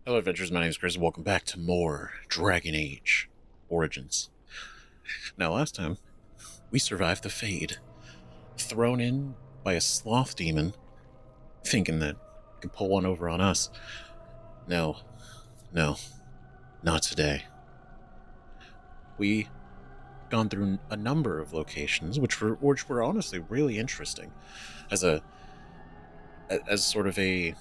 Hello, adventurers. My name is Chris, and welcome back to more Dragon Age Origins. Now, last time, we survived the Fade, thrown in by a sloth demon, thinking that he could pull one over on us. No, no, not today. We gone through a number of locations, which were honestly really interesting, as sort of an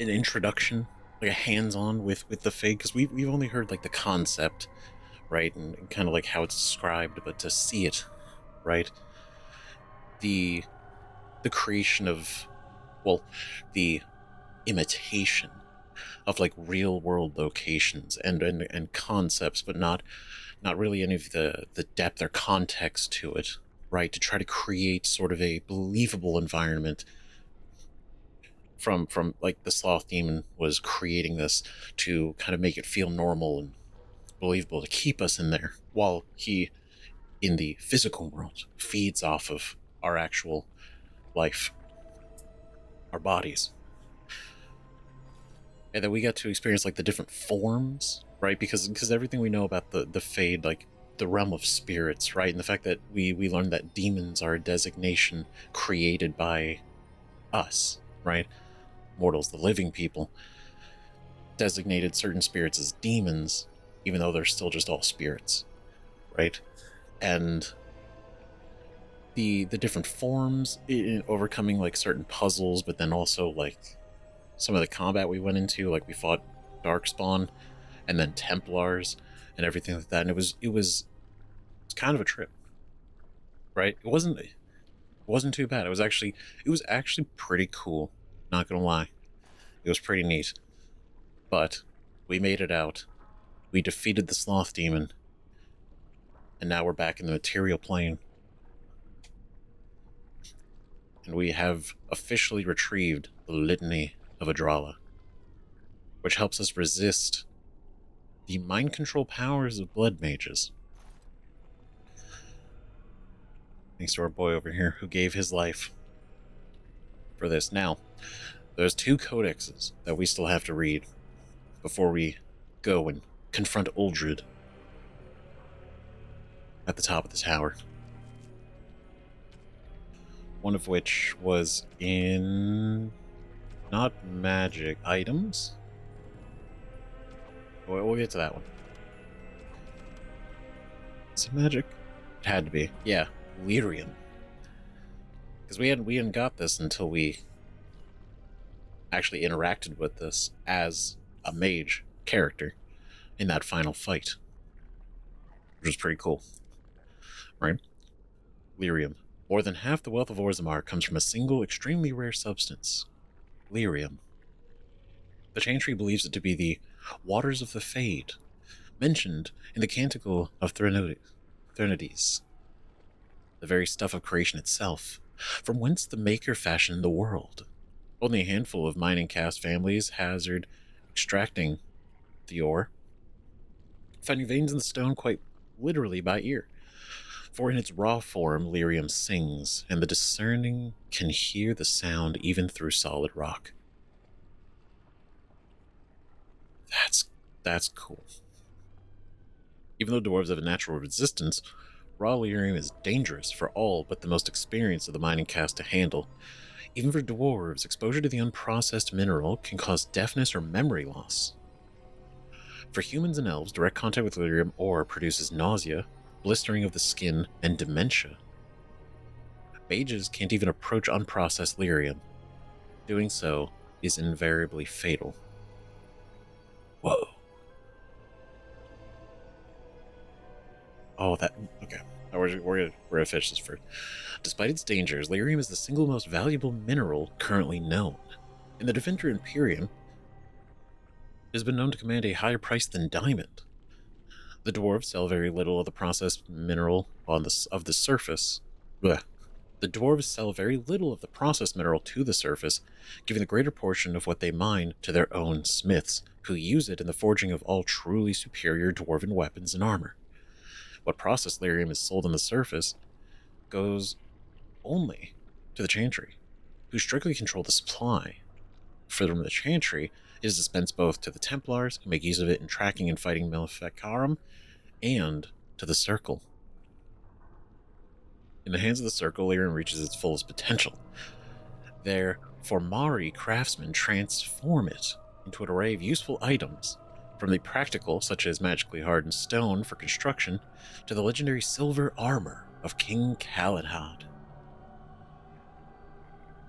introduction, like a hands-on with the Fade, because we've only heard like the concept, right, and kind of like how it's described, but to see it, right, the creation of, well, the imitation of like real world locations and concepts, but not really any of the depth or context to it, right, to try to create sort of a believable environment from like the sloth demon was creating this to kind of make it feel normal and believable to keep us in there, while he in the physical world feeds off of our actual life, our bodies. And then we got to experience like the different forms, right, because everything we know about the Fade, like the realm of spirits, right, and the fact that we learned that demons are a designation created by us, right, mortals, the living people, designated certain spirits as demons, even though they're still just all spirits, right? And the different forms in overcoming like certain puzzles, but then also like some of the combat we went into, like we fought Darkspawn and then Templars and everything like that, and it was kind of a trip, right? It wasn't too bad. It was actually pretty cool, not gonna lie. It was pretty neat. But we made it out. We defeated the sloth demon, and now we're back in the material plane. And we have officially retrieved the Litany of Adrala, which helps us resist the mind control powers of blood mages. Thanks to our boy over here who gave his life for this. Now, there's 2 codexes that we still have to read before we go and confront Uldred at the top of the tower. One of which was in not magic items. We'll get to that one. Is it magic? It had to be. Yeah, lyrium. Because we hadn't got this until we actually interacted with this as a mage character in that final fight, which was pretty cool, right? Lyrium. More than half the wealth of Orzammar comes from a single, extremely rare substance, lyrium. The Chantry believes it to be the waters of the Fade, mentioned in the Canticle of Threnodies, the very stuff of creation itself, from whence the Maker fashioned the world. Only a handful of mining caste families hazard extracting the ore, finding veins in the stone quite literally by ear. For in its raw form, lyrium sings, and the discerning can hear the sound even through solid rock. That's cool. Even though dwarves have a natural resistance, raw lyrium is dangerous for all but the most experienced of the mining caste to handle. Even for dwarves, exposure to the unprocessed mineral can cause deafness or memory loss. For humans and elves, direct contact with lyrium ore produces nausea, blistering of the skin, and dementia. Mages can't even approach unprocessed lyrium. Doing so is invariably fatal. Whoa. Oh, that... Okay. We're gonna finish this first. Despite its dangers, lyrium is the single most valuable mineral currently known. In the Defender Imperium, it has been known to command a higher price than diamond. The dwarves sell very little of the processed mineral of the surface. Blech. The dwarves sell very little of the processed mineral to the surface, giving the greater portion of what they mine to their own smiths, who use it in the forging of all truly superior dwarven weapons and armor. What processed lyrium is sold on the surface goes only to the Chantry, who strictly control the supply. From the Chantry, It is dispensed both to the Templars, who make use of it in tracking and fighting Maleficarum, and to the Circle. In the hands of the Circle, lyrium reaches its fullest potential. Their Formari craftsmen transform it into an array of useful items, from the practical, such as magically hardened stone for construction, to the legendary silver armor of King Calanhad.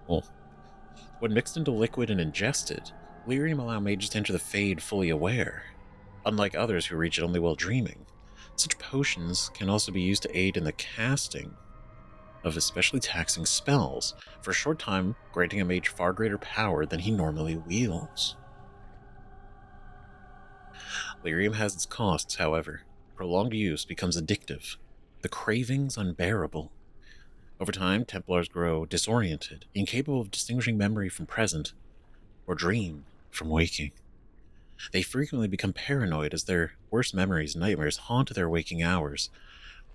Well, when mixed into liquid and ingested, lyrium allow mages to enter the Fade fully aware, unlike others who reach it only while dreaming. Such potions can also be used to aid in the casting of especially taxing spells, for a short time granting a mage far greater power than he normally wields. Lyrium has its costs, however. Prolonged use becomes addictive, the cravings unbearable. Over time, Templars grow disoriented, incapable of distinguishing memory from present, or dream from waking. They frequently become paranoid as their worst memories and nightmares haunt their waking hours.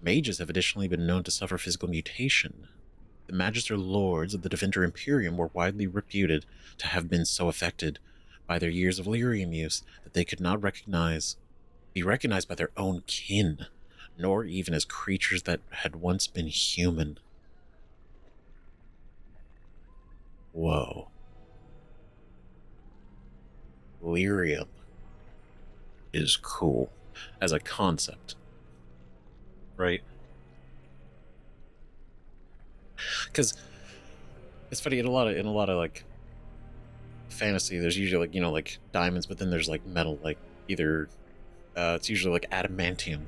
Mages have additionally been known to suffer physical mutation. The Magister Lords of the Defender Imperium were widely reputed to have been so affected by their years of lyrium use that they could not be recognized by their own kin, nor even as creatures that had once been human. Whoa. Lyrium is cool as a concept, right? Because it's funny, in a lot of like fantasy, there's usually like, like diamonds, but then there's like metal, like either it's usually like adamantium,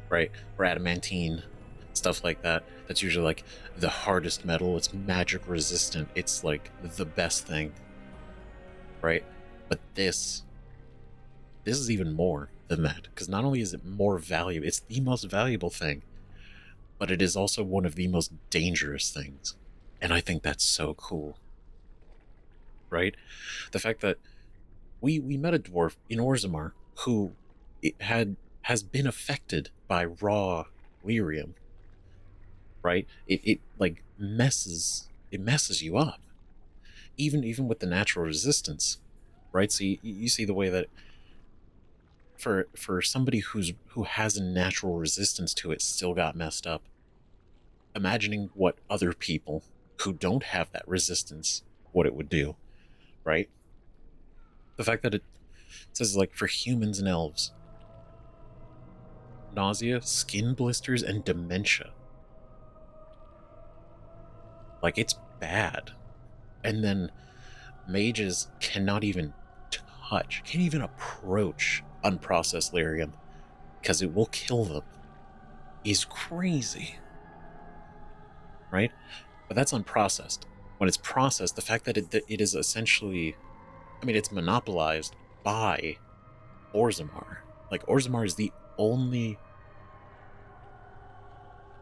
right, or adamantine, stuff like that. That's usually like the hardest metal. It's magic resistant. It's like the best thing, right? But this is even more than that, because not only is it more valuable, it's the most valuable thing, but it is also one of the most dangerous things. And I think that's so cool, right? The fact that we met a dwarf in Orzammar who has been affected by raw lyrium, right? It like messes you up, even with the natural resistance, right? So you see the way that for somebody who has a natural resistance to it still got messed up. Imagining what other people who don't have that resistance, what it would do, right? The fact that it says like for humans and elves, nausea, skin blisters, and dementia. Like, it's bad. And then mages cannot even can't even approach unprocessed lyrium because it will kill them. Is crazy, right? But that's unprocessed. When it's processed, the fact that it is essentially, I mean, it's monopolized by Orzammar. Like, Orzammar is the only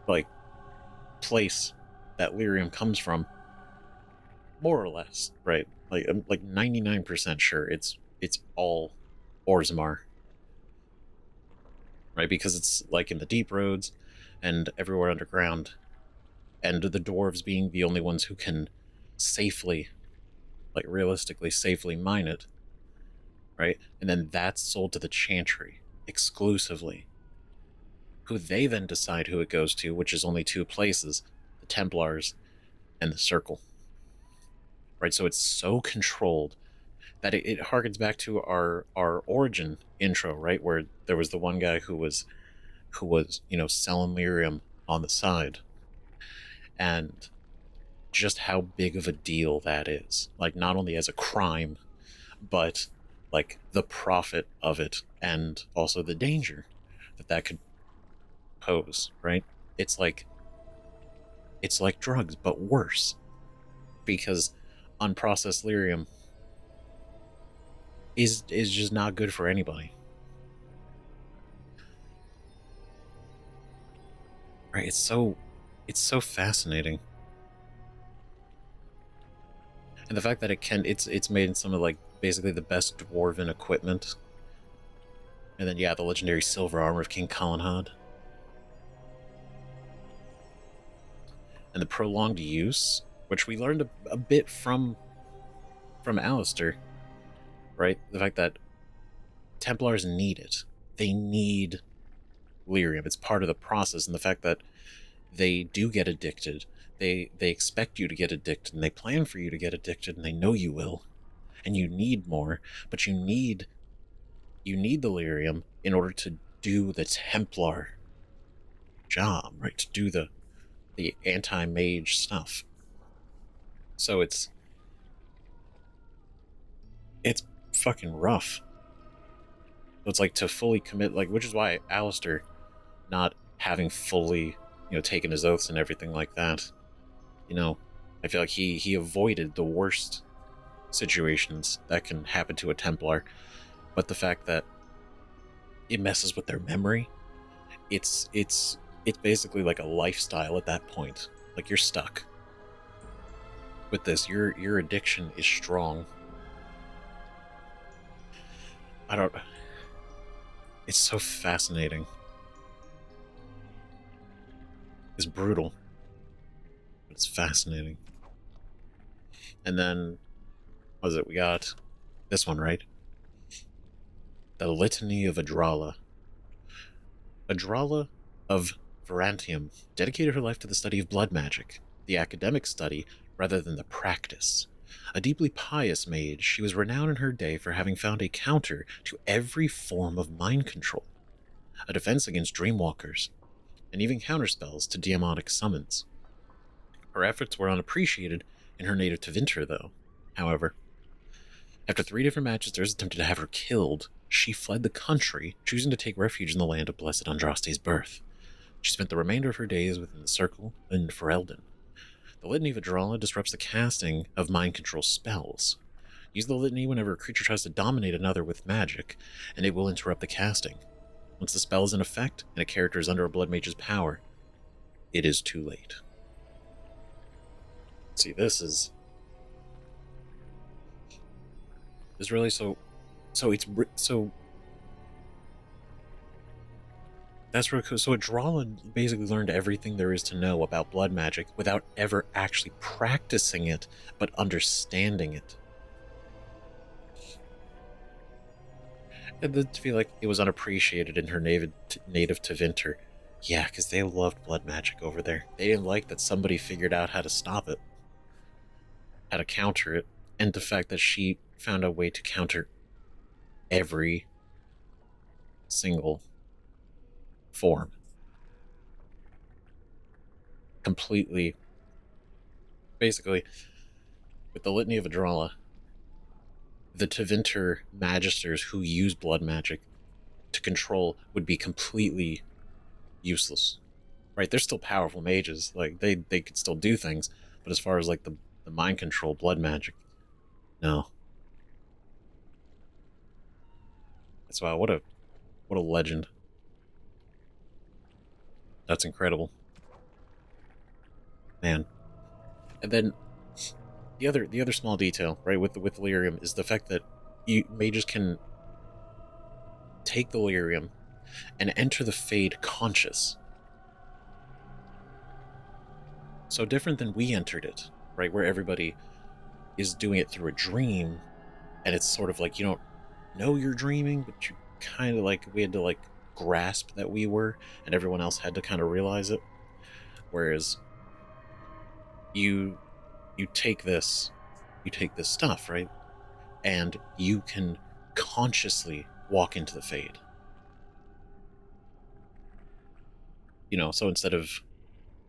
like place that lyrium comes from, more or less, right? Like, I'm like 99% sure it's all Orzammar, right? Because it's like in the deep roads and everywhere underground, and the dwarves being the only ones who can safely, like realistically safely mine it, right? And then that's sold to the Chantry exclusively, who they then decide who it goes to, which is only two places: the Templars and the Circle, right? So it's so controlled that it harkens back to our origin intro, right, where there was the one guy who was selling lyrium on the side, and just how big of a deal that is, like not only as a crime, but like the profit of it, and also the danger that could pose, right? It's like drugs, but worse, because unprocessed lyrium is just not good for anybody, right? It's so fascinating, and the fact that it's made in some of like basically the best dwarven equipment, and then the legendary silver armor of King Calanhad, and the prolonged use, which we learned a bit from Alistair, right? The fact that Templars need it. They need lyrium. It's part of the process, and the fact that they do get addicted. They expect you to get addicted, and they plan for you to get addicted, and they know you will, and you need more, but you need the lyrium in order to do the Templar job, right? To do the anti-mage stuff. So it's fucking rough. It's like to fully commit, like, which is why Alistair not having fully, taken his oaths and everything like that, I feel like he avoided the worst situations that can happen to a Templar, but the fact that it messes with their memory, it's basically like a lifestyle at that point. Like, you're stuck with this. Your addiction is strong. I don't. It's so fascinating. It's brutal, but it's fascinating. And then, what is it? We got this one, right? The Litany of Adralla. Adralla of Varantium dedicated her life to the study of blood magic, the academic study rather than the practice. A deeply pious mage, she was renowned in her day for having found a counter to every form of mind control, a defense against dreamwalkers, and even counterspells to demonic summons. Her efforts were unappreciated in her native Tevinter, though. However, after 3 different magisters attempted to have her killed, she fled the country, choosing to take refuge in the land of Blessed Andraste's birth. She spent the remainder of her days within the Circle in Ferelden. The Litany of Adralla disrupts the casting of mind control spells. Use the Litany whenever a creature tries to dominate another with magic, and it will interrupt the casting. Once the spell is in effect, and a character is under a Blood Mage's power, it is too late. See, this is really so that's really cool. So Adralla basically learned everything there is to know about blood magic without ever actually practicing it, but understanding it. And then to feel like it was unappreciated in her native Tevinter. Yeah, because they loved blood magic over there. They didn't like that somebody figured out how to stop it, how to counter it, and the fact that she found a way to counter every single form. Completely. Basically, with the Litany of Adralla, the Tevinter magisters who use blood magic to control would be completely useless. Right? They're still powerful mages. Like, they could still do things, but as far as like the mind control, blood magic, no. That's why what a legend. That's incredible. Man. And then the other small detail, right, with lyrium is the fact that mages can take the lyrium and enter the Fade conscious. So different than we entered it, right, where everybody is doing it through a dream, and it's sort of like you don't know you're dreaming, but you kind of like, we had to like grasp that we were, and everyone else had to kind of realize it. Whereas you take this stuff, right, and you can consciously walk into the Fade. So instead of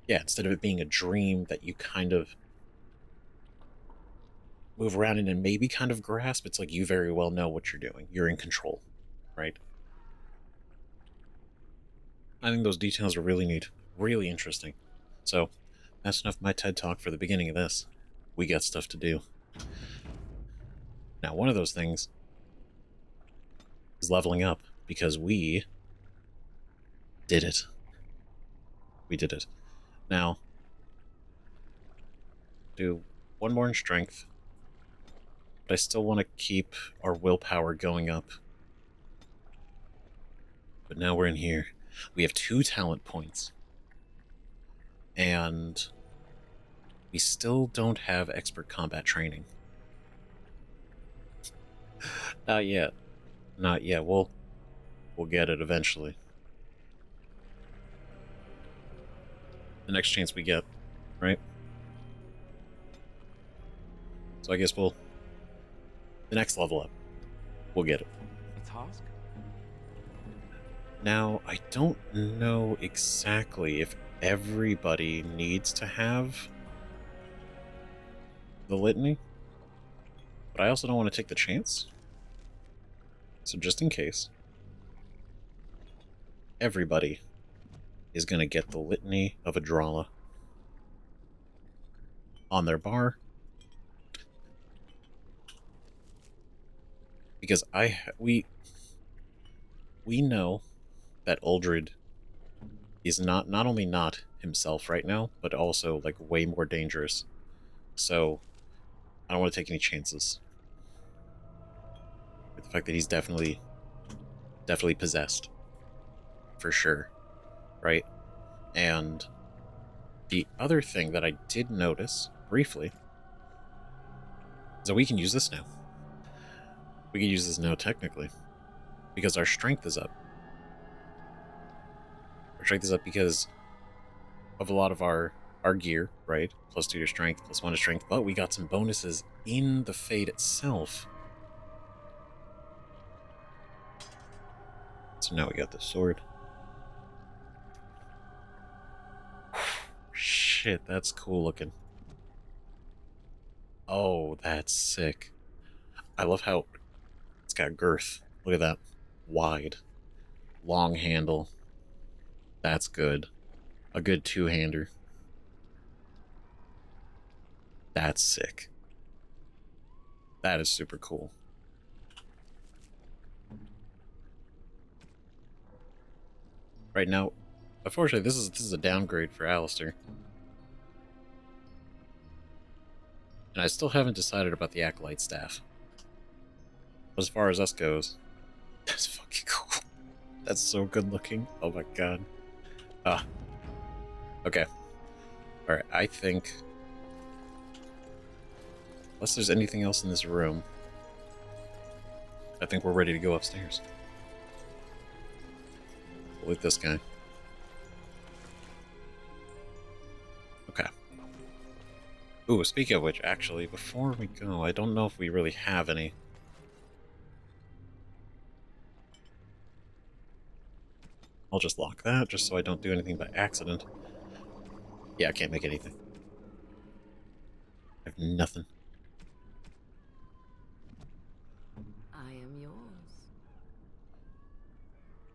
it being a dream that you kind of move around in and maybe kind of grasp, it's like you very well know what you're doing. You're in control, right? I think those details are really neat, really interesting. So that's enough of my TED Talk for the beginning of this. We got stuff to do. Now, one of those things is leveling up, because we did it. We did it. Now, do one more in strength, but I still want to keep our willpower going up. But now we're in here. We have 2 talent points. And we still don't have expert combat training. Not yet. Not yet. We'll get it eventually. The next chance we get, right? So I guess the next level up, we'll get it. A task? Now, I don't know exactly if everybody needs to have the litany, but I also don't want to take the chance. So just in case, everybody is going to get the litany of Adralla on their bar. Because we know that Uldred is not only not himself right now, but also like way more dangerous. So I don't want to take any chances with the fact that he's definitely possessed, for sure, right? And the other thing that I did notice briefly is that we can use this now. We can use this now technically because our strength is up. Our strength is up because of a lot of our gear, right? +2 to strength, +1 to strength, but we got some bonuses in the Fade itself. So now we got the sword. Shit, that's cool looking. Oh, that's sick. I love how it's got girth. Look at that. Wide. Long handle. That's good. A good two-hander. That's sick. That is super cool. Right now, unfortunately, this is a downgrade for Alistair. And I still haven't decided about the Acolyte Staff. But as far as us goes, that's fucking cool. That's so good looking. Oh my god. Ah. Okay. Alright, I think... unless there's anything else in this room, I think we're ready to go upstairs. We'll loot this guy. Okay. Ooh, speaking of which, actually, before we go, I don't know if we really have any. I'll just lock that, just so I don't do anything by accident. Yeah, I can't make anything. I have nothing. I am yours.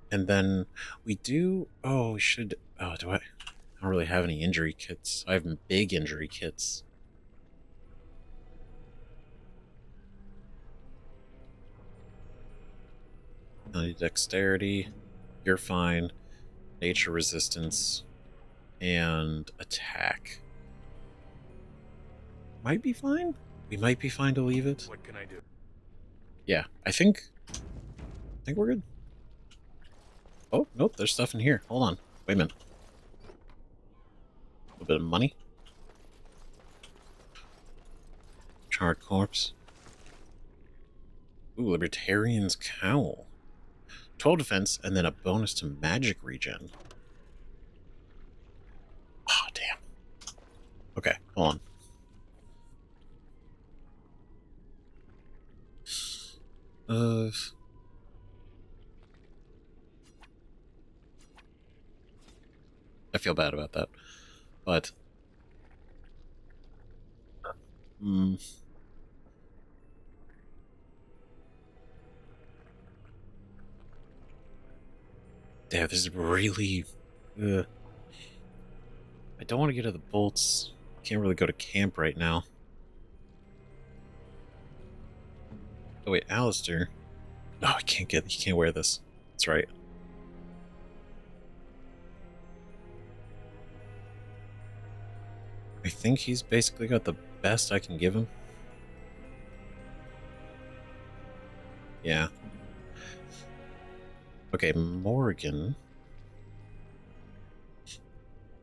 And then we do... oh, we should... oh, do I... I don't really have any injury kits. I have big injury kits. Dexterity. You're fine. Nature resistance. And attack. Might be fine? We might be fine to leave it. What can I do? Yeah, I think we're good. Oh, nope, there's stuff in here. Hold on. Wait a minute. A little bit of money. Charred corpse. Ooh, Libertarian's Cowl. 12 defense, and then a bonus to magic regen. Oh, damn. Okay, hold on. I feel bad about that, but yeah, this is really I don't want to get to the bolts. Can't really go to camp right now. Oh wait, Alistair. No, I can't get. You can't wear this. That's right. I think he's basically got the best I can give him. Yeah. Okay, Morgan.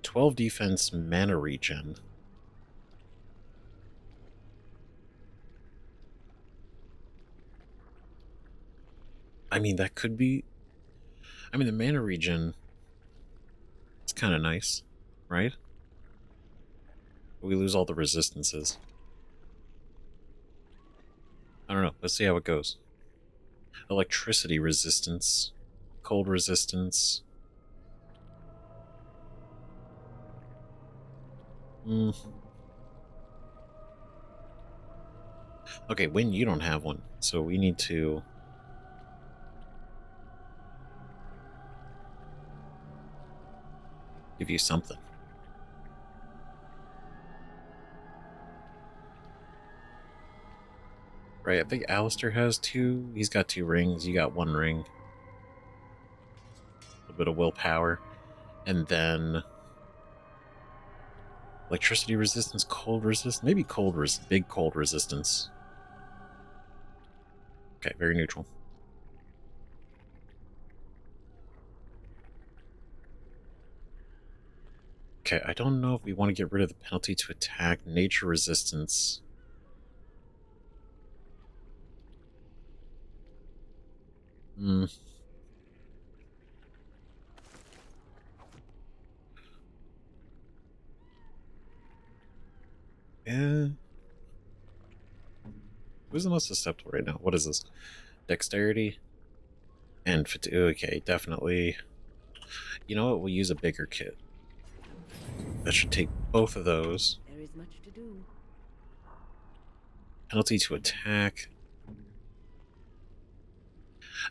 12 defense, mana regen. I mean, that could be... I mean, the mana regen is kind of nice, right? We lose all the resistances. I don't know. Let's see how it goes. Electricity resistance. Cold resistance. Okay, Win, you don't have one. So we need to... give you something. Right, I think Alistair has 2. He's got 2 rings. You got 1 ring. A little bit of willpower. And then... electricity resistance, cold resistance. Maybe big cold resistance. Okay, very neutral. Okay, I don't know if we want to get rid of the penalty to attack. Nature resistance. Yeah. Who's the most susceptible right now? What is this? Dexterity? And fatigue. Okay, definitely. You know what? We'll use a bigger kit. That should take both of those. There is much to do. Penalty to attack.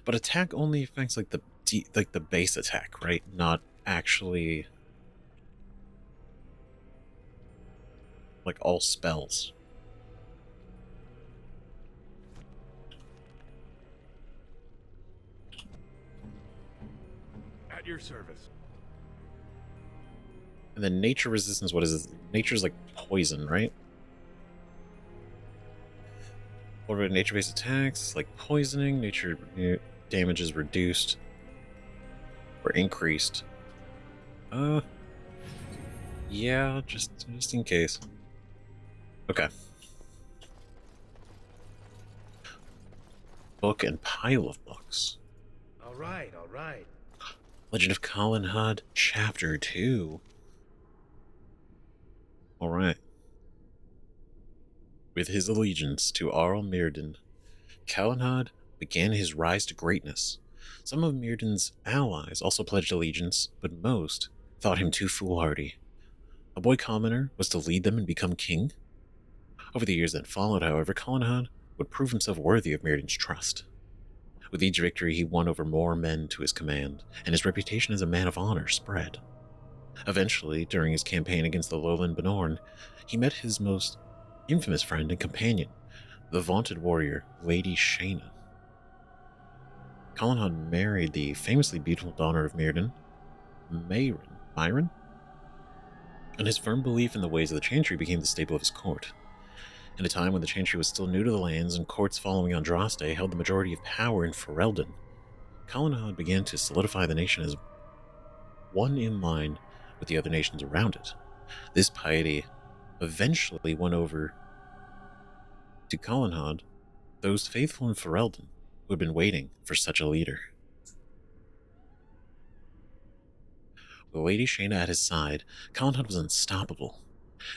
But attack only affects like the base attack, right? Not actually like all spells. At your service. And then nature resistance, what is it? Nature's like poison, right? What about nature-based attacks? Like poisoning, nature damage is reduced or increased. Yeah, just in case. Okay. Book and pile of books. All right, all right. Legend of Colin Hood, Chapter 2. Alright. With his allegiance to Arl Mirrodin, Calenhad began his rise to greatness. Some of Mirrodin's allies also pledged allegiance, but most thought him too foolhardy. A boy commoner was to lead them and become king? Over the years that followed, however, Calenhad would prove himself worthy of Mirrodin's trust. With each victory, he won over more men to his command, and his reputation as a man of honor spread. Eventually, during his campaign against the Lowland Benorn, he met his most infamous friend and companion, the vaunted warrior, Lady Shayna. Calenhad married the famously beautiful daughter of Mirrodin, Myron? And his firm belief in the ways of the Chantry became the staple of his court. In a time when the Chantry was still new to the lands and courts following Andraste held the majority of power in Ferelden, Calenhad began to solidify the nation as one in line with the other nations around it. This piety eventually won over to Calenhad those faithful in Ferelden who had been waiting for such a leader. With Lady Shayna at his side, Calenhad was unstoppable,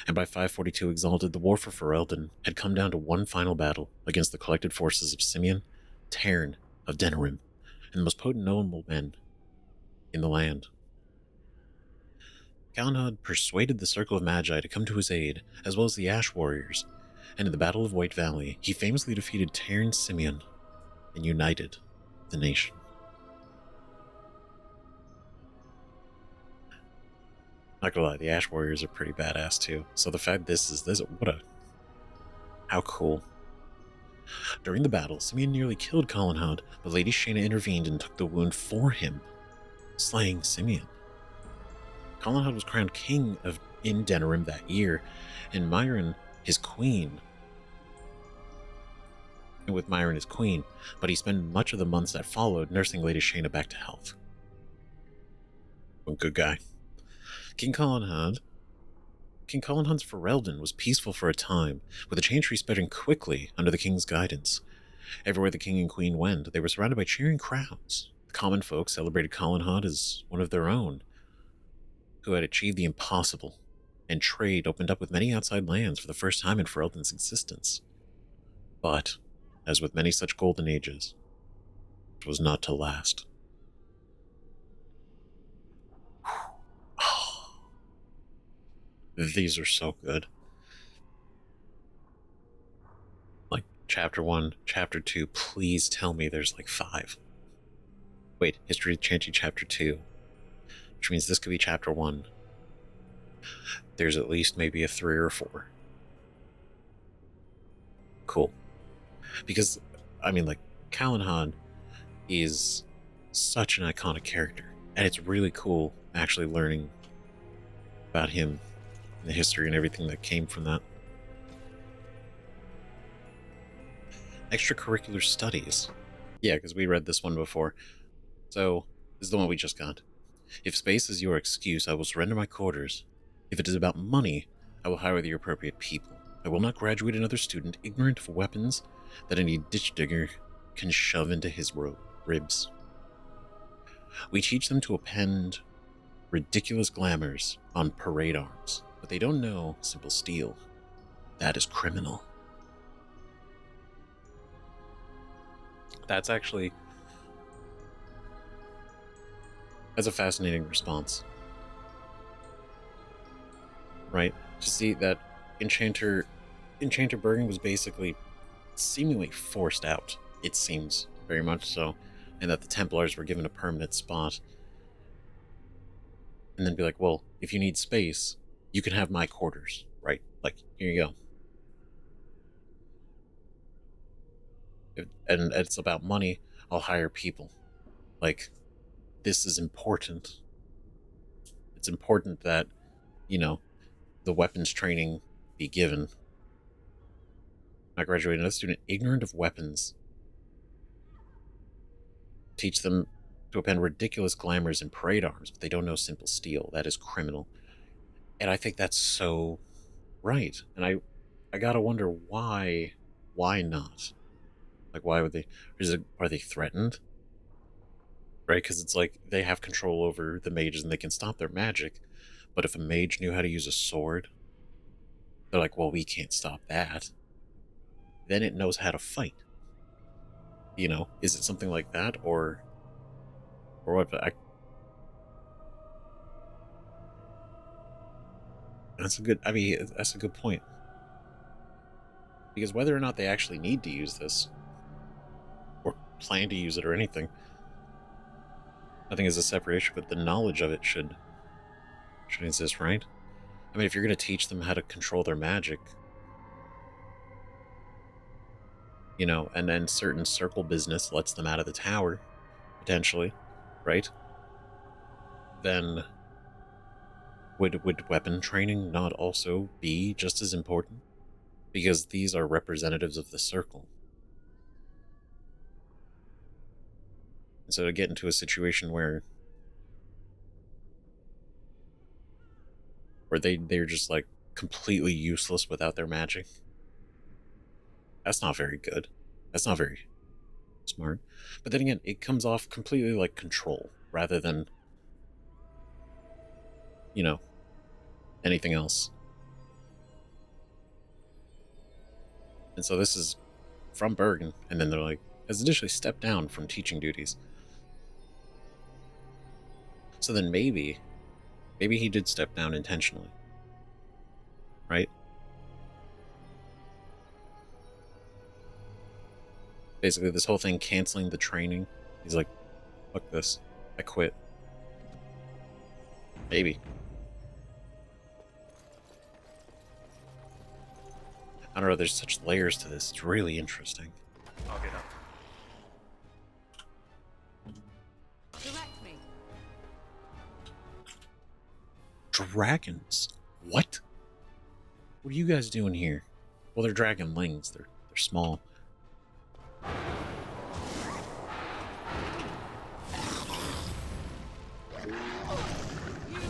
and by 542 Exalted, the war for Ferelden had come down to one final battle against the collected forces of Simeon, Tairn of Denerim, and the most potent noblemen in the land. Calenhad persuaded the Circle of Magi to come to his aid, as well as the Ash Warriors, and in the Battle of White Valley, he famously defeated Tairn Simeon and united the nation. Not gonna lie, the Ash Warriors are pretty badass too. So the fact how cool. During the battle, Simeon nearly killed Calenhad, but Lady Shayna intervened and took the wound for him, slaying Simeon. Calenhad was crowned king in Denerim that year, and Myron his queen. And with Myron his queen, but he spent much of the months that followed nursing Lady Shayna back to health. A good guy. King Calenhad's Ferelden was peaceful for a time, with the Chantry spreading quickly under the king's guidance. Everywhere the king and queen went, they were surrounded by cheering crowds. The common folk celebrated Colin as one of their own, who had achieved the impossible, and trade opened up with many outside lands for the first time in Ferelden's existence. But, as with many such golden ages, it was not to last. Oh, these are so good. Like, chapter 1, chapter 2, please tell me there's like 5. Wait, History of Chanty chapter 2, which means this could be chapter 1. There's at least maybe a 3 or 4. Cool. Because, I mean, like, Callahan is such an iconic character, and it's really cool actually learning about him, and the history and everything that came from that. Extracurricular studies. Yeah, because we read this one before. So, this is the one we just got. If space is your excuse, I will surrender my quarters. If it is about money, I will hire the appropriate people. I will not graduate another student ignorant of weapons that any ditch digger can shove into his ribs. We teach them to append ridiculous glamours on parade arms, but they don't know simple steel. That is criminal. That's a fascinating response. Right? To see that Enchanter Bergen was basically seemingly forced out, it seems, very much so, and that the Templars were given a permanent spot. And then be like, well, if you need space, you can have my quarters, right? Like, here you go. And it's about money, I'll hire people. Like, this is important. It's important that, you know, the weapons training be given. I graduated another student ignorant of weapons. Teach them to append ridiculous glamours and parade arms, but they don't know simple steel. That is criminal. And I think that's so right. And I gotta wonder why not? Like, why would they? Are they threatened? Right? Because it's like they have control over the mages and they can stop their magic. But if a mage knew how to use a sword, they're like, well, we can't stop that. Then it knows how to fight. You know, is it something like that, or what? That's a good point. Because whether or not they actually need to use this, or plan to use it, or anything, I think is a separate issue. But the knowledge of it should exist, right? I mean, if you're going to teach them how to control their magic, you know, and then certain circle business lets them out of the tower, potentially, right? Then would weapon training not also be just as important? Because these are representatives of the circle. And so to get into a situation where they're just like completely useless without their magic, that's not very good. That's not very smart. But then again, it comes off completely like control rather than, you know, anything else. And so this is from Bergen, and then they're like, has initially stepped down from teaching duties. So then maybe he did step down intentionally. Right? Basically, this whole thing canceling the training. He's like, fuck this. I quit. Maybe. I don't know, there's such layers to this. It's really interesting. I'll get up. Direct me. Dragons? What? What are you guys doing here? Well, they're dragonlings. They're small.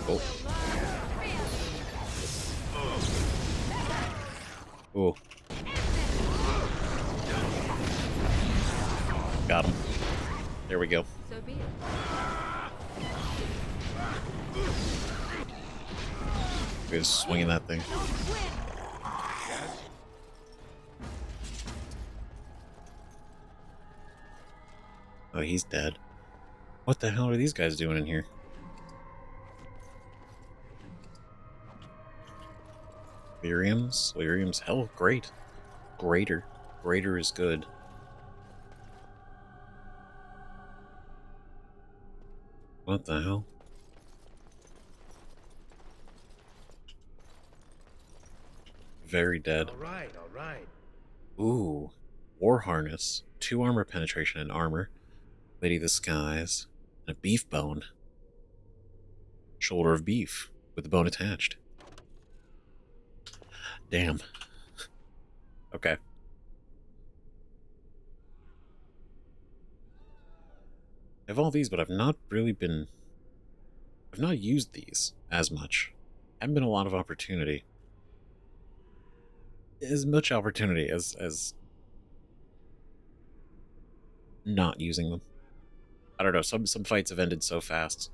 Oh. Oh. There we go. So be it. We're just swinging that thing. Oh, he's dead. What the hell are these guys doing in here? Lyriums? Lyriums? Hell, great. Greater. Greater is good. What the hell? Very dead. All right. Ooh. War Harness. 2 armor penetration and armor. Lady of the Skies. And a beef bone. Shoulder of beef. With the bone attached. Damn. Okay. I have all these, but I've not really been... I've not used these as much. Haven't been a lot of opportunity. As much opportunity as not using them. I don't know, some fights have ended so fast.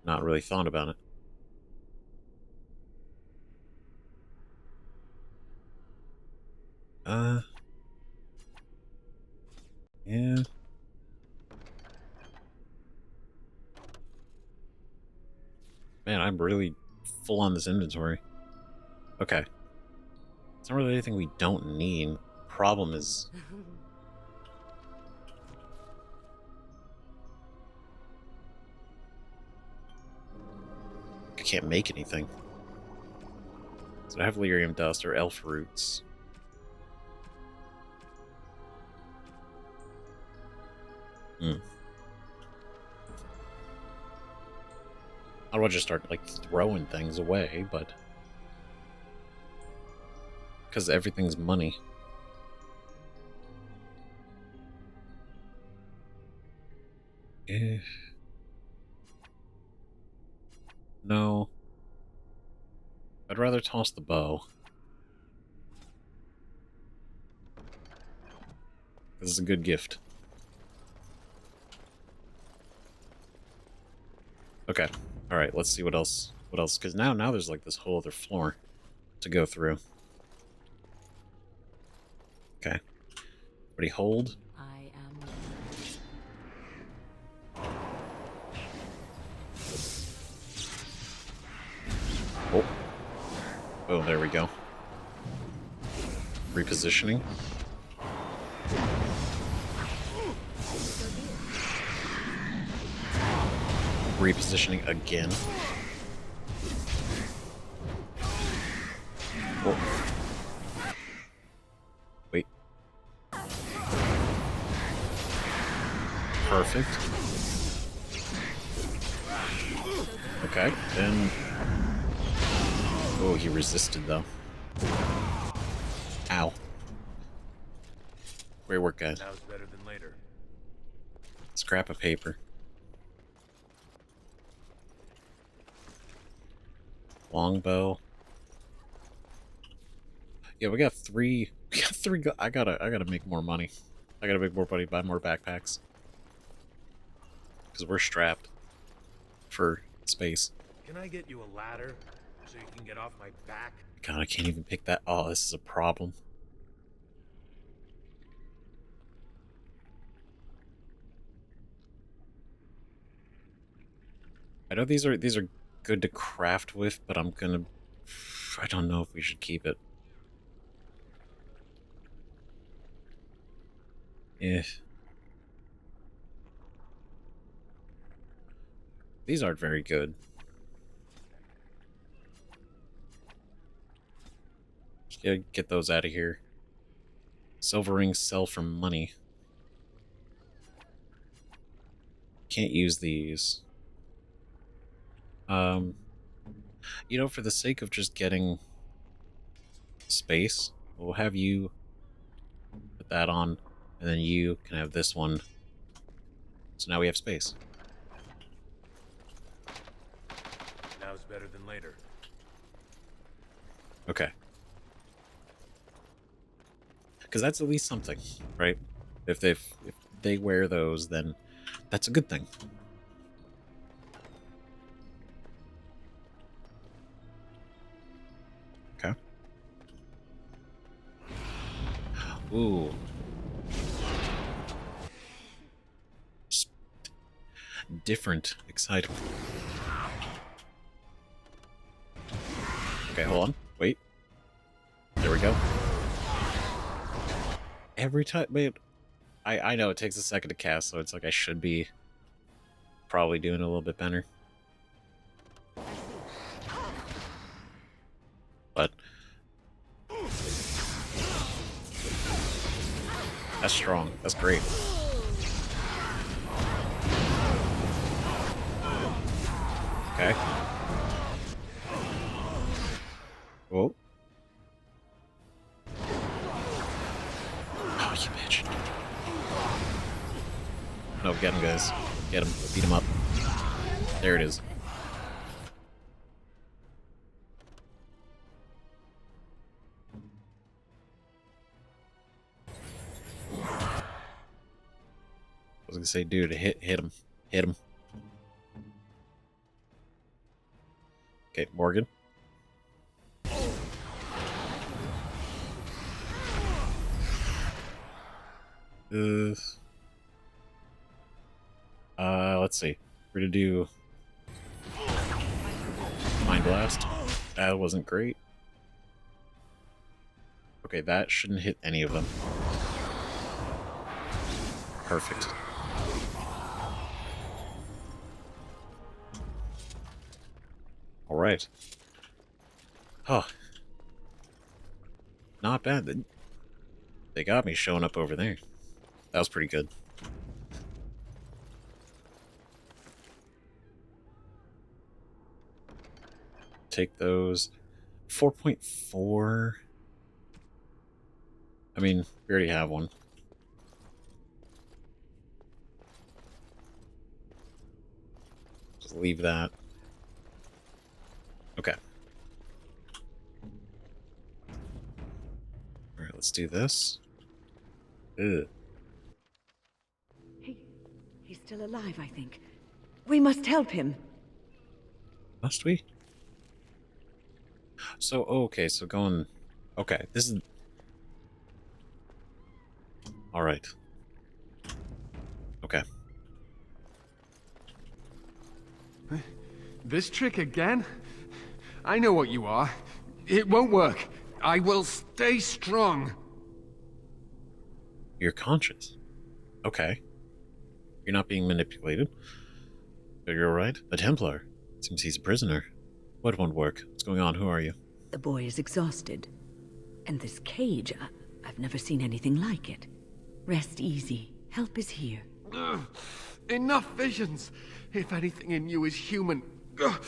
Not really thought about it. Yeah. Man, I'm really full on this inventory. Okay. It's not really anything we don't need. Problem is... I can't make anything. So I have lyrium dust or elf roots. I would just start, like, throwing things away, but... Because everything's money. No. I'd rather toss the bow. This is a good gift. Okay. Alright, let's see what else. What else? Because now there's like this whole other floor to go through. Okay. Everybody hold. I am. Oh. Oh, there we go. Repositioning. Repositioning again. Oh. Wait. Perfect. Okay, then... Oh, he resisted, though. Ow. Great work, guys. Now's better than later. Scrap of paper. Longbow. Yeah, we got three. We got three. I gotta make more money. I gotta make more money, buy more backpacks. Because we're strapped for space. Can I get you a ladder so you can get off my back? God, I can't even pick that. Oh, this is a problem. I know these are good to craft with, but I don't know if we should keep it. Yeah. These aren't very good. Just gotta get those out of here. Silver rings sell for money. Can't use these. You know, for the sake of just getting space, we'll have you put that on, and then you can have this one. So now we have space. Now's better than later. Okay. Because that's at least something, right? If they wear those, then that's a good thing. Okay. Ooh. Different, exciting. Okay, hold on. Wait. There we go. Every time, man, I know it takes a second to cast, so it's like I should be probably doing a little bit better. But that's strong. That's great. Okay. Whoa. Oh, you bitch. No, get him, guys. Get him. Beat him up. There it is. I was gonna say, dude, hit him. Hit him. Okay, Morgan. Let's see. We're gonna do Mind Blast. That wasn't great. Okay, that shouldn't hit any of them. Perfect. All right. Oh, not bad. They got me showing up over there. That was pretty good. Take those. 4.4. I mean, we already have one. Just leave that. Okay. Alright, let's do this. Ugh. He's still alive, I think. We must help him. Must we? So, okay, so going... Okay, this is... Alright. Okay. This trick again? I know what you are. It won't work. I will stay strong. You're conscious. Okay. You're not being manipulated. So you're alright? A Templar. Seems he's a prisoner. What won't work? What's going on? Who are you? The boy is exhausted. And this cage, I've never seen anything like it. Rest easy. Help is here. Ugh. Enough visions. If anything in you is human, ugh,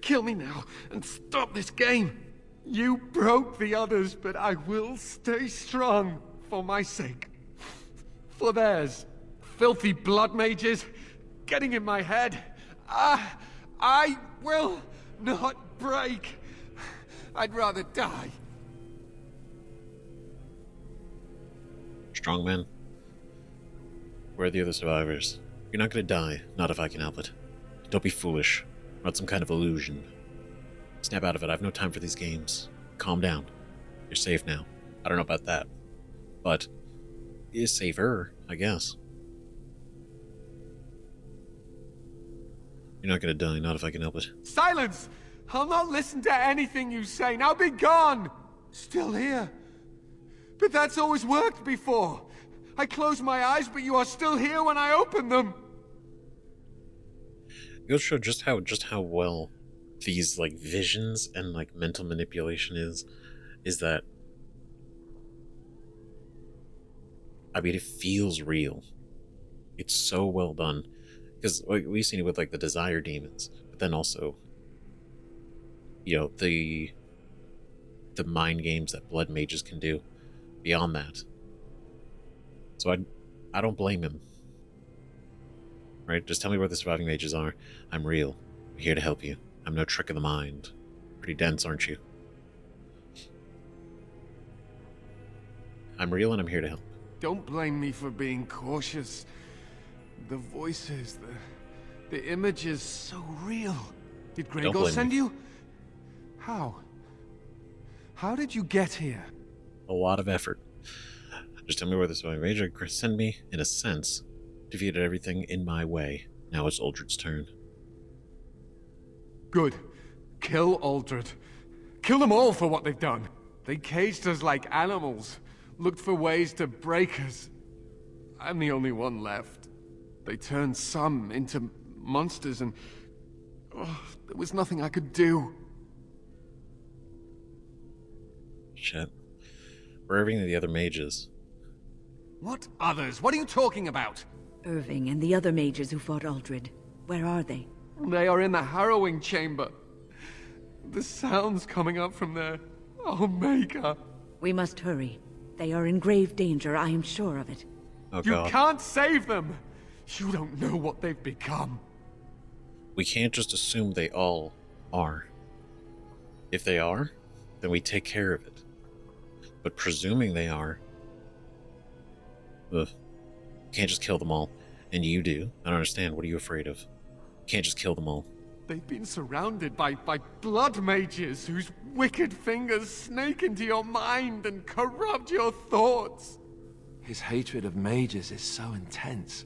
kill me now and stop this game. You broke the others, but I will stay strong for my sake. For theirs. Filthy blood mages getting in my head. I will not break. I'd rather die. Strong man. Where are the other survivors? You're not gonna die. Not if I can help it. Don't be foolish. Not some kind of illusion. Snap out of it. I have no time for these games. Calm down. You're safe now. I don't know about that. But is safer, I guess. You're not gonna die. Not if I can help it. Silence! I'll not listen to anything you say. Now be gone! Still here. But that's always worked before. I close my eyes, but you are still here when I open them. It goes to show just how well these like visions and like mental manipulation is that, I mean, it feels real. It's so well done. Because like, we've seen it with like the desire demons, but then also, you know, the mind games that blood mages can do beyond that. So I don't blame him. Right? Just tell me where the surviving mages are. I'm real. I'm here to help you. I'm no trick of the mind. Pretty dense, aren't you? I'm real and I'm here to help. Don't blame me for being cautious. The voices, the images, so real. Did Don't Gregor blame send me. you? How? How did you get here? A lot of effort. Just tell me where this Mage send me, in a sense, defeated everything in my way. Now it's Uldred's turn. Good. Kill Uldred. Kill them all for what they've done. They caged us like animals, looked for ways to break us. I'm the only one left. They turned some into monsters and... oh, there was nothing I could do. Shit. Where are Irving and the other mages? What others? What are you talking about? Irving and the other mages who fought Uldred. Where are they? They are in the Harrowing Chamber. The sounds coming up from there. Oh, Maker. We must hurry. They are in grave danger, I am sure of it. Oh You god. can't save them. You don't know what they've become. We can't just assume they all are. If they are, then we take care of it. But presuming they are... ugh. Can't just kill them all. And you do. I don't understand. What are you afraid of? Can't just kill them all. They've been surrounded by blood mages whose wicked fingers snake into your mind and corrupt your thoughts. His hatred of mages is so intense.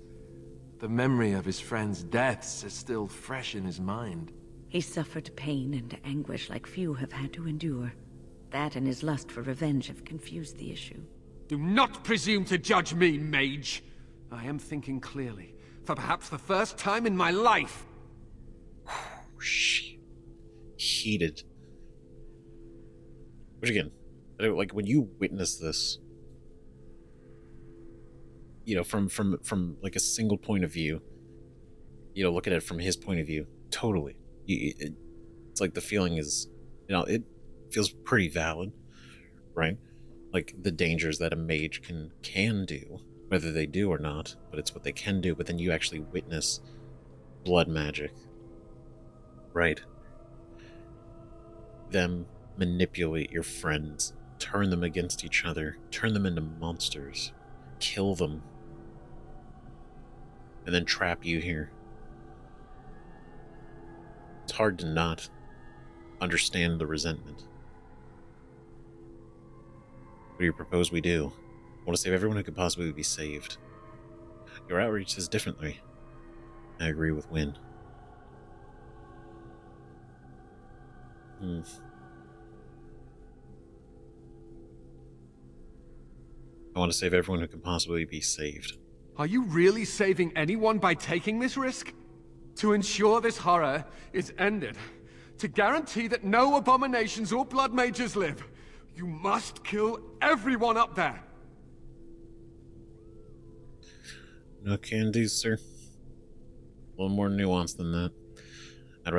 The memory of his friends' deaths is still fresh in his mind. He suffered pain and anguish like few have had to endure. That and his lust for revenge have confused the issue. Do not presume to judge me, Mage. I am thinking clearly, for perhaps the first time in my life. Shit. Heated. Which again, like when you witness this, you know, from like a single point of view, you know, look at it from his point of view, totally. It's like the feeling is, you know, it feels pretty valid, right? Like the dangers that a mage can do, whether they do or not, but it's what they can do. But then you actually witness blood magic, right? Them manipulate your friends, turn them against each other, turn them into monsters, kill them, and then trap you here. It's hard to not understand the resentment. What do you propose we do? I want to save everyone who could possibly be saved. Your outreach says differently. I agree with Wynn. I want to save everyone who can possibly be saved. Are you really saving anyone by taking this risk? To ensure this horror is ended, to guarantee that no abominations or blood mages live, you must kill everyone up there. No can do, sir. A little more nuanced than that. I'd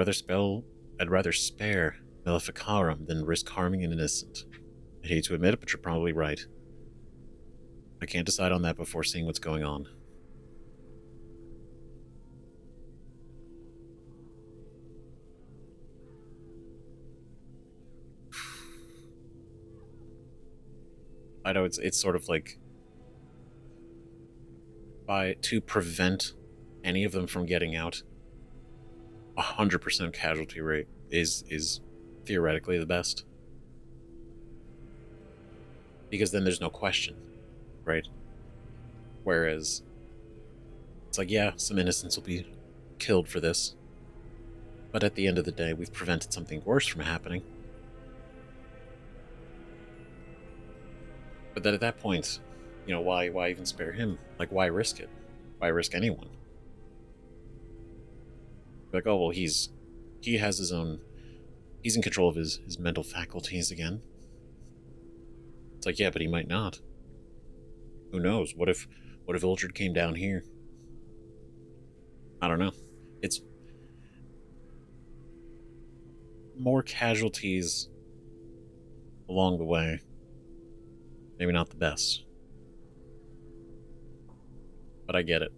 rather spare Maleficarum than risk harming an innocent. I hate to admit it, but you're probably right. I can't decide on that before seeing what's going on. I know it's sort of like to prevent any of them from getting out, 100% casualty rate is theoretically the best. Because then there's no question, right? Whereas it's like, yeah, some innocents will be killed for this, but at the end of the day, we've prevented something worse from happening. But then at that point, you know, why even spare him? Like, why risk it? Why risk anyone? Like, oh, well, he has his own, he's in control of his mental faculties again. It's like, yeah, but he might not. Who knows? What if Uldred came down here? I don't know. It's more casualties along the way. Maybe not the best. But I get it.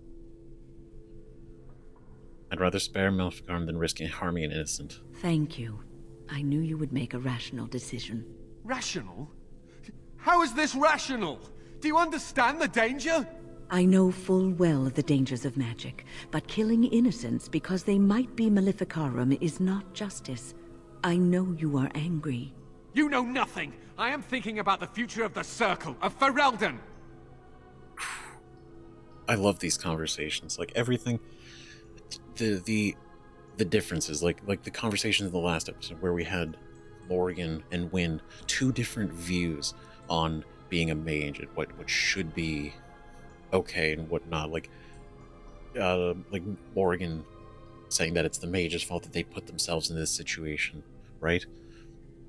I'd rather spare Maleficarum than risking harming an innocent. Thank you. I knew you would make a rational decision. Rational? How is this rational? Do you understand the danger? I know full well the dangers of magic, but killing innocents because they might be Maleficarum is not justice. I know you are angry. You know nothing. I am thinking about the future of the Circle, of Ferelden. I love these conversations. Like everything, the differences, like the conversations in the last episode where we had Morgan and Wynne, two different views on being a mage and what should be okay and what not. Like Morgan saying that it's the mage's fault that they put themselves in this situation, right?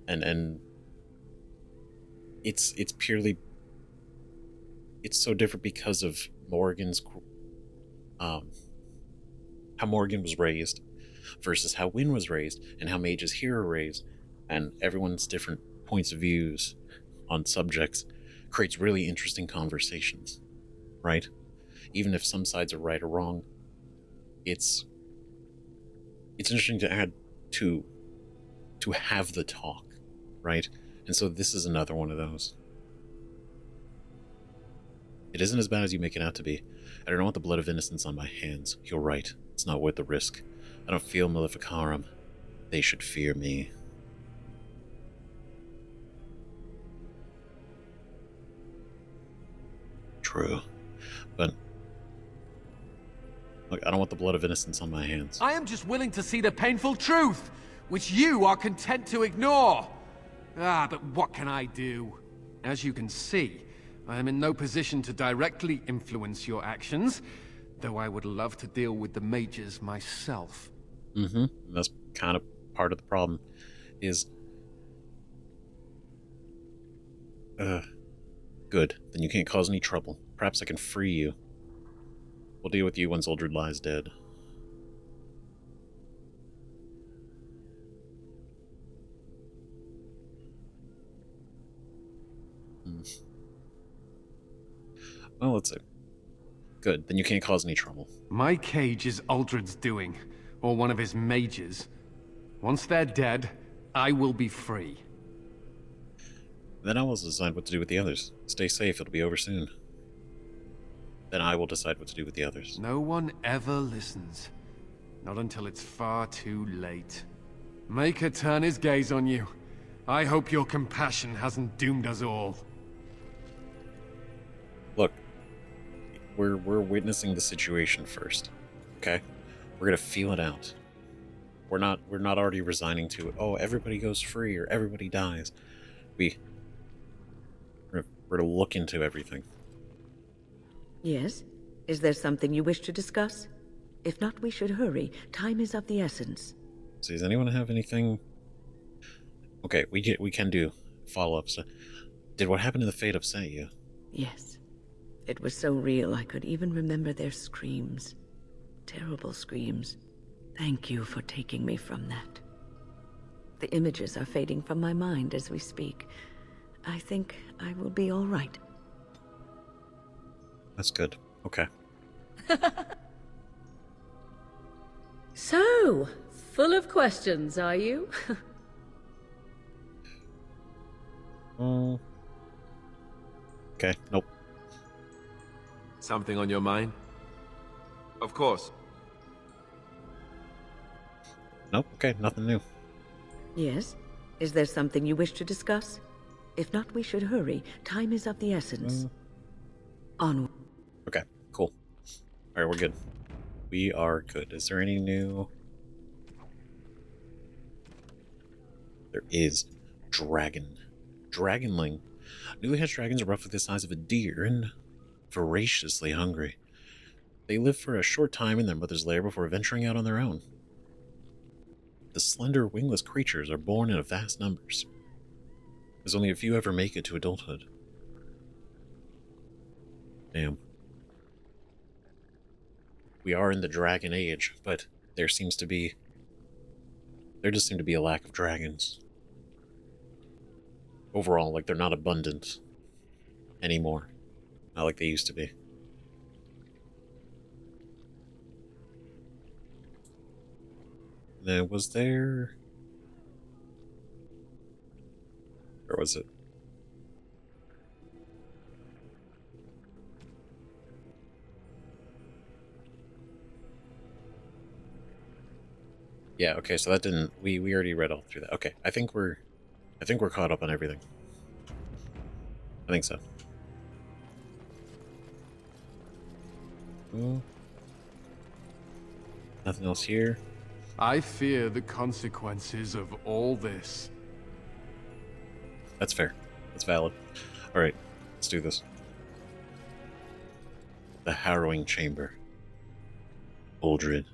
And it's purely, it's so different because of Morgan's how Morgan was raised versus how Wynne was raised and how mages here are raised, and everyone's different points of views on subjects creates really interesting conversations, right? Even if some sides are right or wrong, it's interesting to add to have the talk, right? And so this is another one of those. It isn't as bad as you make it out to be. I don't want the blood of innocents on my hands. You're right. It's not worth the risk. I don't feel Maleficarum. They should fear me. True. But look, I don't want the blood of innocents on my hands. I am just willing to see the painful truth, which you are content to ignore. But what can I do? As you can see, I am in no position to directly influence your actions, though I would love to deal with the mages myself. Mm-hmm. That's kind of part of the problem, is... Good. Then you can't cause any trouble. Perhaps I can free you. We'll deal with you once Uldred lies dead. Well, let's see. Good. Then you can't cause any trouble. My cage is Uldred's doing, or one of his mages. Once they're dead, I will be free. Then I will decide what to do with the others. Stay safe, it'll be over soon. Then I will decide what to do with the others. No one ever listens. Not until it's far too late. Maker turn his gaze on you. I hope your compassion hasn't doomed us all. Look, we're witnessing the situation first, okay? We're gonna feel it out. We're not already resigning to, oh, everybody goes free or everybody dies. We're to look into everything. Yes? Is there something you wish to discuss? If not, we should hurry. Time is of the essence. So does anyone have anything? Okay, we can do follow-ups. Did what happened to the Fate upset you? Yes. It was so real I could even remember their screams. Terrible screams. Thank you for taking me from that. The images are fading from my mind as we speak. I think I will be all right. That's good. Okay. So, full of questions, are you? Okay, nope. Something on your mind? Of course. Nope, okay, nothing new. Yes? Is there something you wish to discuss? If not, we should hurry. Time is of the essence. Onward. Okay, cool. Alright, we're good. We are good. Is there any new... There is. Dragon. Dragonling. Newly hatched dragons are roughly the size of a deer and voraciously hungry. They live for a short time in their mother's lair before venturing out on their own. The slender, wingless creatures are born in vast numbers. There's only a few ever make it to adulthood. Damn. We are in the dragon age, but there just seems to be a lack of dragons. Overall, like, they're not abundant anymore. Not like they used to be. Then was there... Where was it? Yeah, okay, so that didn't we already read all through that. Okay, I think we're caught up on everything. I think so. Ooh. Nothing else here. I fear the consequences of all this. That's fair. That's valid. Alright, let's do this. The Harrowing Chamber. Uldred.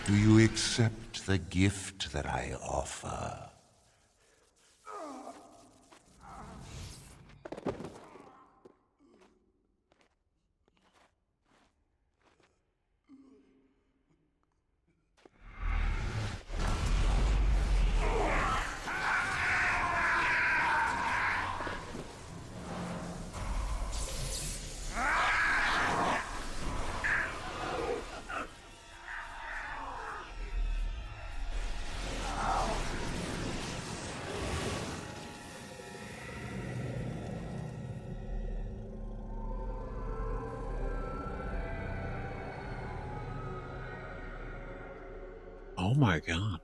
Do you accept the gift that I offer? Oh my god.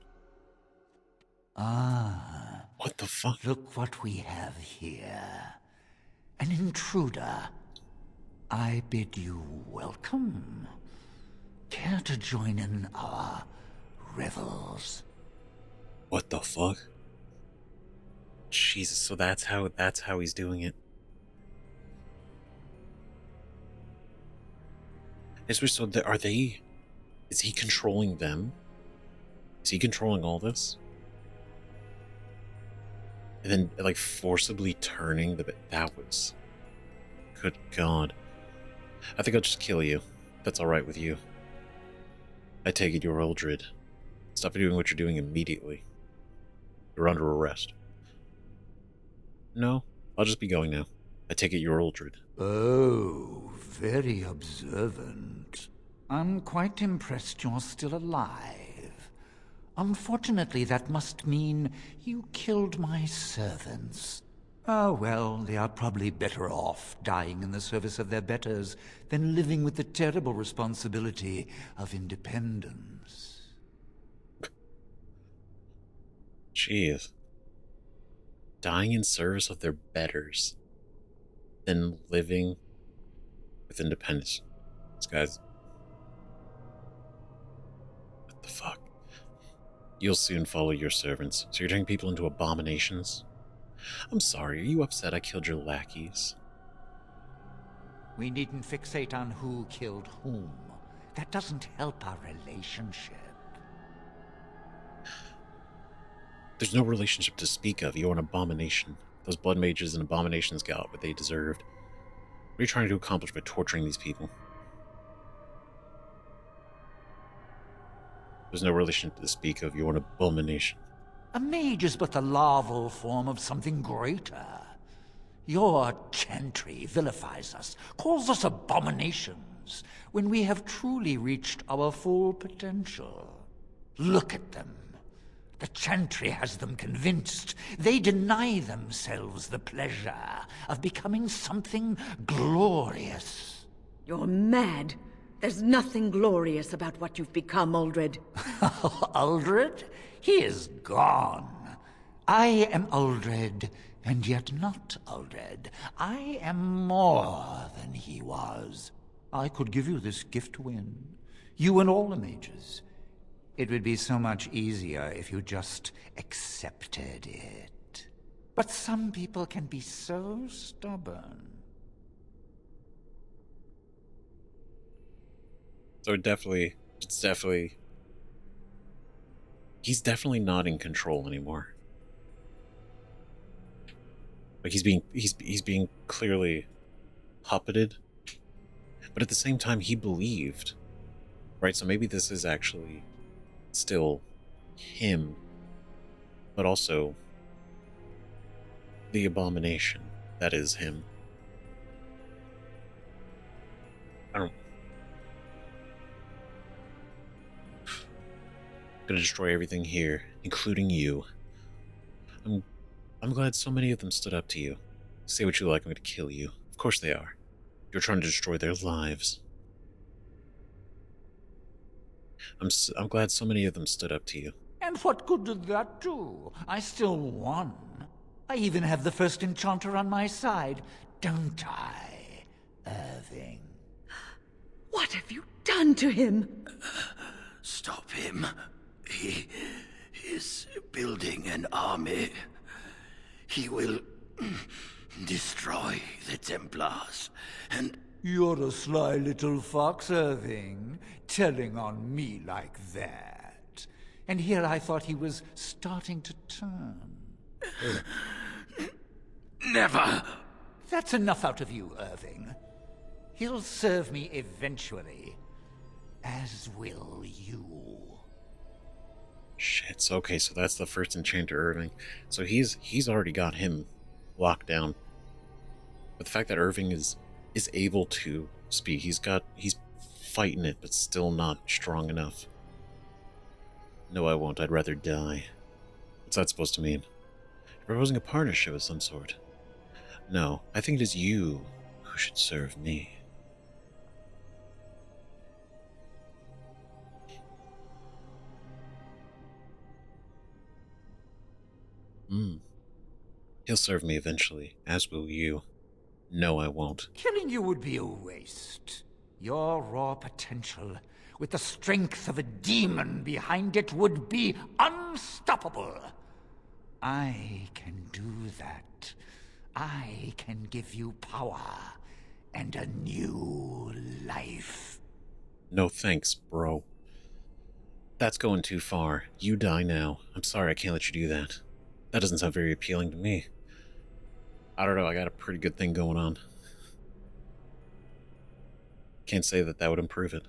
Ah, What the fuck? look what we have here. An intruder. I bid you welcome. Care to join in our revels? What the fuck? Jesus, so that's how he's doing it. So are they... Is he controlling them? Is he controlling all this? And then, like, forcibly turning the... That was... Good God. I think I'll just kill you. That's alright with you. I take it you're Uldred. Stop doing what you're doing immediately. You're under arrest. No, I'll just be going now. I take it you're Uldred. Oh, very observant. I'm quite impressed you're still alive. Unfortunately, that must mean you killed my servants. Oh, well, they are probably better off dying in the service of their betters than living with the terrible responsibility of independence. Jeez. Dying in service of their betters than living with independence. This guy's... What the fuck? You'll soon follow your servants. So you're turning people into abominations? I'm sorry, are you upset I killed your lackeys? We needn't fixate on who killed whom. That doesn't help our relationship. There's no relationship to speak of. You're an abomination. Those blood mages and abominations got what they deserved. What are you trying to accomplish by torturing these people? There's no relationship to speak of. You're an abomination. A mage is but the larval form of something greater. Your chantry vilifies us, calls us abominations, when we have truly reached our full potential. Look at them. The chantry has them convinced. They deny themselves the pleasure of becoming something glorious. You're mad. There's nothing glorious about what you've become, Uldred. Uldred? He is gone. I am Uldred, and yet not Uldred. I am more than he was. I could give you this gift to win. You and all the mages. It would be so much easier if you just accepted it. But some people can be so stubborn. So he's definitely not in control anymore. Like he's being clearly puppeted, but at the same time he believed, right? So maybe this is actually still him, but also the abomination that is him. I don't Gonna destroy everything here, including you. I'm glad so many of them stood up to you. Say what you like, I'm gonna kill you. Of course they are. You're trying to destroy their lives. I'm glad so many of them stood up to you. And what good did that do? I still won. I even have the first enchanter on my side, don't I, Irving? What have you done to him? Stop him. He is building an army. He will destroy the Templars, and... You're a sly little fox, Irving, telling on me like that. And here I thought he was starting to turn. Never! That's enough out of you, Irving. He'll serve me eventually. As will you. Shit, so okay, so that's the first enchanter Irving. So he's already got him locked down. But the fact that Irving is able to speak, he's fighting it, but still not strong enough. No, I won't. I'd rather die. What's that supposed to mean? You're proposing a partnership of some sort. No, I think it is you who should serve me. He'll serve me eventually, as will you. No, I won't. Killing you would be a waste. Your raw potential, with the strength of a demon behind it, would be unstoppable. I can do that. I can give you power and a new life. No thanks, bro. That's going too far. You die now. I'm sorry, I can't let you do that. That doesn't sound very appealing to me. I don't know, I got a pretty good thing going on. Can't say that would improve it.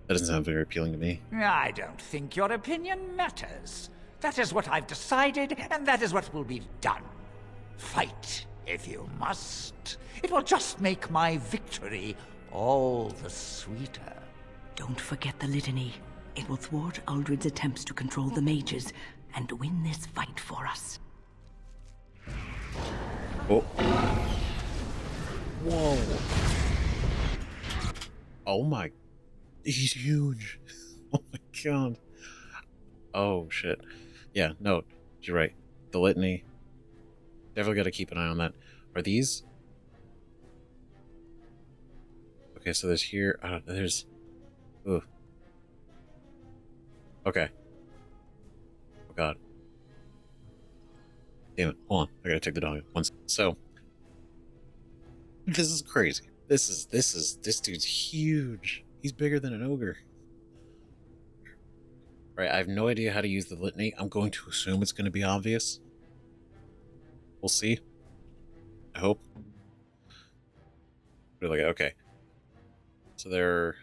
That doesn't sound very appealing to me. I don't think your opinion matters. That is what I've decided, and that is what will be done. Fight, if you must. It will just make my victory all the sweeter. Don't forget the litany. It will thwart Uldred's attempts to control the mages and win this fight for us. Oh. Whoa. Oh my. He's huge. Oh my god. Oh shit. Yeah, no, you're right. The litany. Definitely gotta keep an eye on that. Are these? Okay, so there's here. There's. Ugh. Okay. Oh god. Damn it. Hold on. I gotta take the dog. So. This is crazy. This dude's huge. He's bigger than an ogre. Right, I have no idea how to use the litany. I'm going to assume it's going to be obvious. We'll see. I hope. But like, okay. So there are...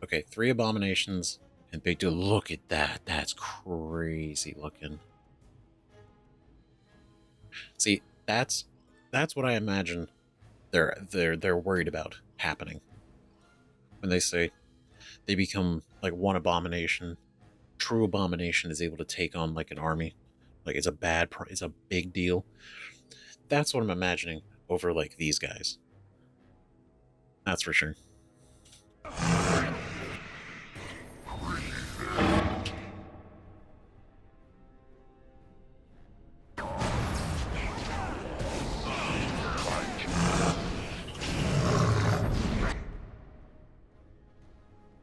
Okay, 3 abominations and big dude. Look at that. That's crazy looking. See, that's what I imagine they're worried about happening. When they say they become like one abomination, true abomination is able to take on like an army. Like it's a big deal. That's what I'm imagining over like these guys. That's for sure.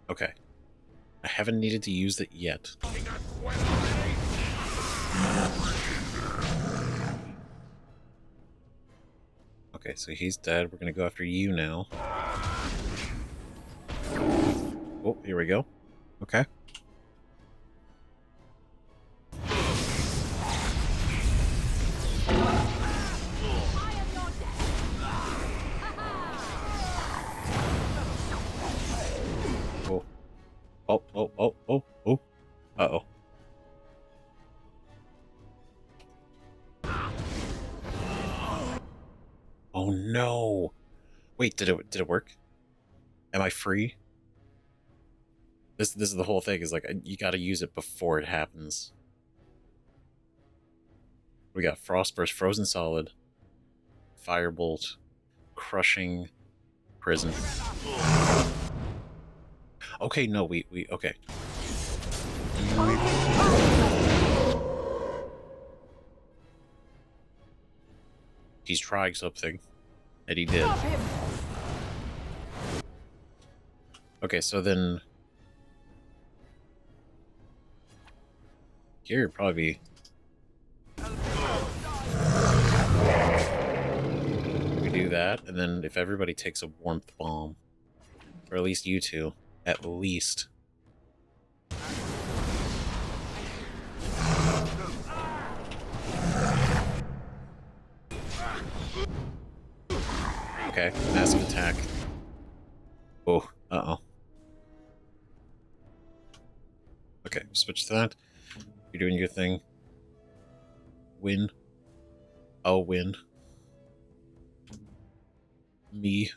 Okay. I haven't needed to use it yet. Okay, so he's dead. We're gonna go after you now. Oh, here we go. Okay. Oh. Uh-oh. Oh no. Wait, did it work? Am I free? This is the whole thing. Is like you got to use it before it happens. We got Frostburst, Frozen Solid, Firebolt, Crushing, Prison. Okay, no, we okay. He's trying something, and he did. Okay, so then here would probably be. We do that, and then if everybody takes a warmth bomb, or at least you two, at least. Okay, massive attack. Oh, uh-oh. Okay, switch to that. You're doing your thing. Win. Oh, win. Me.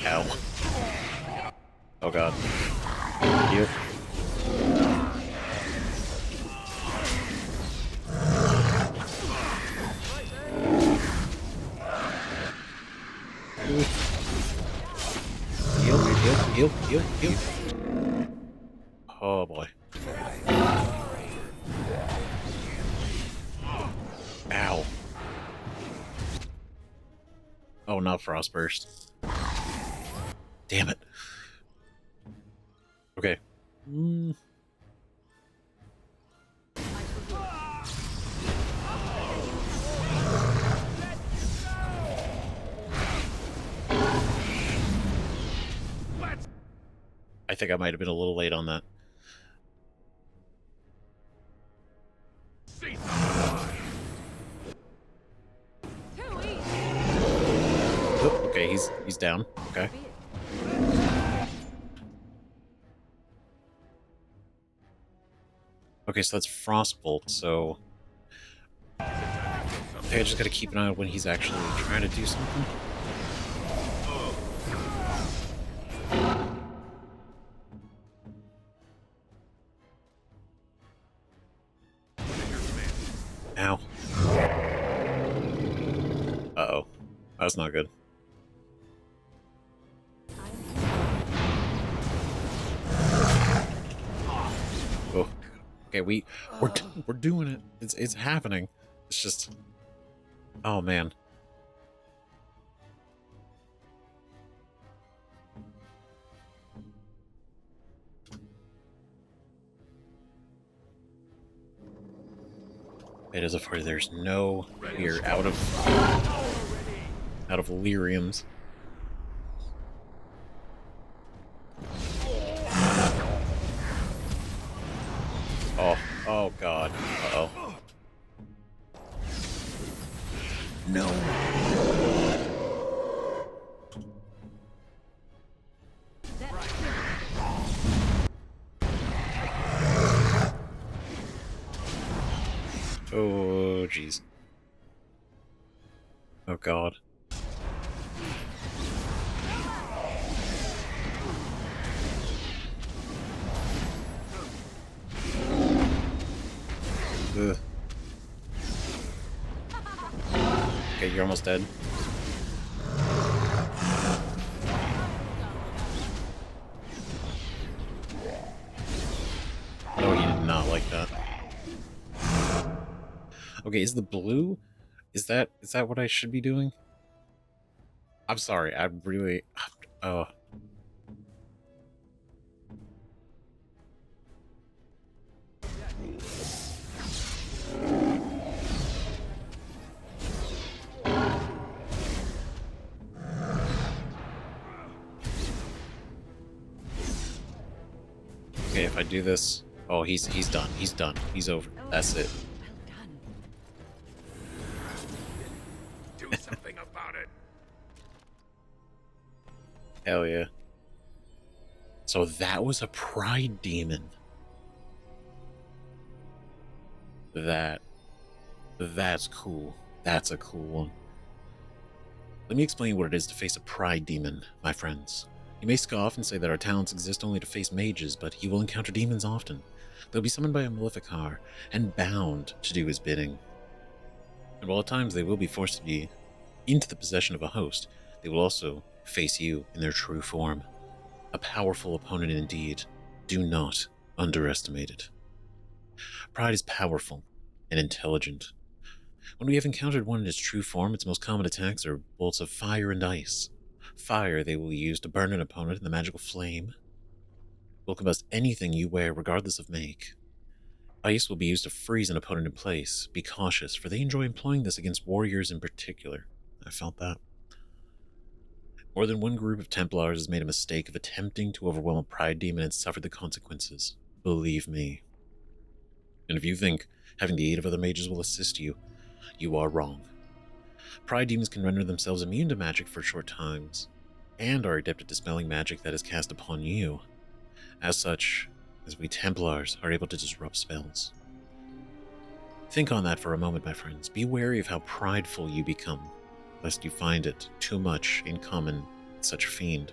Ow. Oh god. You. Heal. Oh boy. Ow. Oh, not Frostburst. Damn it. Okay. I think I might have been a little late on that. Oh, okay, he's down. Okay. Okay, so that's Frostbolt, so okay, I just gotta keep an eye on when he's actually trying to do something. Ow. Uh-oh. That's not good. Oh. Okay, we're doing it. It's happening. It's just, oh man. It is a far. There's no fear out of lyriums. Oh god. Uh-oh. No. Oh, jeez. Oh, God. Ugh. Okay, you're almost dead. No, he did not like that. Okay, is the blue? Is that what I should be doing? I'm sorry, I really... Oh. Okay, if I do this... Oh, he's done. He's done. He's over. That's it. Do something about it. Hell yeah. So that was a pride demon. That's cool. That's a cool one. Let me explain what it is to face a pride demon, my friends. He may scoff and say that our talents exist only to face mages, but he will encounter demons often. They'll be summoned by a maleficar and bound to do his bidding. And while at times they will be forced to be into the possession of a host, they will also face you in their true form. A powerful opponent indeed. Do not underestimate it. Pride is powerful and intelligent. When we have encountered one in its true form, its most common attacks are bolts of fire and ice. Fire they will use to burn an opponent in the magical flame. Will combust anything you wear regardless of make. Ice will be used to freeze an opponent in place. Be cautious, for they enjoy employing this against warriors in particular. I felt that. More than one group of Templars has made a mistake of attempting to overwhelm a pride demon and suffered the consequences. Believe me. And if you think having the aid of other mages will assist you, you are wrong. Pride demons can render themselves immune to magic for short times, and are adept at dispelling magic that is cast upon you. As such, as we Templars are able to disrupt spells. Think on that for a moment, my friends. Be wary of how prideful you become, lest you find it too much in common with such a fiend.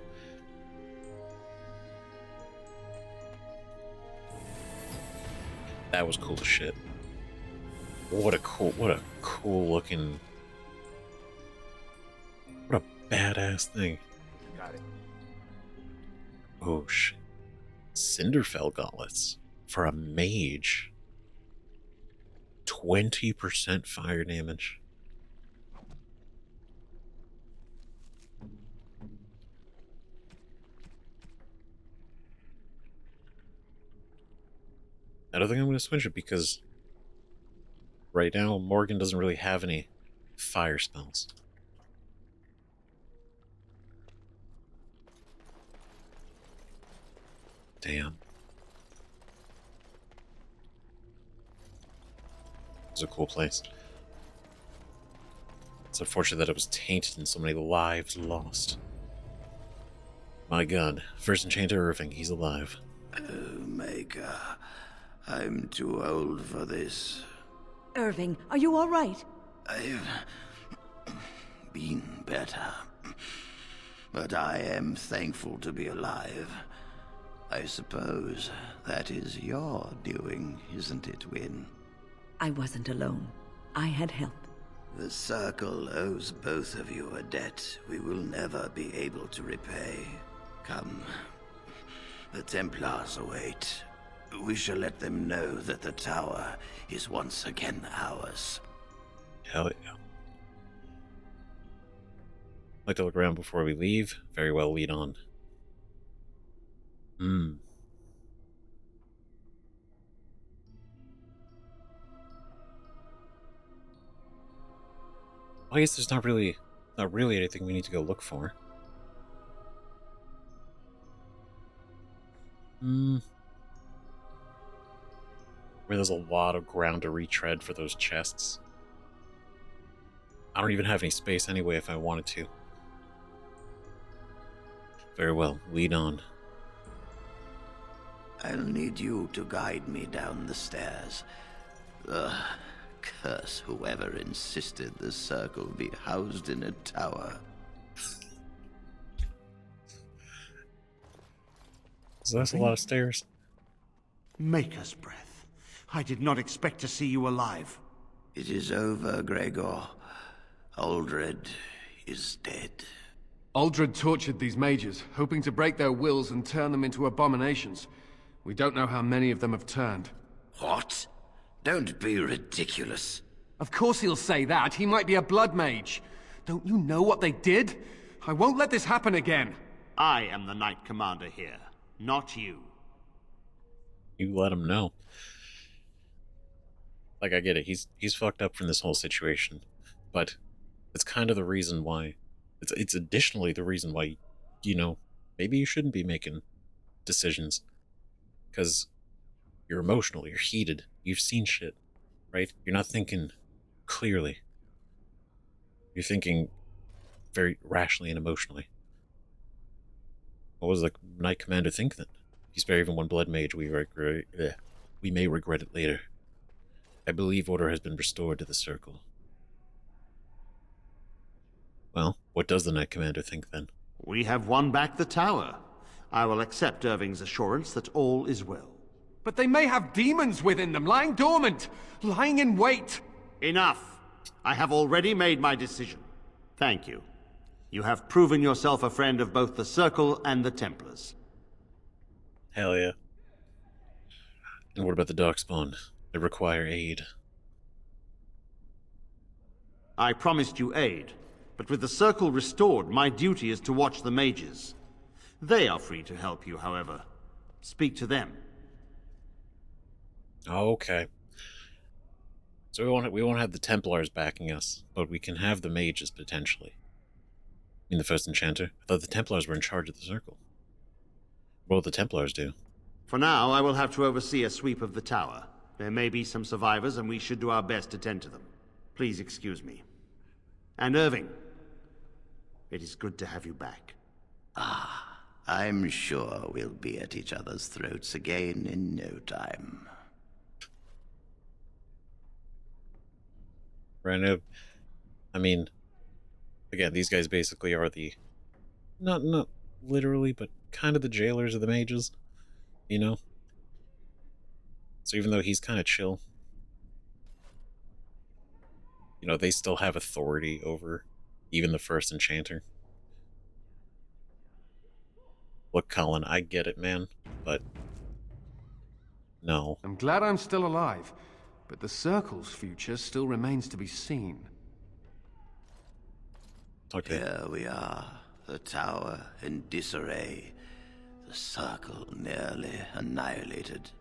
That was cool as shit. What a cool looking, what a badass thing. Got it. Oh shit. Cinderfell gauntlets for a mage. 20% fire damage. I don't think I'm going to switch it because right now Morgan doesn't really have any fire spells. Damn. It's a cool place. It's unfortunate that it was tainted and so many lives lost. My god, First Enchanter Irving, he's alive. Oh, Maker, I'm too old for this. Irving, are you all right? I've been better, but I am thankful to be alive. I suppose that is your doing, isn't it, Wynne? I wasn't alone. I had help. The Circle owes both of you a debt we will never be able to repay. Come, the Templars await. We shall let them know that the tower is once again ours. Hell yeah. Like to look around before we leave. Very well, lead on. I guess there's not really anything we need to go look for. Where there's a lot of ground to retread for those chests. I don't even have any space anyway if I wanted to. Very well, lead on. I'll need you to guide me down the stairs. Curse whoever insisted the Circle be housed in a tower. So that's a lot of stairs. Maker's breath. I did not expect to see you alive. It is over, Gregor. Uldred is dead. Uldred tortured these mages, hoping to break their wills and turn them into abominations. We don't know how many of them have turned. What? Don't be ridiculous. Of course he'll say that. He might be a blood mage. Don't you know what they did? I won't let this happen again. I am the Knight Commander here, not you. You let him know. Like, I get it. He's fucked up from this whole situation, but it's kind of the reason why. It's additionally the reason why, you know, maybe you shouldn't be making decisions, because you're emotional, you're heated, you've seen shit, right? You're not thinking clearly. You're thinking very rationally and emotionally. What was the Knight Commander think then? If you spare even one blood mage, we may regret it later. I believe order has been restored to the Circle. Well, what does the Knight Commander think then? We have won back the tower. I will accept Irving's assurance that all is well. But they may have demons within them, lying dormant, lying in wait. Enough! I have already made my decision. Thank you. You have proven yourself a friend of both the Circle and the Templars. Hell yeah. And what about the Darkspawn? They require aid. I promised you aid, but with the Circle restored, my duty is to watch the mages. They are free to help you, however. Speak to them. Okay. So we won't have the Templars backing us, but we can have the mages potentially. I mean, the first enchanter. I thought the Templars were in charge of the Circle. What will the Templars do? For now, I will have to oversee a sweep of the tower. There may be some survivors, and we should do our best to tend to them. Please excuse me. And Irving, it is good to have you back. I'm sure we'll be at each other's throats again in no time. Right. I mean, again, these guys basically are the not literally, but kind of the jailers of the mages, you know? So even though he's kind of chill, you know, they still have authority over even the first enchanter. Look, Colin, I get it, man, but no. I'm glad I'm still alive, but the Circle's future still remains to be seen. Okay. Here we are, the tower in disarray, the Circle nearly annihilated.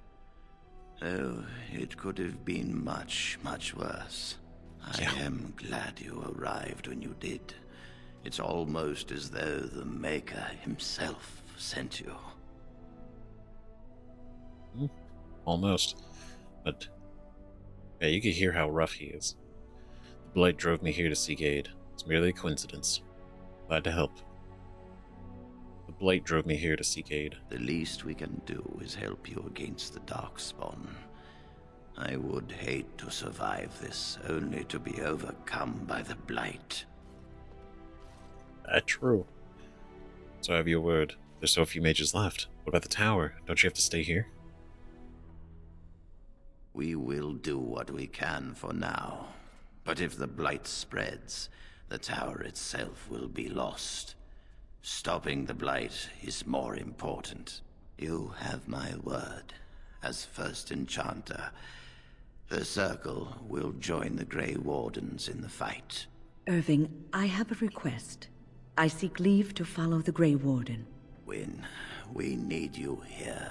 Oh, it could have been much, much worse. I am glad you arrived when you did. It's almost as though the Maker himself sent you. Almost. But yeah, you could hear how rough he is. The blight drove me here to seek aid. It's merely a coincidence. Glad to help. The blight drove me here to seek aid. The least we can do is help you against the Darkspawn. I would hate to survive this, only to be overcome by the blight. That's true. So I have your word. There's so few mages left. What about the tower? Don't you have to stay here? We will do what we can for now. But if the blight spreads, the tower itself will be lost. Stopping the blight is more important. You have my word. As first enchanter, the Circle will join the Grey Wardens in the fight. Irving, I have a request. I seek leave to follow the Grey Warden. Wynne, we need you here.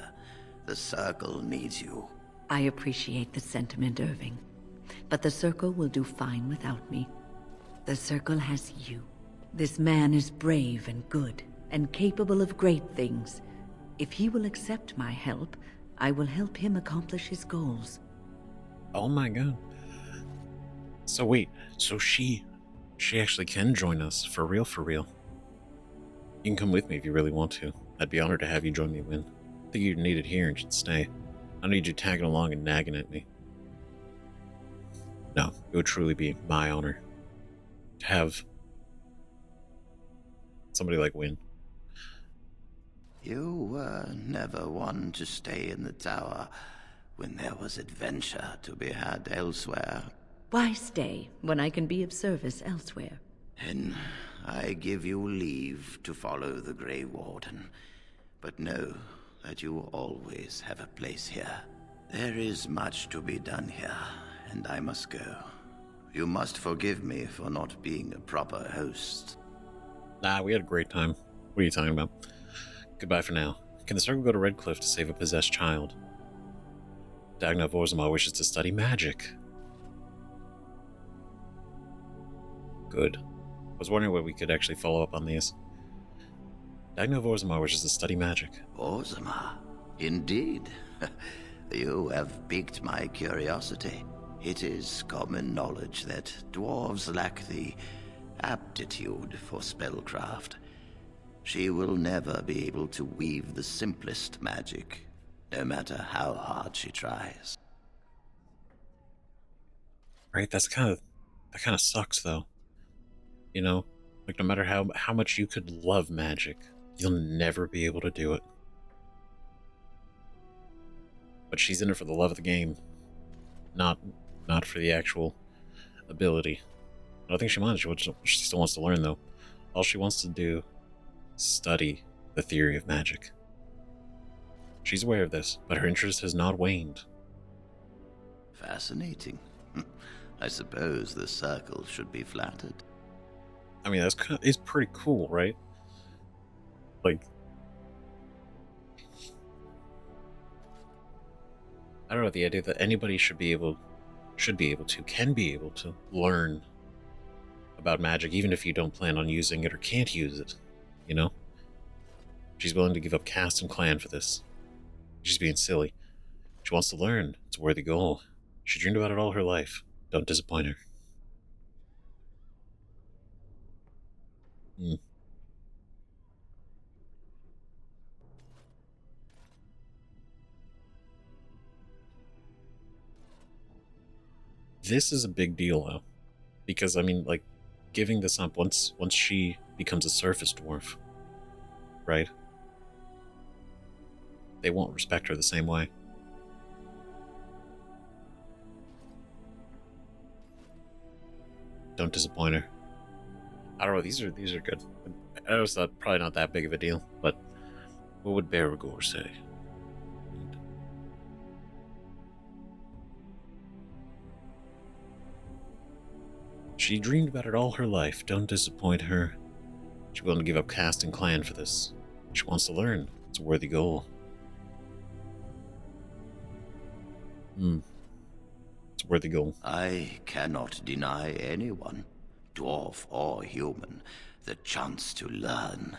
The Circle needs you. I appreciate the sentiment, Irving. But the Circle will do fine without me. The Circle has you. This man is brave and good, and capable of great things. If he will accept my help, I will help him accomplish his goals. Oh my god. So wait, so she actually can join us, for real, for real. You can come with me if you really want to. I'd be honored to have you join me, Wynne. I think you're needed here and should stay. I don't need you tagging along and nagging at me. No, it would truly be my honor to have somebody like Wynne. You were never one to stay in the tower when there was adventure to be had elsewhere. Why stay when I can be of service elsewhere? Then I give you leave to follow the Grey Warden, but know that you always have a place here. There is much to be done here, and I must go. You must forgive me for not being a proper host. Nah, we had a great time. What are you talking about? Goodbye for now. Can the Circle go to Redcliffe to save a possessed child? Dagna Vorzima wishes to study magic. Good. I was wondering whether we could actually follow up on these. Dagna Vorzima wishes to study magic. Vorzima? Indeed. You have piqued my curiosity. It is common knowledge that dwarves lack the aptitude for spellcraft. She will never be able to weave the simplest magic, no matter how hard she tries. Right? That kind of sucks, though. You know, Like, no matter how much you could love magic, you'll never be able to do it. But she's in it for the love of the game, not for the actual ability. I don't think she minds. She still wants to learn, though. All she wants to do is study the theory of magic. She's aware of this, but her interest has not waned. Fascinating. I suppose the circle should be flattered. I mean, it's pretty cool, right? Like, I don't know, the idea that anybody can be able to learn about magic, even if you don't plan on using it or can't use it, you know? She's willing to give up caste and clan for this. She's being silly. She wants to learn. It's a worthy goal. She dreamed about it all her life. Don't disappoint her. This is a big deal, though, because I mean, like, giving this up once she becomes a surface dwarf, right? They won't respect her the same way. Don't disappoint her. I don't know. These are good. I know it's probably not that big of a deal, but what would Baragor say? She dreamed about it all her life. Don't disappoint her. She's willing to give up caste and clan for this. She wants to learn. It's a worthy goal. It's a worthy goal. I cannot deny anyone, dwarf or human, the chance to learn.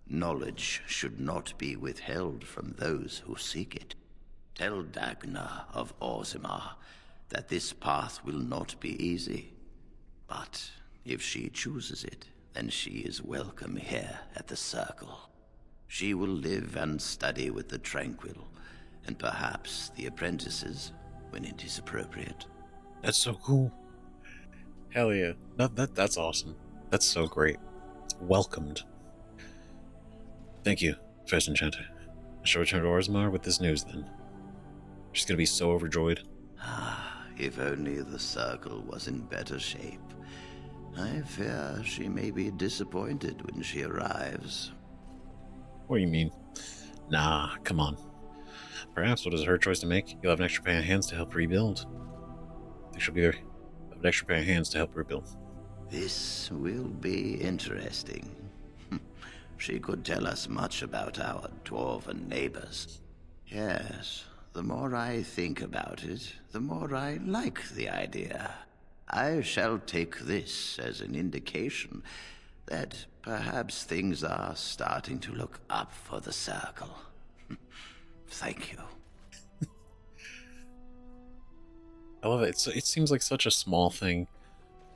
Knowledge should not be withheld from those who seek it. Tell Dagna of Orzammar that this path will not be easy. But if she chooses it, then she is welcome here at the Circle. She will live and study with the Tranquil, and perhaps the apprentices, when it is appropriate. That's so cool. Hell yeah. That's awesome. That's so great. It's welcomed. Thank you, First Enchanter. I shall return to Orzammar with this news then. She's gonna be so overjoyed. If only the Circle was in better shape. I fear she may be disappointed when she arrives. What do you mean? Nah, come on. Perhaps what is her choice to make? You'll have an extra pair of hands to help rebuild. I think she'll be there. Have an extra pair of hands to help rebuild. This will be interesting. She could tell us much about our dwarven neighbors. Yes, the more I think about it, the more I like the idea. I shall take this as an indication that perhaps things are starting to look up for the Circle. Thank you. I love it. It seems like such a small thing,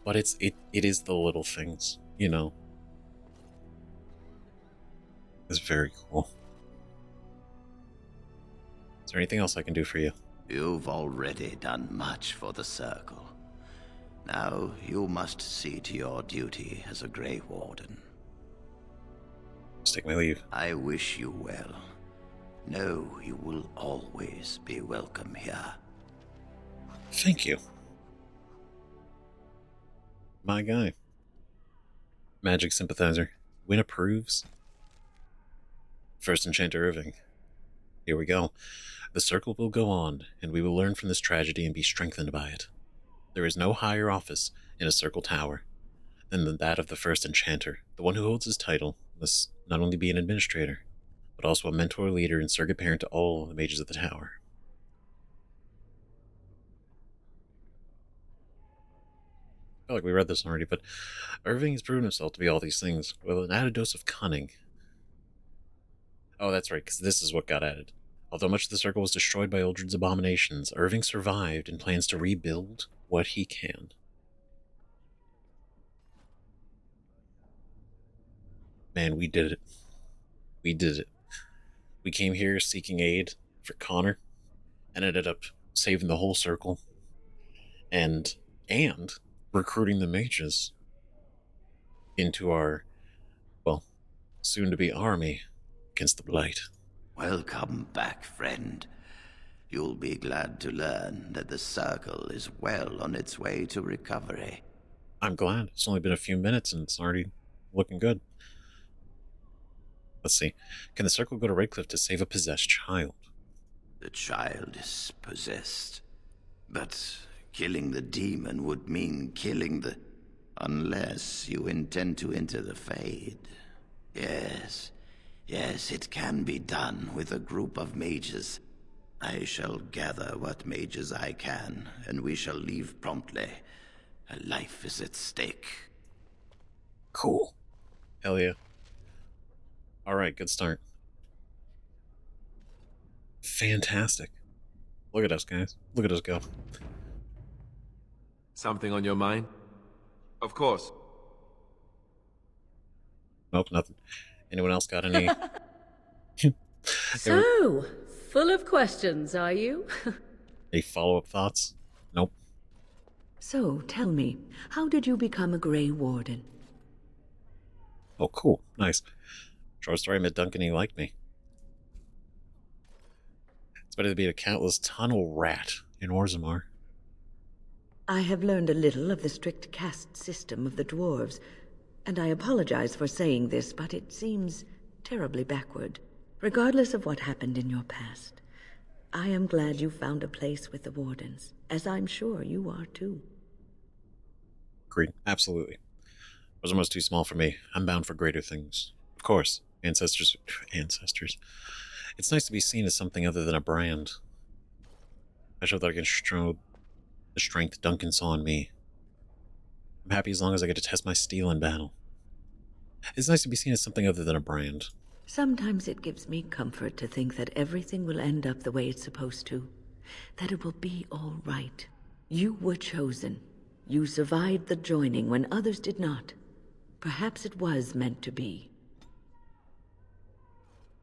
but it is the little things, you know. It's very cool. Is there anything else I can do for you? You've already done much for the Circle. Now you must see to your duty as a Grey Warden. Just take my leave. I wish you well. Know you will always be welcome here. Thank you. My guy. Magic sympathizer. Win approves. First Enchanter Irving. Here we go. The Circle will go on, and we will learn from this tragedy and be strengthened by it. There is no higher office in a Circle Tower than that of the First Enchanter. The one who holds his title must not only be an administrator, but also a mentor, leader, and surrogate parent to all the mages of the tower. I feel like we read this already, but Irving has proven himself to be all these things, with an added dose of cunning. Oh, that's right, because this is what got added. Although much of the Circle was destroyed by Uldred's abominations, Irving survived and plans to rebuild what he can. Man, we did it. We did it. We came here seeking aid for Connor, and ended up saving the whole Circle, and recruiting the mages. into our, well, soon-to-be army against the Blight. Welcome back, friend. You'll be glad to learn that the Circle is well on its way to recovery. I'm glad. It's only been a few minutes and it's already looking good. Let's see. Can the Circle go to Redcliffe to save a possessed child? The child is possessed. But killing the demon would mean killing the... Unless you intend to enter the Fade. Yes, it can be done with a group of mages. I shall gather what mages I can, and we shall leave promptly. A life is at stake. Cool. Hell yeah. Alright, good start. Fantastic. Look at us, guys. Look at us go. Something on your mind? Of course. Nope, nothing. Anyone else got any? So, full of questions, are you? Any follow-up thoughts? Nope. So, tell me, how did you become a Grey Warden? Oh, cool. Nice. Short story, I met Duncan, he liked me. It's better to be a countless tunnel rat in Orzammar. I have learned a little of the strict caste system of the dwarves, and I apologize for saying this, but it seems terribly backward. Regardless of what happened in your past, I am glad you found a place with the Wardens, as I'm sure you are too. Agreed. Absolutely. Orzamar's too small for me. I'm bound for greater things. Of course. Ancestors. It's nice to be seen as something other than a brand. I show that I can show the strength Duncan saw in me. I'm happy as long as I get to test my steel in battle. It's nice to be seen as something other than a brand. Sometimes it gives me comfort to think that everything will end up the way it's supposed to. That it will be all right. You were chosen. You survived the joining when others did not. Perhaps it was meant to be.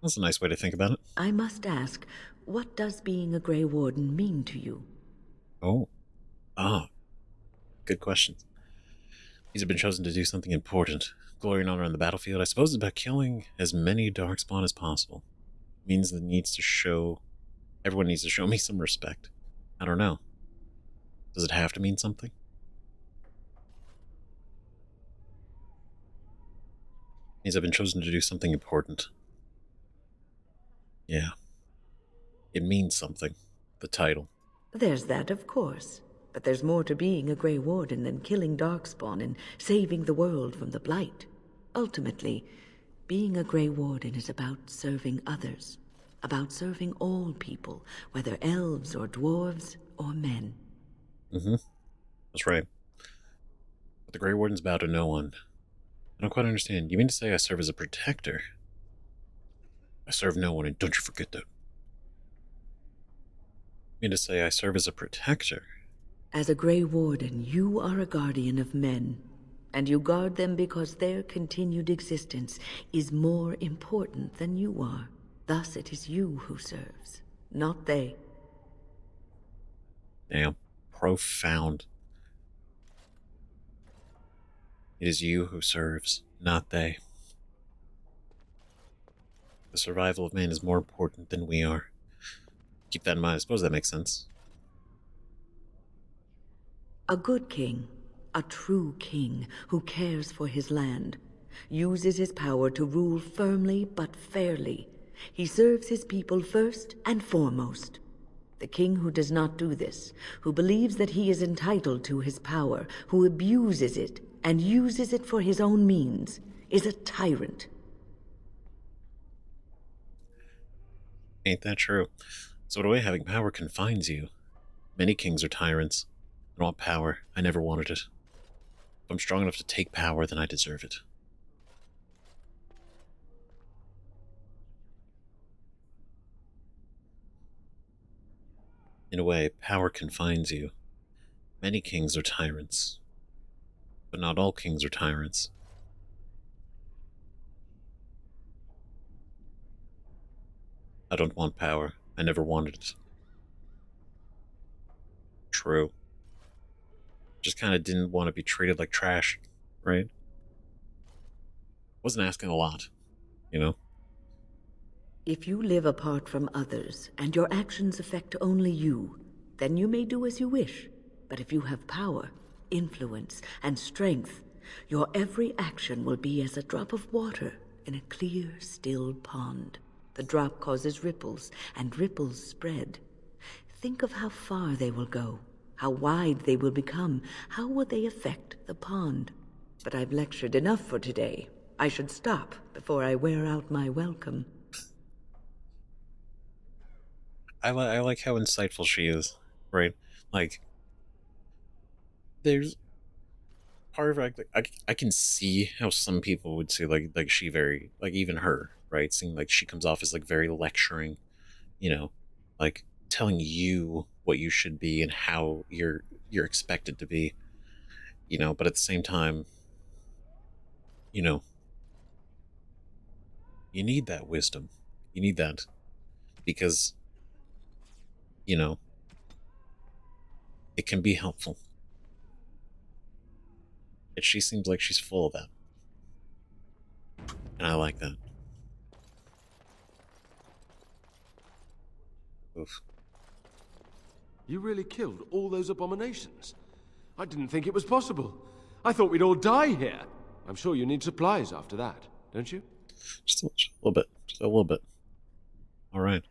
That's a nice way to think about it. I must ask, what does being a Grey Warden mean to you? Oh. Ah. Good questions. He's been chosen to do something important. Glory and honor on the battlefield. I suppose it's about killing as many Darkspawn as possible. Means that everyone needs to show me some respect. I don't know. Does it have to mean something? Means I've been chosen to do something important. Yeah. It means something. The title. There's that, of course. But there's more to being a Grey Warden than killing Darkspawn and saving the world from the Blight. Ultimately, being a Grey Warden is about serving others. About serving all people, whether elves or dwarves or men. Mm-hmm. That's right. But the Grey Warden's bow to no one. I don't quite understand. You mean to say I serve as a protector? I serve no one, and don't you forget that. You mean to say I serve as a protector? As a Grey Warden, you are a guardian of men, and you guard them because their continued existence is more important than you are. Thus it is you who serves, not they. Damn. Profound. It is you who serves, not they. The survival of man is more important than we are. Keep that in mind. I suppose that makes sense. A good king, a true king who cares for his land, uses his power to rule firmly but fairly. He serves his people first and foremost. The king who does not do this, who believes that he is entitled to his power, who abuses it and uses it for his own means, is a tyrant. Ain't that true? So in a way, having power confines you. Many kings are tyrants. I want power. I never wanted it. If I'm strong enough to take power, then I deserve it. In a way, power confines you. Many kings are tyrants. But not all kings are tyrants. I don't want power. I never wanted it. True. Just kind of didn't want to be treated like trash, right? Wasn't asking a lot, you know? If you live apart from others, and your actions affect only you, then you may do as you wish. But if you have power, influence, and strength, your every action will be as a drop of water in a clear, still pond. The drop causes ripples, and ripples spread. Think of how far they will go, how wide they will become, how will they affect the pond. But I've lectured enough for today. I should stop before I wear out my welcome. I like how insightful she is, right? Like, there's part of it, I can see how some people would say, like she very, like, even her, right? Seeing like she comes off as, like, very lecturing, you know, like telling you what you should be and how you're expected to be, you know, but at the same time, you know, you need that wisdom. You need that because, you know, it can be helpful. And she seems like she's full of that. And I like that. Oof. You really killed all those abominations? I didn't think it was possible. I thought we'd all die here. I'm sure you need supplies after that, don't you? Just a little bit. Just a little bit. All right.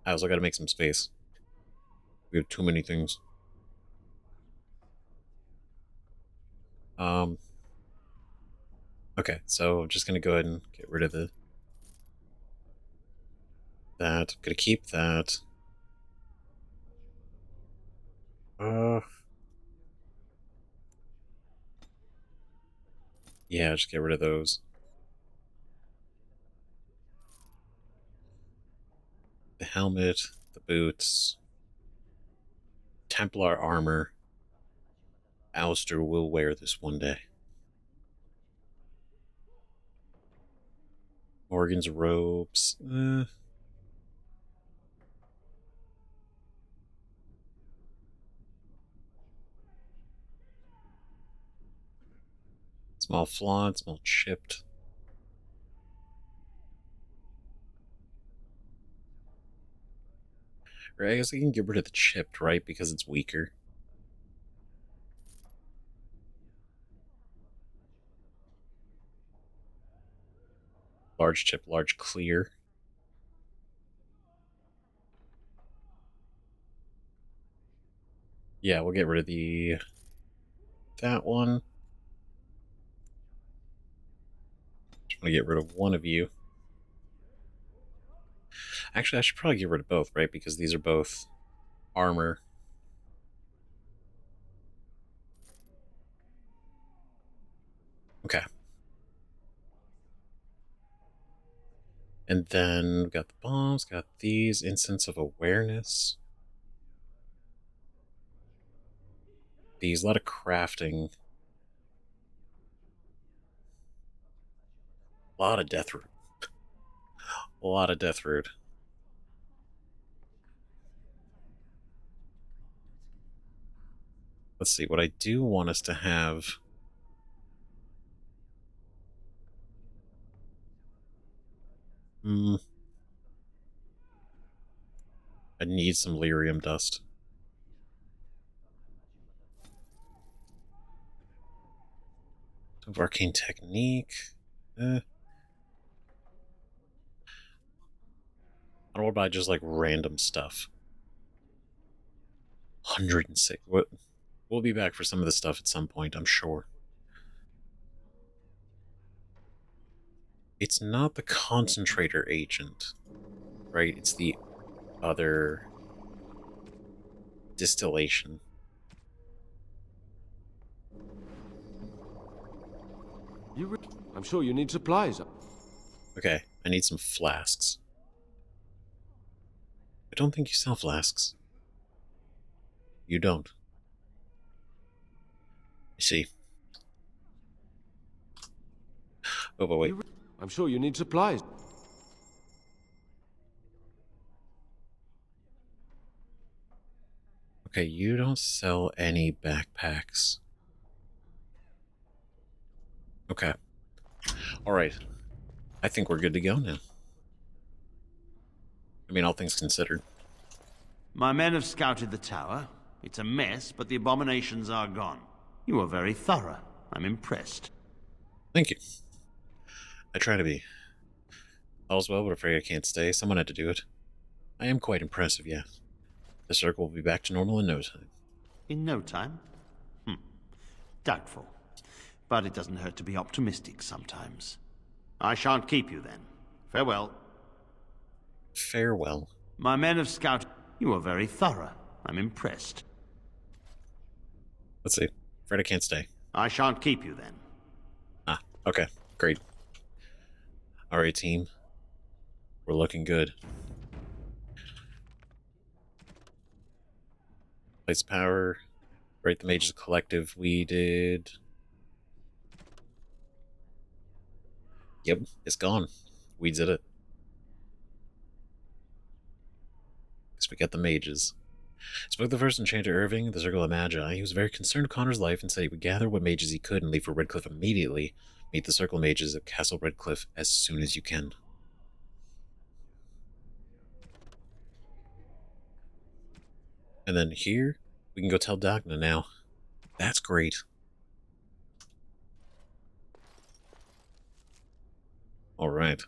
I also got to make some space. We have too many things. Okay, so I'm just gonna go ahead and get rid of that. I'm gonna keep that. Yeah, just get rid of those. The helmet, the boots, Templar armor. Alistair will wear this one day. Morgan's robes. Small flawed, small chipped. Or I guess I can get rid of the chipped, right? Because it's weaker. Large chip, large clear. Yeah, we'll get rid of that one. Just want to get rid of one of you. Actually, I should probably get rid of both, right? Because these are both armor. Okay. And then we got the bombs, got these, Incense of Awareness. These, a lot of crafting. A lot of death root. A lot of death root. Let's see, what I do want us to have. I need some lyrium dust. Of arcane technique. I don't know about just like random stuff. 106. What? We'll be back for some of this stuff at some point, I'm sure. It's not the concentrator agent, right? It's the other distillation. I'm sure you need supplies. Okay, I need some flasks. I don't think you sell flasks. You don't. I see. Oh, but wait. I'm sure you need supplies. Okay, you don't sell any backpacks. Okay. Alright. I think we're good to go now. I mean, all things considered. My men have scouted the tower. It's a mess, but the abominations are gone. You are very thorough. I'm impressed. Thank you. I try to be. All's well, but afraid I can't stay. Someone had to do it. I am quite impressive, yes. The circle will be back to normal in no time. In no time? Doubtful. But it doesn't hurt to be optimistic sometimes. I shan't keep you then. Farewell. Farewell. My men have scouted. You are very thorough. I'm impressed. Let's see. Afraid I can't stay. I shan't keep you then. Ah, okay. Great. Alright, team. We're looking good. Place power. Right, the Mage's collective. We did. Yep, it's gone. We did it. Guess we got the Mages. Spoke the first enchanter Irving, the Circle of Magi. He was very concerned with Connor's life and said he would gather what mages he could and leave for Redcliffe immediately. Meet the Circle Mages at Castle Redcliffe as soon as you can. And then here, we can go tell Dagna now. That's great. Alright.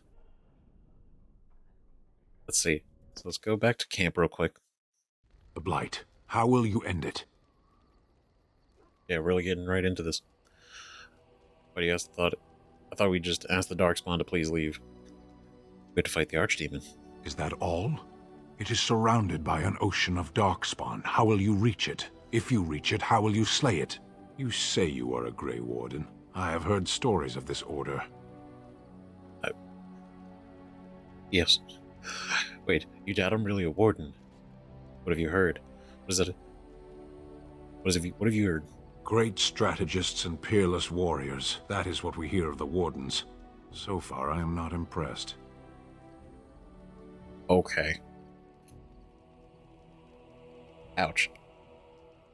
Let's see. So let's go back to camp real quick. The Blight. How will you end it? Yeah, really getting right into this. What do you guys thought? I thought we just asked the Darkspawn to please leave. We had to fight the Archdemon. Is that all? It is surrounded by an ocean of Darkspawn. How will you reach it? If you reach it, how will you slay it? You say you are a Grey Warden. I have heard stories of this order. Yes. Wait, you doubt I'm really a warden? What have you heard? What is it? What have you heard? Great strategists and peerless warriors. That is what we hear of the Wardens. So far, I am not impressed. Okay. Ouch.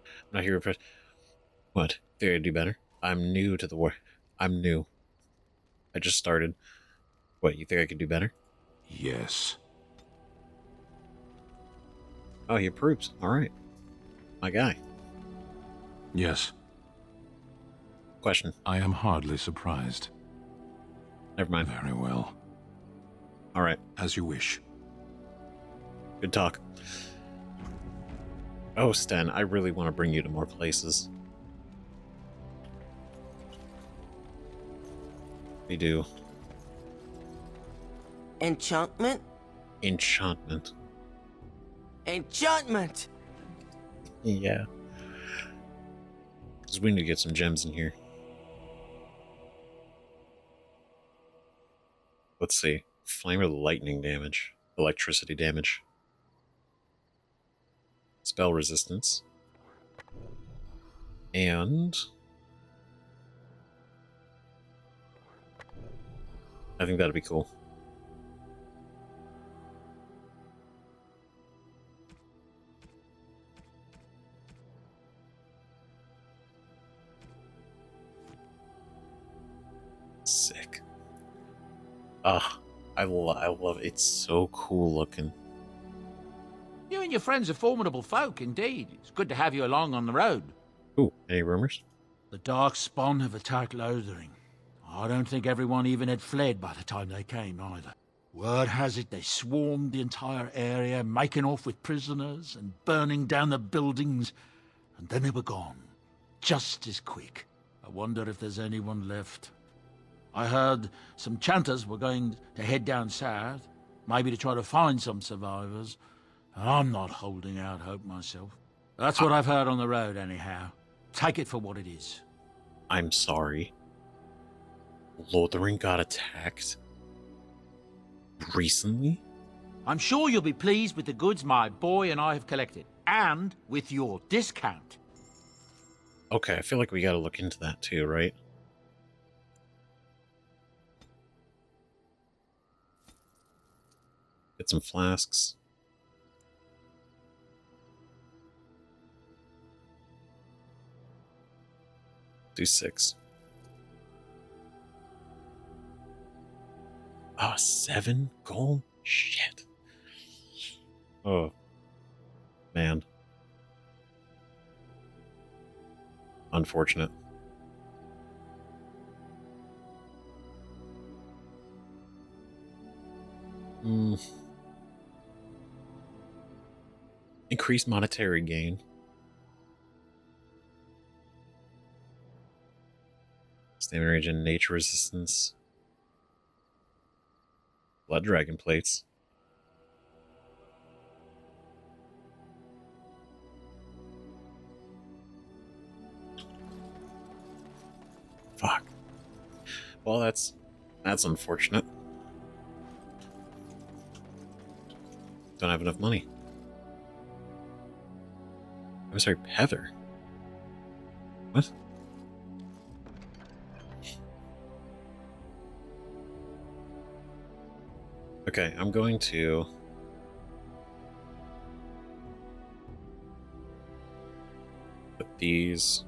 I'm not here impressed. What? Think I could do better? I'm new to the war. I'm new. I just started. What, you think I could do better? Yes. Oh, he approves. Alright. My guy. Yes. Question. I am hardly surprised. Never mind. Very well. Alright. As you wish. Good talk. Oh, Sten, I really want to bring you to more places. We do. Enchantment? Enchantment. Enchantment! Yeah. Because we need to get some gems in here. Let's see. Flame or lightning damage. Electricity damage. Spell resistance. And... I think that'd be cool. Sick. Ah, I love it. It's so cool looking. You and your friends are formidable folk, indeed. It's good to have you along on the road. Ooh, any rumors? The Darkspawn have attacked Lothering. I don't think everyone even had fled by the time they came, either. Word has it they swarmed the entire area, making off with prisoners and burning down the buildings, and then they were gone. Just as quick. I wonder if there's anyone left. I heard some chanters were going to head down south, maybe to try to find some survivors. I'm not holding out hope myself. That's what I've heard on the road, anyhow. Take it for what it is. I'm sorry. Lothering got attacked recently? I'm sure you'll be pleased with the goods my boy and I have collected, and with your discount. Okay, I feel like we gotta look into that too, right? Get some flasks. Do 6. Oh, 7 gold? Shit. Oh, man. Unfortunate. Increased monetary gain. Stamina regen, nature resistance. Blood dragon plates. Fuck. Well, that's unfortunate. Don't have enough money. I'm sorry, Heather. What? Okay, I'm going to put these.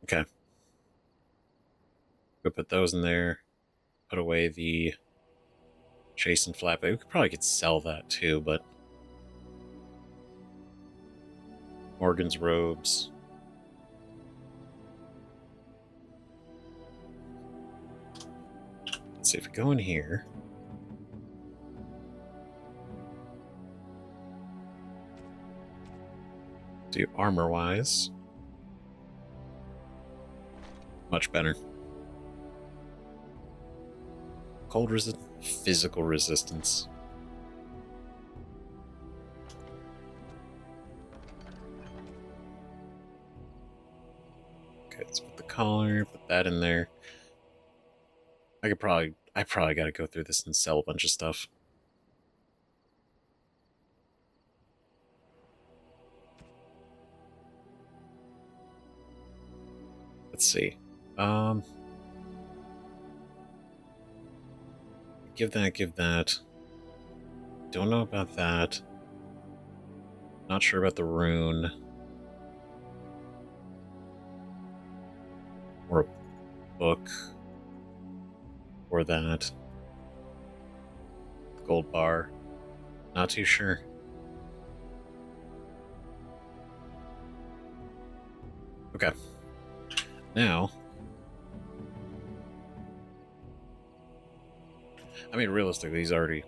Okay. Go put those in there. Put away the chase and flap. We could sell that too, but Morgan's robes. Let's see if we go in here. Do armor wise. Much better. Cold resistance, physical resistance. Okay, let's put the collar, put that in there. I probably gotta go through this and sell a bunch of stuff. Let's see. Give that. Don't know about that. Not sure about the rune. Or a book. Or that. Gold bar. Not too sure. Okay. Now, I mean, realistically, he's already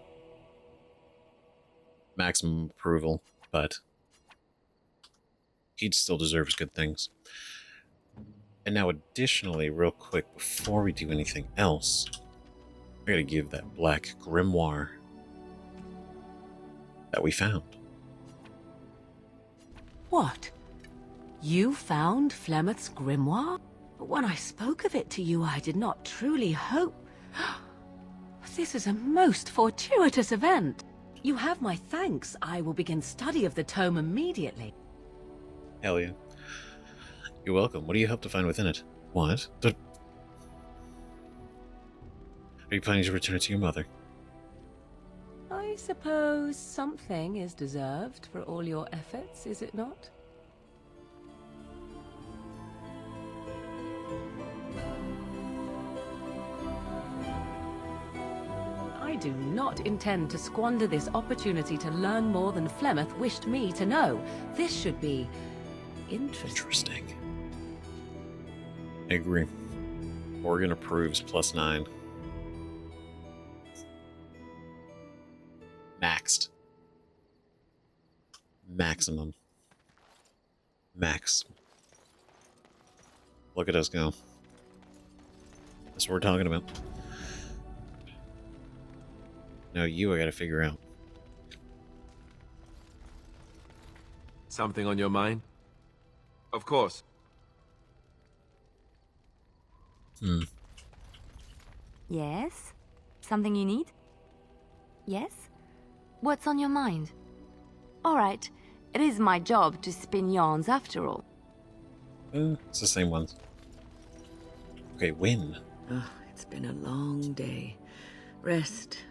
maximum approval, but he still deserves good things. And now, additionally, real quick, before we do anything else, I gotta give that black grimoire that we found. What? You found Flemeth's grimoire? But when I spoke of it to you, I did not truly hope. This is a most fortuitous event. You have my thanks. I will begin study of the tome immediately. Hell yeah. You're welcome. What do you hope to find within it? What? Are you planning to return it to your mother? I suppose something is deserved for all your efforts, is it not? I do not intend to squander this opportunity to learn more than Flemeth wished me to know. This should be interesting. I agree. Morgan approves +9. Maxed. Maximum. Max. Look at us go. That's what we're talking about. Now you, I gotta figure out. Something on your mind? Of course. Yes? Something you need? Yes? What's on your mind? Alright, it is my job to spin yarns after all. It's the same ones. Okay, win. Oh, it's been a long day. Rest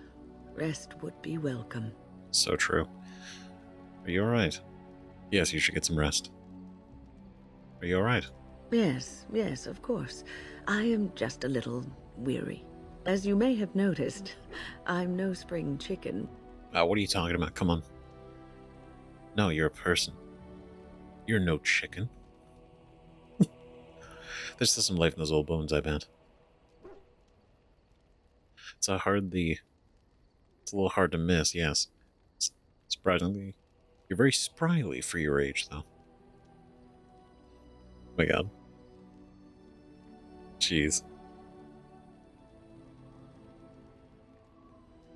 would be welcome. So true. Are you alright? Yes, you should get some rest. Are you alright? Yes, yes, of course. I am just a little weary. As you may have noticed, I'm no spring chicken. What are you talking about? Come on. No, you're a person. You're no chicken. There's still some life in those old bones, I bet. It's a little hard to miss, yes. Surprisingly, you're very spryly for your age, though. Oh my god. Jeez.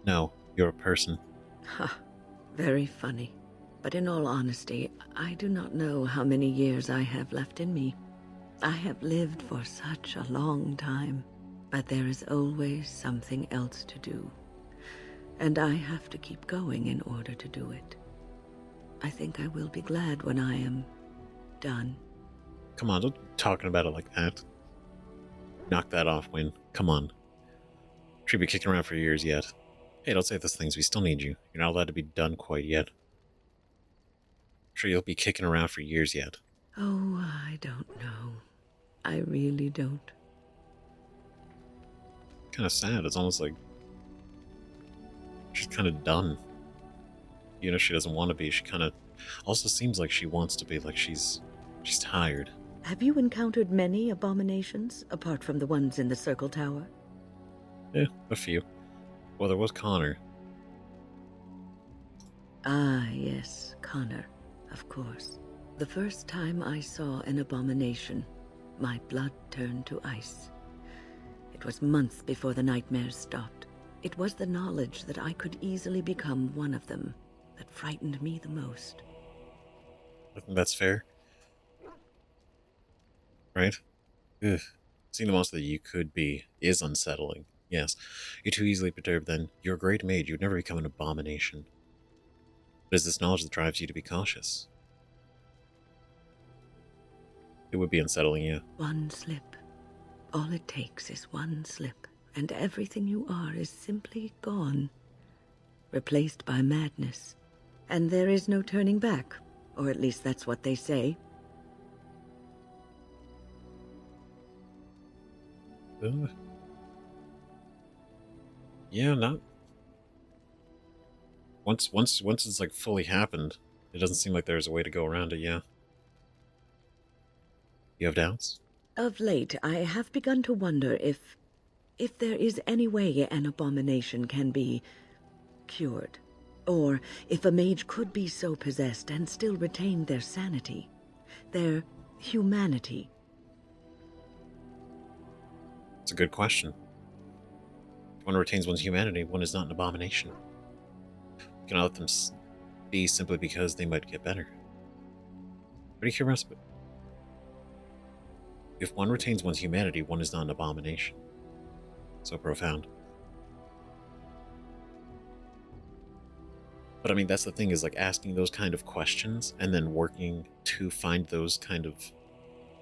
No, you're a person. Ha, very funny. But in all honesty, I do not know how many years I have left in me. I have lived for such a long time, but there is always something else to do. And I have to keep going in order to do it. I think I will be glad when I am done. Come on, don't be talking about it like that. Knock that off, Win. Come on. Should be kicking around for years yet. Hey, don't say those things. We still need you. You're not allowed to be done quite yet. I'm sure you'll be kicking around for years yet. Oh, I don't know. I really don't. Kind of sad. It's almost like she's kind of done. You know, she doesn't want to be. She kind of also seems like she wants to be. Like she's tired. Have you encountered many abominations, apart from the ones in the Circle Tower? Yeah, a few. Well, there was Connor. Ah, yes, Connor, of course. The first time I saw an abomination, my blood turned to ice. It was months before the nightmares stopped. It was the knowledge that I could easily become one of them that frightened me the most. I think that's fair. Right? Ugh. Seeing the monster that you could be is unsettling. Yes. You're too easily perturbed, then. You're a great mage. You'd never become an abomination. But it's this knowledge that drives you to be cautious. It would be unsettling, yeah. One slip. All it takes is one slip, and everything you are is simply gone. Replaced by madness. And there is no turning back. Or at least that's what they say. Yeah, not... Once it's like fully happened, it doesn't seem like there's a way to go around it, yeah. You have doubts? Of late, I have begun to wonder if there is any way an abomination can be cured. Or if a mage could be so possessed and still retain their sanity, their humanity. It's a good question. If one retains one's humanity, one is not an abomination. You cannot let them be simply because they might get better. What are you curious about? If one retains one's humanity, one is not an abomination. So profound. But I mean, that's the thing, is like asking those kind of questions and then working to find those kind of,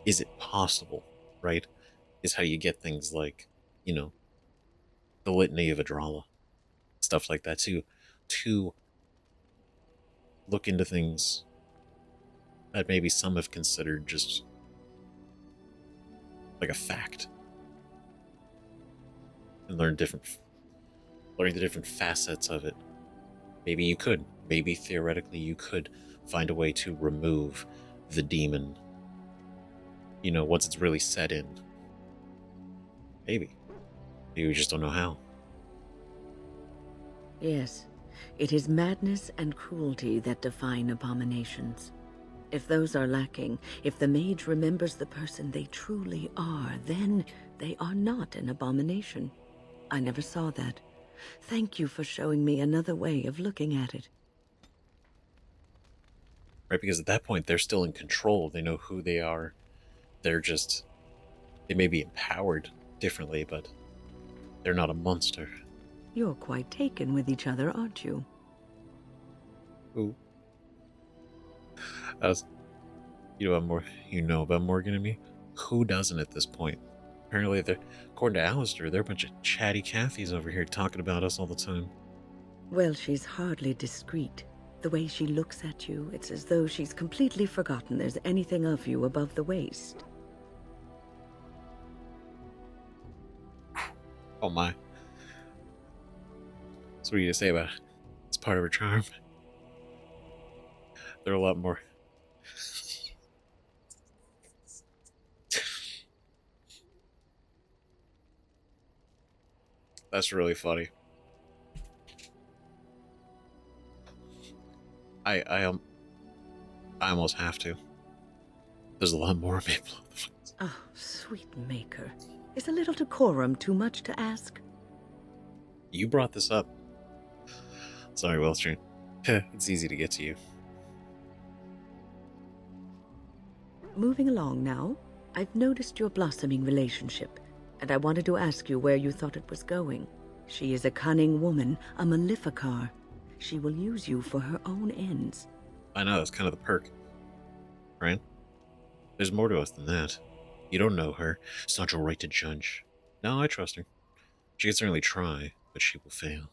is it possible, right? Is how you get things like, you know, the Litany of Adralla. Stuff like that too. To look into things that maybe some have considered just like a fact. And learning the different facets of it. Maybe theoretically you could find a way to remove the demon, you know, once it's really set in. Maybe we just don't know how. Yes, it is madness and cruelty that define abominations. If those are lacking, if the mage remembers the person they truly are, then they are not an abomination. I never saw that. Thank you for showing me another way of looking at it. Right, because at that point, they're still in control. They know who they are. They may be empowered differently, but they're not a monster. You're quite taken with each other, aren't you? Ooh. You know about Morgan and me? Who doesn't at this point? Apparently, according to Alistair, they're a bunch of chatty Cathy's over here talking about us all the time. Well, she's hardly discreet. The way she looks at you, it's as though she's completely forgotten there's anything of you above the waist. Oh my. So what do you say about it? It's part of her charm. There are a lot more. That's really funny. I almost have to. There's a lot more people. Oh, sweet maker. Is a little decorum too much to ask? You brought this up. Sorry, Wellstream. It's easy to get to you. Moving along now, I've noticed your blossoming relationship, and I wanted to ask you where you thought it was going. She is a cunning woman, a Maleficar. She will use you for her own ends. I know, that's kind of the perk. Right? There's more to us than that. You don't know her. It's not your right to judge. No, I trust her. She can certainly try, but she will fail.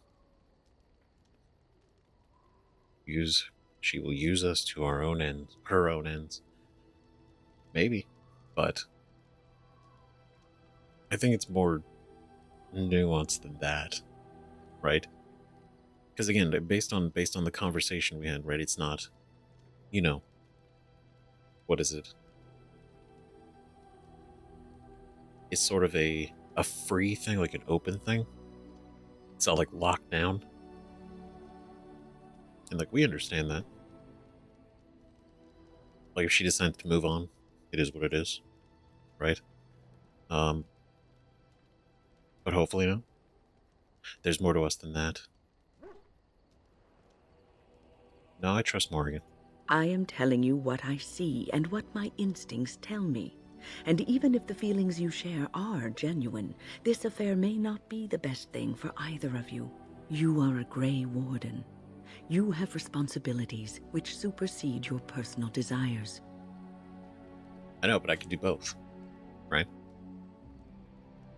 She will use us to our own ends, her own ends. Maybe, but I think it's more nuanced than that, right? Because again, based on the conversation we had, right? It's not, what is it? It's sort of a free thing, like an open thing. It's not like locked down. And like, we understand that. Like, if she decides to move on, it is what it is, right? But hopefully no. There's more to us than that. No, I trust Morrigan. I am telling you what I see and what my instincts tell me. And even if the feelings you share are genuine, this affair may not be the best thing for either of you. You are a Grey Warden. You have responsibilities which supersede your personal desires. I know, but I can do both, right?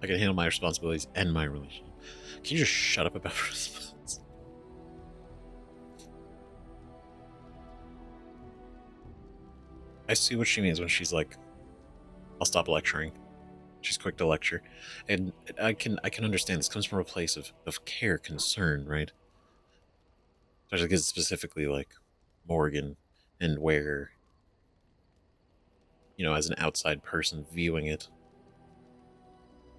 I can handle my responsibilities and my relationship. Can you just shut up about responsibilities? I see what she means when she's like, I'll stop lecturing. She's quick to lecture. And I can understand this comes from a place of care, concern, right? Especially because it's specifically like Morgan and where, as an outside person viewing it,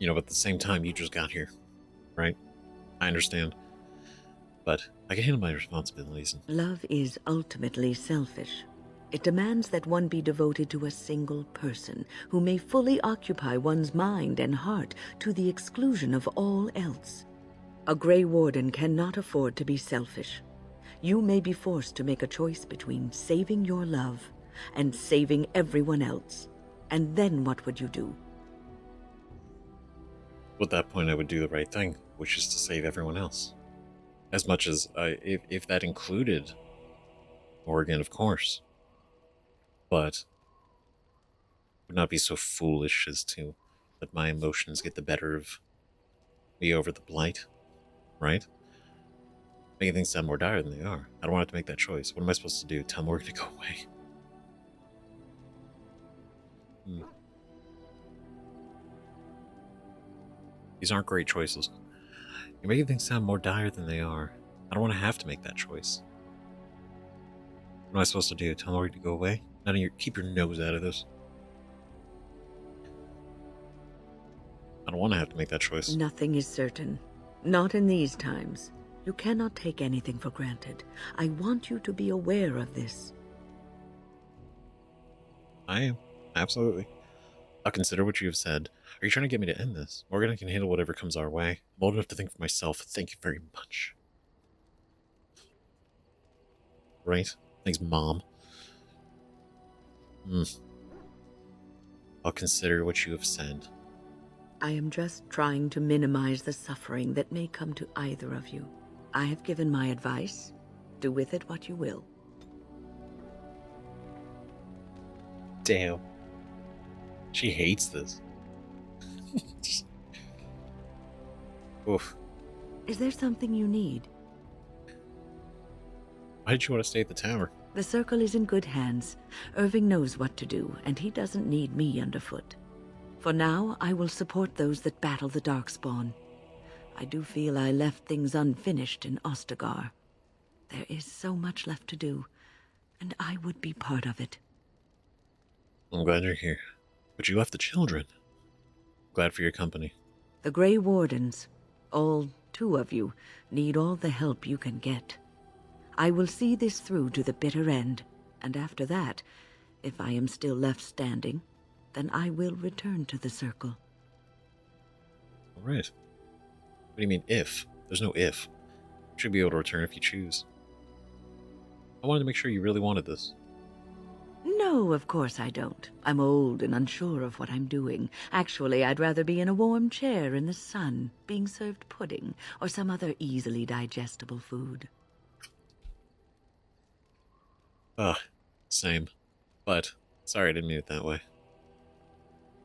but at the same time, you just got here, right? I understand. But I can handle my responsibilities. Love is ultimately selfish. It demands that one be devoted to a single person who may fully occupy one's mind and heart to the exclusion of all else. A Grey Warden cannot afford to be selfish. You may be forced to make a choice between saving your love and saving everyone else. And then what would you do? At that point, I would do the right thing, which is to save everyone else. As much as if that included Morgan, of course. But would not be so foolish as to let my emotions get the better of me over the blight, right? Making things sound more dire than they are. I don't want to have to make that choice. What am I supposed to do? Tell Morgan to go away? These aren't great choices. You're making things sound more dire than they are. I don't want to have to make that choice. What am I supposed to do? Tell Morgan to go away? Keep your nose out of this. I don't want to have to make that choice. Nothing is certain. Not in these times. You cannot take anything for granted. I want you to be aware of this. I am. Absolutely. I'll consider what you have said. Are you trying to get me to end this? Morgan, I can handle whatever comes our way. I'm old enough to think for myself. Thank you very much. Right? Thanks, Mom. I'll consider what you have said. I am just trying to minimize the suffering that may come to either of you. I have given my advice. Do with it what you will. Damn. She hates this. Oof. Is there something you need? Why did you want to stay at the tower? The Circle is in good hands. Irving knows what to do, and he doesn't need me underfoot. For now, I will support those that battle the Darkspawn. I do feel I left things unfinished in Ostagar. There is so much left to do, and I would be part of it. I'm glad you're here. But you left the children. Glad for your company. The Grey Wardens, all 2 of you, need all the help you can get. I will see this through to the bitter end, and after that, if I am still left standing, then I will return to the Circle. All right. What do you mean, if? There's no if. You should be able to return if you choose. I wanted to make sure you really wanted this. No, of course I don't. I'm old and unsure of what I'm doing. Actually, I'd rather be in a warm chair in the sun, being served pudding or some other easily digestible food. Same. But, sorry I didn't mean it that way.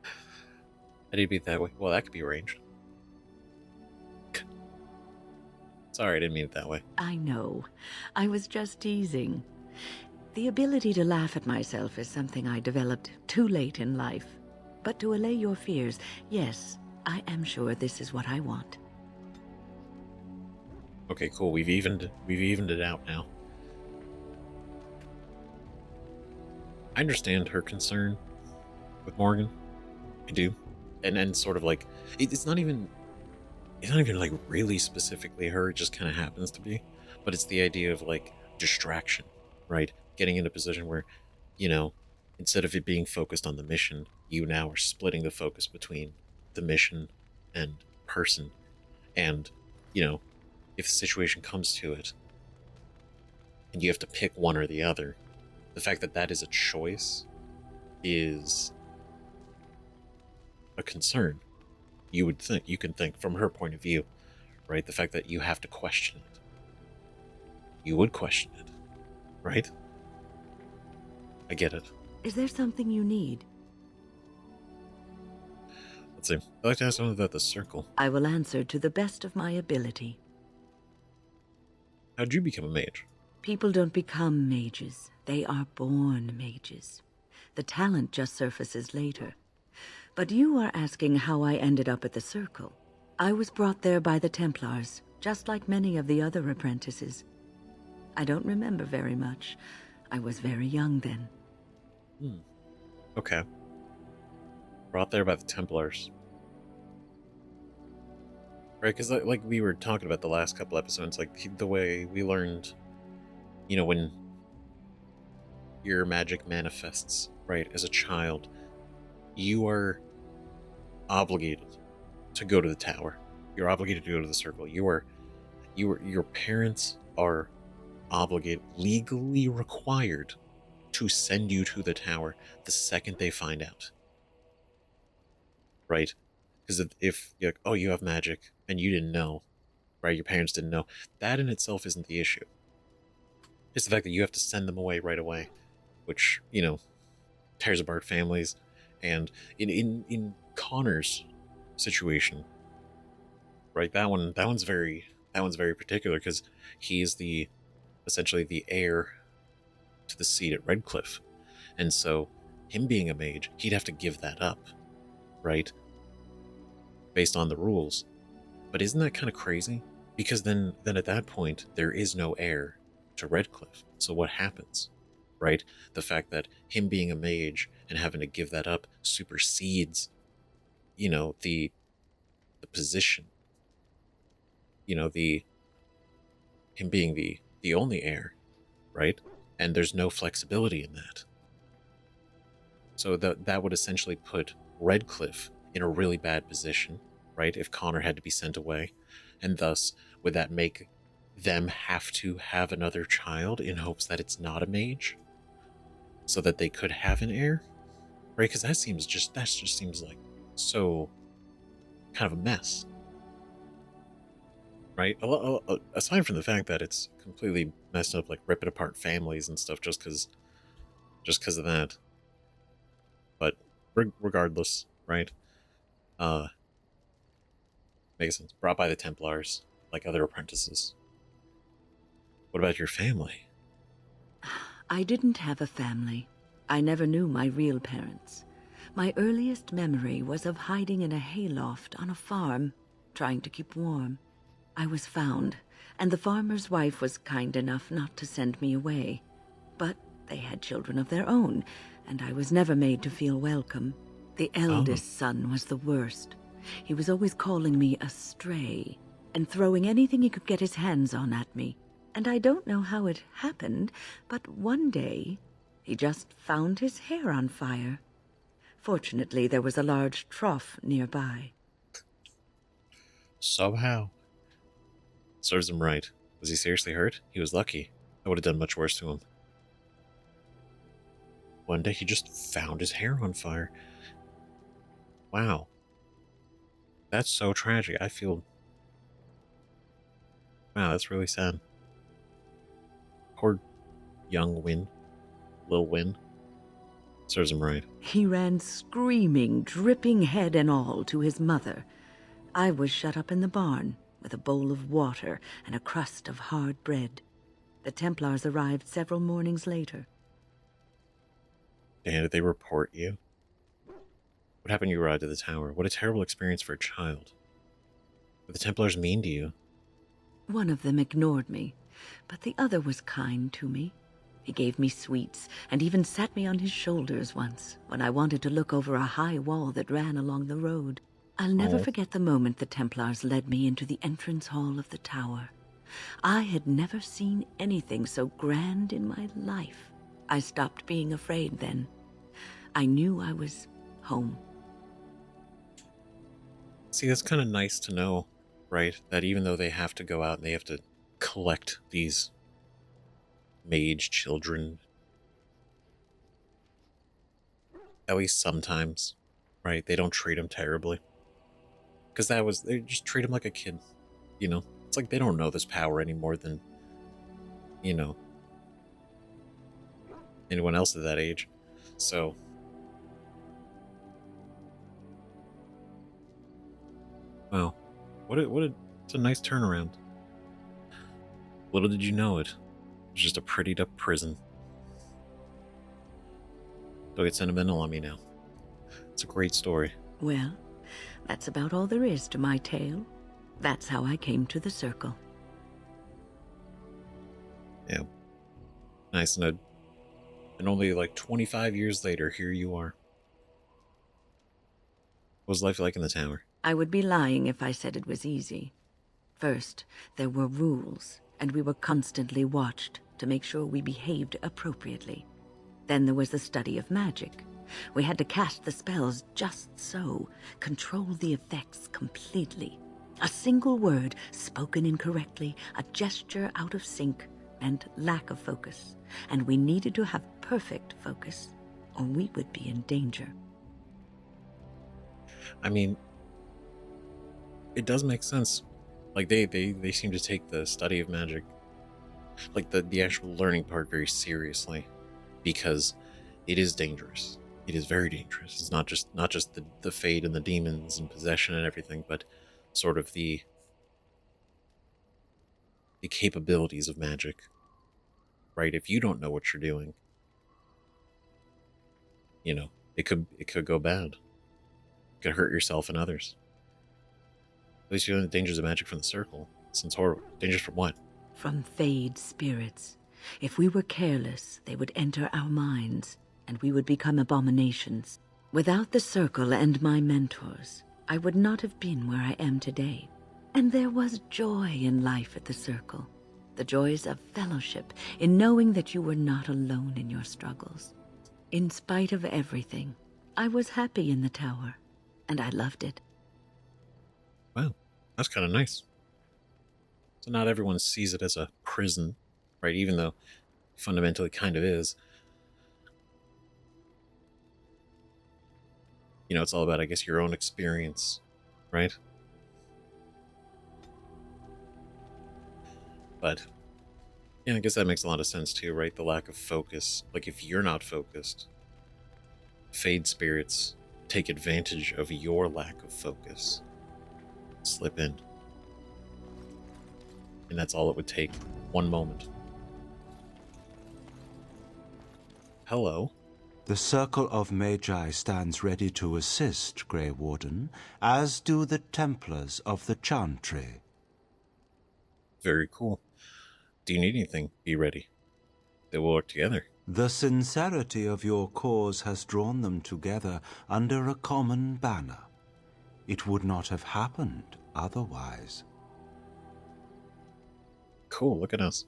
I didn't mean it that way. Well, that could be arranged. Sorry I didn't mean it that way. I know. I was just teasing. The ability to laugh at myself is something I developed too late in life. But to allay your fears, yes, I am sure this is what I want. Okay, cool. We've evened it out now. I understand her concern with Morgan. I do. And sort of like it's not even like really specifically her, it just kind of happens to be. But it's the idea of like distraction, right? Getting in a position where, you know, instead of it being focused on the mission, you now are splitting the focus between the mission and person. And, you know, if the situation comes to it and you have to pick one or the other, the fact that that is a choice is a concern. You can think from her point of view, right? The fact that you have to question it. You would question it, right? I get it. Is there something you need? Let's see. I'd like to ask something about the Circle. I will answer to the best of my ability. How'd you become a mage? People don't become mages. They are born mages. The talent just surfaces later. But you are asking how I ended up at the Circle. I was brought there by the Templars, just like many of the other apprentices. I don't remember very much. I was very young then. Okay. Brought there by the Templars. Right, because like we were talking about the last couple episodes, like the way we learned, you know, when your magic manifests, right, as a child, you are obligated to go to the tower. You're obligated to go to the Circle. Your parents are obligated, legally required to send you to the tower the second they find out. Right? Because if you're like, oh, you have magic and you didn't know, right? Your parents didn't know. That in itself isn't the issue. It's the fact that you have to send them away right away, which, you know, tears apart families. And in Connor's situation, right? That one's very particular because he's essentially the heir to the seat at Redcliffe, and so him being a mage, he'd have to give that up, right? Based on the rules. But isn't that kind of crazy? Because then at that point there is no heir to Redcliffe. So what happens, right? The fact that him being a mage and having to give that up supersedes, you know, the position, you know, him being the only heir, right? And there's no flexibility in that. So that would essentially put Redcliffe in a really bad position, right? If Connor had to be sent away. And thus, would that make them have to have another child in hopes that it's not a mage? So that they could have an heir? Right? Because that just seems like so kind of a mess. Right? Aside from the fact that it's completely messed up, like ripping apart families and stuff just because of that. But regardless, right? Makes sense. Brought by the Templars, like other apprentices. What about your family? I didn't have a family. I never knew my real parents. My earliest memory was of hiding in a hayloft on a farm, trying to keep warm. I was found, and the farmer's wife was kind enough not to send me away. But they had children of their own, and I was never made to feel welcome. The eldest son was the worst. He was always calling me a stray, and throwing anything he could get his hands on at me. And I don't know how it happened, but one day, he just found his hair on fire. Fortunately, there was a large trough nearby. Somehow. Serves him right. Was he seriously hurt? He was lucky. I would have done much worse to him. One day he just found his hair on fire. Wow. That's so tragic. I feel... Wow, that's really sad. Poor young Win. Lil Win. Serves him right. He ran screaming, dripping head and all, to his mother. I was shut up in the barn with a bowl of water and a crust of hard bread. The Templars arrived several mornings later. Dan, did they report you? What happened when you arrived at the tower? What a terrible experience for a child. Were the Templars mean to you? One of them ignored me, but the other was kind to me. He gave me sweets and even sat me on his shoulders once when I wanted to look over a high wall that ran along the road. I'll never forget the moment the Templars led me into the entrance hall of the tower. I had never seen anything so grand in my life. I stopped being afraid then. I knew I was home. See, that's kind of nice to know, right? That even though they have to go out and they have to collect these mage children, at least sometimes, right? They don't treat them terribly. Because they just treat him like a kid, you know? It's like they don't know this power any more than, you know, anyone else at that age. So, wow, it's a nice turnaround. Little did you know it. It was just a prettied up prison. Don't get sentimental on me now. It's a great story. Well, that's about all there is to my tale. That's how I came to the circle. Yeah. Nice. And only like 25 years later, here you are. What was life like in the tower? I would be lying if I said it was easy. First, there were rules, and we were constantly watched to make sure we behaved appropriately. Then there was the study of magic. We had to cast the spells just so, control the effects completely. A single word spoken incorrectly, a gesture out of sync, meant lack of focus. And we needed to have perfect focus, or we would be in danger. I mean, it does make sense. Like, they seem to take the study of magic, like the actual learning part, very seriously, because it is dangerous. It is very dangerous. It's not just the fate and the demons and possession and everything, but sort of the capabilities of magic. Right? If you don't know what you're doing, you know, it could go bad. It could hurt yourself and others. At least you know the dangers of magic from the circle. Sounds horrible. Dangers from what? From Fade spirits. If we were careless, they would enter our minds, and we would become abominations. Without the circle and my mentors, I would not have been where I am today. And there was joy in life at the circle. The joys of fellowship, in knowing that you were not alone in your struggles. In spite of everything, I was happy in the tower, and I loved it. Wow, that's kind of nice. So not everyone sees it as a prison, right? Even though fundamentally kind of is. You know, it's all about, I guess, your own experience, right? But, yeah, I guess that makes a lot of sense too, right? The lack of focus. Like, if you're not focused, Fade spirits take advantage of your lack of focus. Slip in. And that's all it would take. One moment. hello. The Circle of Magi stands ready to assist, Grey Warden, as do the Templars of the Chantry. Very cool. Do you need anything? Be ready. They will work together. The sincerity of your cause has drawn them together under a common banner. It would not have happened otherwise. Cool, look at us.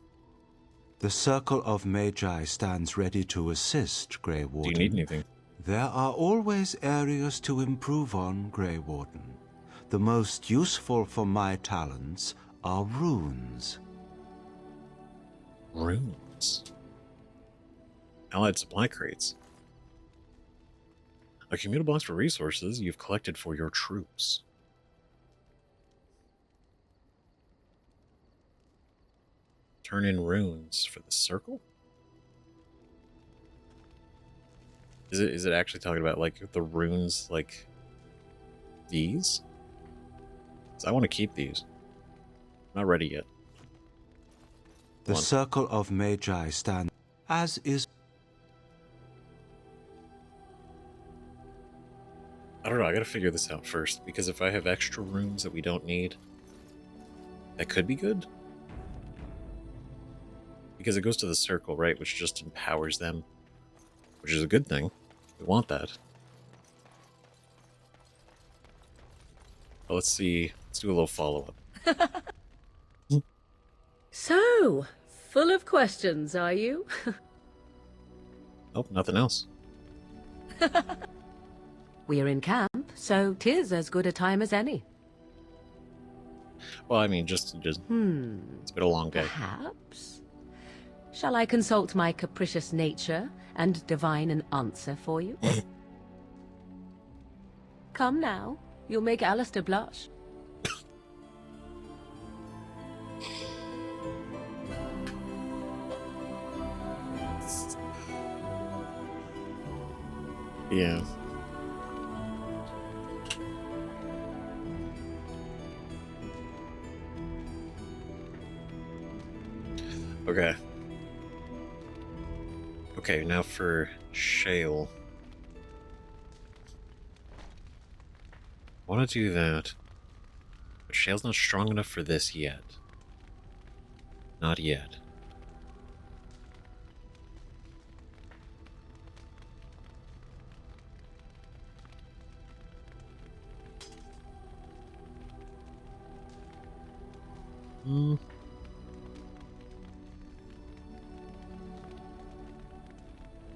The Circle of Magi stands ready to assist, Grey Warden. Do you need anything? There are always areas to improve on, Grey Warden. The most useful for my talents are runes. Runes? Allied supply crates. Accumulate blocks for resources you've collected for your troops. Turn in runes for the circle? Is it actually talking about like the runes like these? 'Cause I want to keep these. Not ready yet. The Circle of Magi stands as is. I don't know, I gotta figure this out first, because if I have extra runes that we don't need, that could be good. Because it goes to the circle, right, which just empowers them, which is a good thing. We want that. But let's see, let's do a little follow-up. So, full of questions, are you? Nope, nothing else. We're in camp, so 'tis as good a time as any. Well, I mean, just it's been a long day. Perhaps. Shall I consult my capricious nature and divine an answer for you? Come now, you'll make Alistair blush. Yeah. Okay. Okay, now for Shale. I want to do that. But Shale's not strong enough for this yet. Not yet.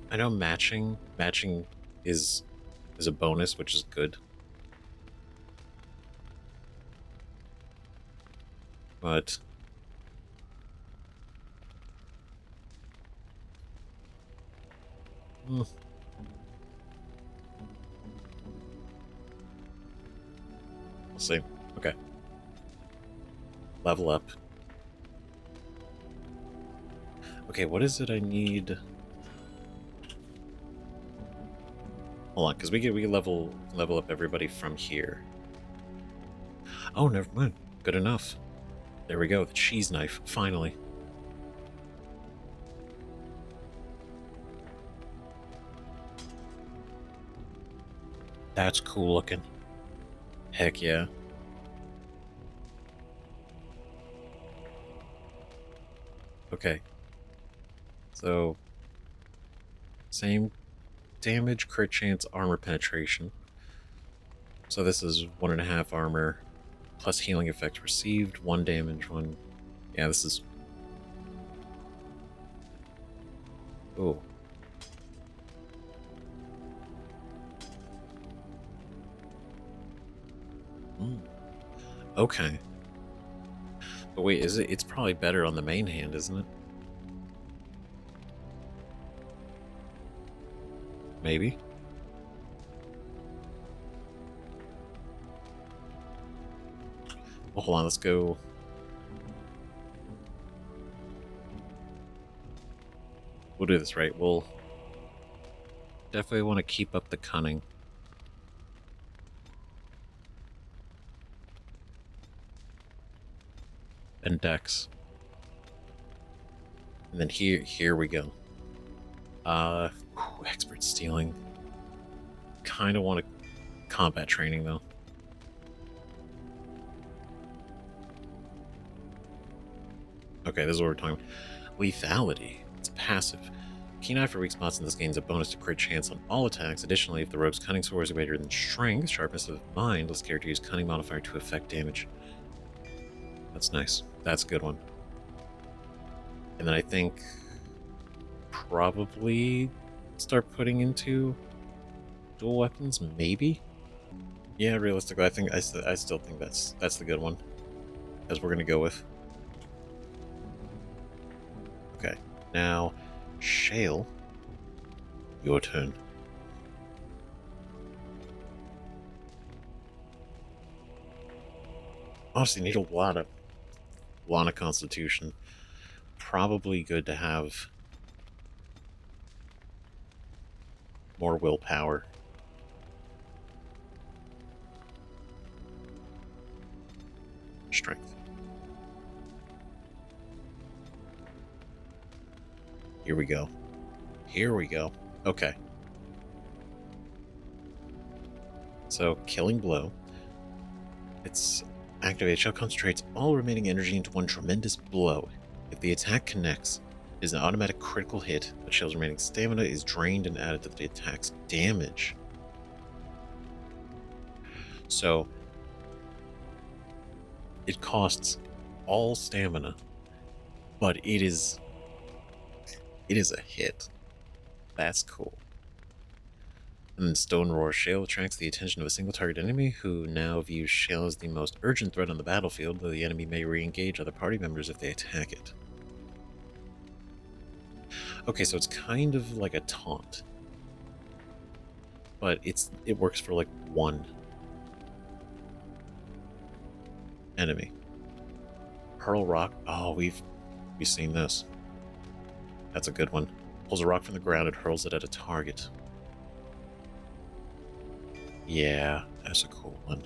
I know matching is a bonus, which is good. But we'll see. Okay. Level up. Okay, what is it I need? Hold on, because we can level up everybody from here. Oh, never mind. Good enough. There we go. The cheese knife, finally. That's cool looking. Heck yeah. Okay. So, same damage, crit chance, armor penetration. So this is 1.5 armor, plus healing effect received, 1 damage, 1... Yeah, this is... Oh. Okay. But wait, is it? It's probably better on the main hand, isn't it? Maybe. Well, hold on, let's go. We'll do this, right? We'll definitely want to keep up the cunning. And dex. And then here we go. Ooh, expert stealing. Kind of want combat training though. Okay, this is what we're talking about. Lethality. It's passive. Keen eye for weak spots in this gains a bonus to crit chance on all attacks. Additionally, if the rogue's cunning score is greater than strength, sharpness of mind, this character use cunning modifier to affect damage. That's nice. That's a good one. And then I think probably start putting into dual weapons, maybe. Yeah, realistically, I think I still think that's the good one, as we're gonna go with. Okay, now Shale, your turn. Honestly, need a lot of constitution. Probably good to have more willpower. Strength. Here we go. Here we go. Okay. So, Killing Blow. It's activated. Shall concentrates all remaining energy into one tremendous blow. If the attack connects, it is an automatic critical hit, but Shale's remaining stamina is drained and added to the attack's damage. So, it costs all stamina, but it is a hit. That's cool. And then Stone Roar. Shale attracts the attention of a single target enemy who now views Shale as the most urgent threat on the battlefield, though the enemy may re-engage other party members if they attack it. Okay, so it's kind of like a taunt. But it works for like one enemy. Hurl Rock. Oh, we've seen this. That's a good one. Pulls a rock from the ground and hurls it at a target. Yeah, that's a cool one.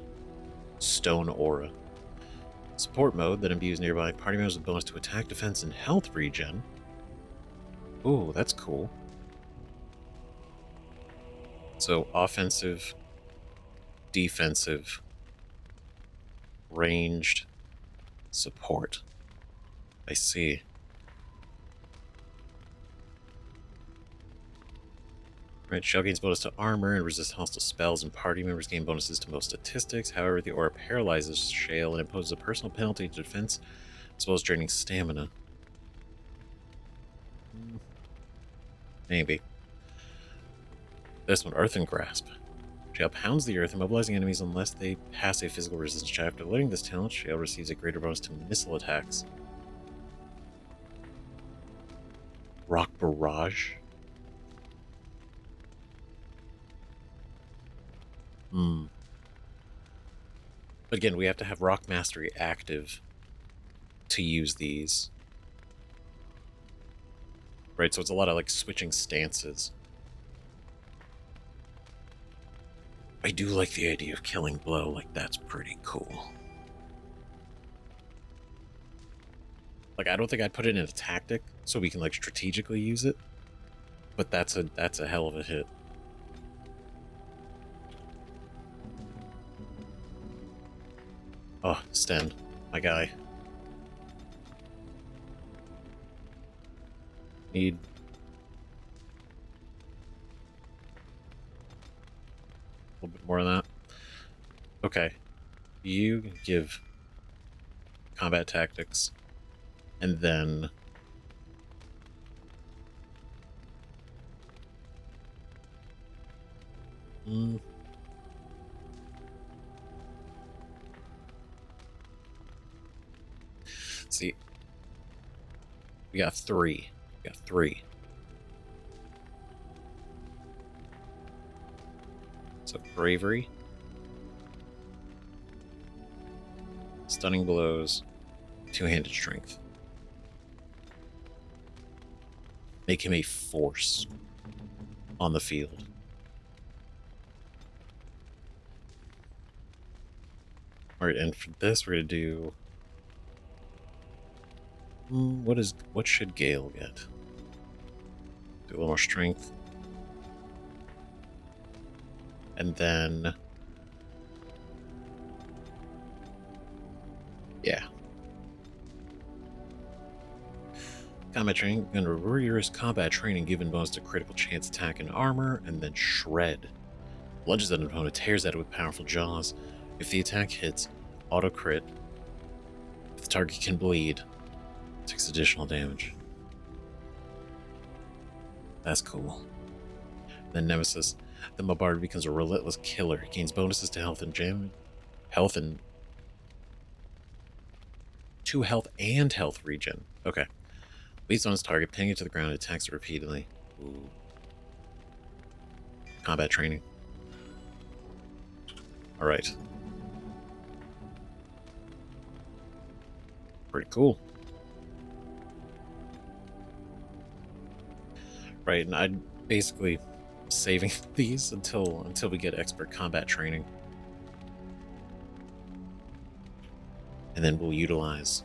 Stone Aura. Support mode that imbues nearby party members with bonus to attack, defense, and health regen. Ooh, that's cool. So, offensive, defensive, ranged, support. I see. Right, Shell gains bonus to armor and resists hostile spells, and party members gain bonuses to most statistics. However, the aura paralyzes Shale and imposes a personal penalty to defense, as well as draining stamina. Maybe. This one, Earthen Grasp. Shale pounds the earth, immobilizing enemies unless they pass a physical resistance check. After learning this talent, Shale receives a greater bonus to missile attacks. Rock Barrage. But again, we have to have Rock Mastery active to use these. Right, so it's a lot of like switching stances. I do like the idea of Killing Blow, like that's pretty cool. Like I don't think I'd put it in a tactic so we can like strategically use it. But that's a hell of a hit. Oh, Sten, my guy. Need a little bit more of that. Okay. You give combat tactics, and then see, we got three. We got three. So bravery, stunning blows, two-handed strength. Make him a force on the field. Alright, and for this we're gonna do what should Gale get? Do a little more strength. And then... yeah. Combat training. Under rigorous combat training, given bonus to critical chance attack and armor, and then shred. Lunges at an opponent, tears at it with powerful jaws. If the attack hits, auto crit. If the target can bleed, takes additional damage. That's cool. Then Nemesis. The Mabard becomes a relentless killer. He gains bonuses to health and to health and health regen. Okay. Leads on his target, pinning it to the ground, attacks it repeatedly. Ooh. Combat training. Alright. Pretty cool. Right, and I'd basically saving these until we get expert combat training. And then we'll utilize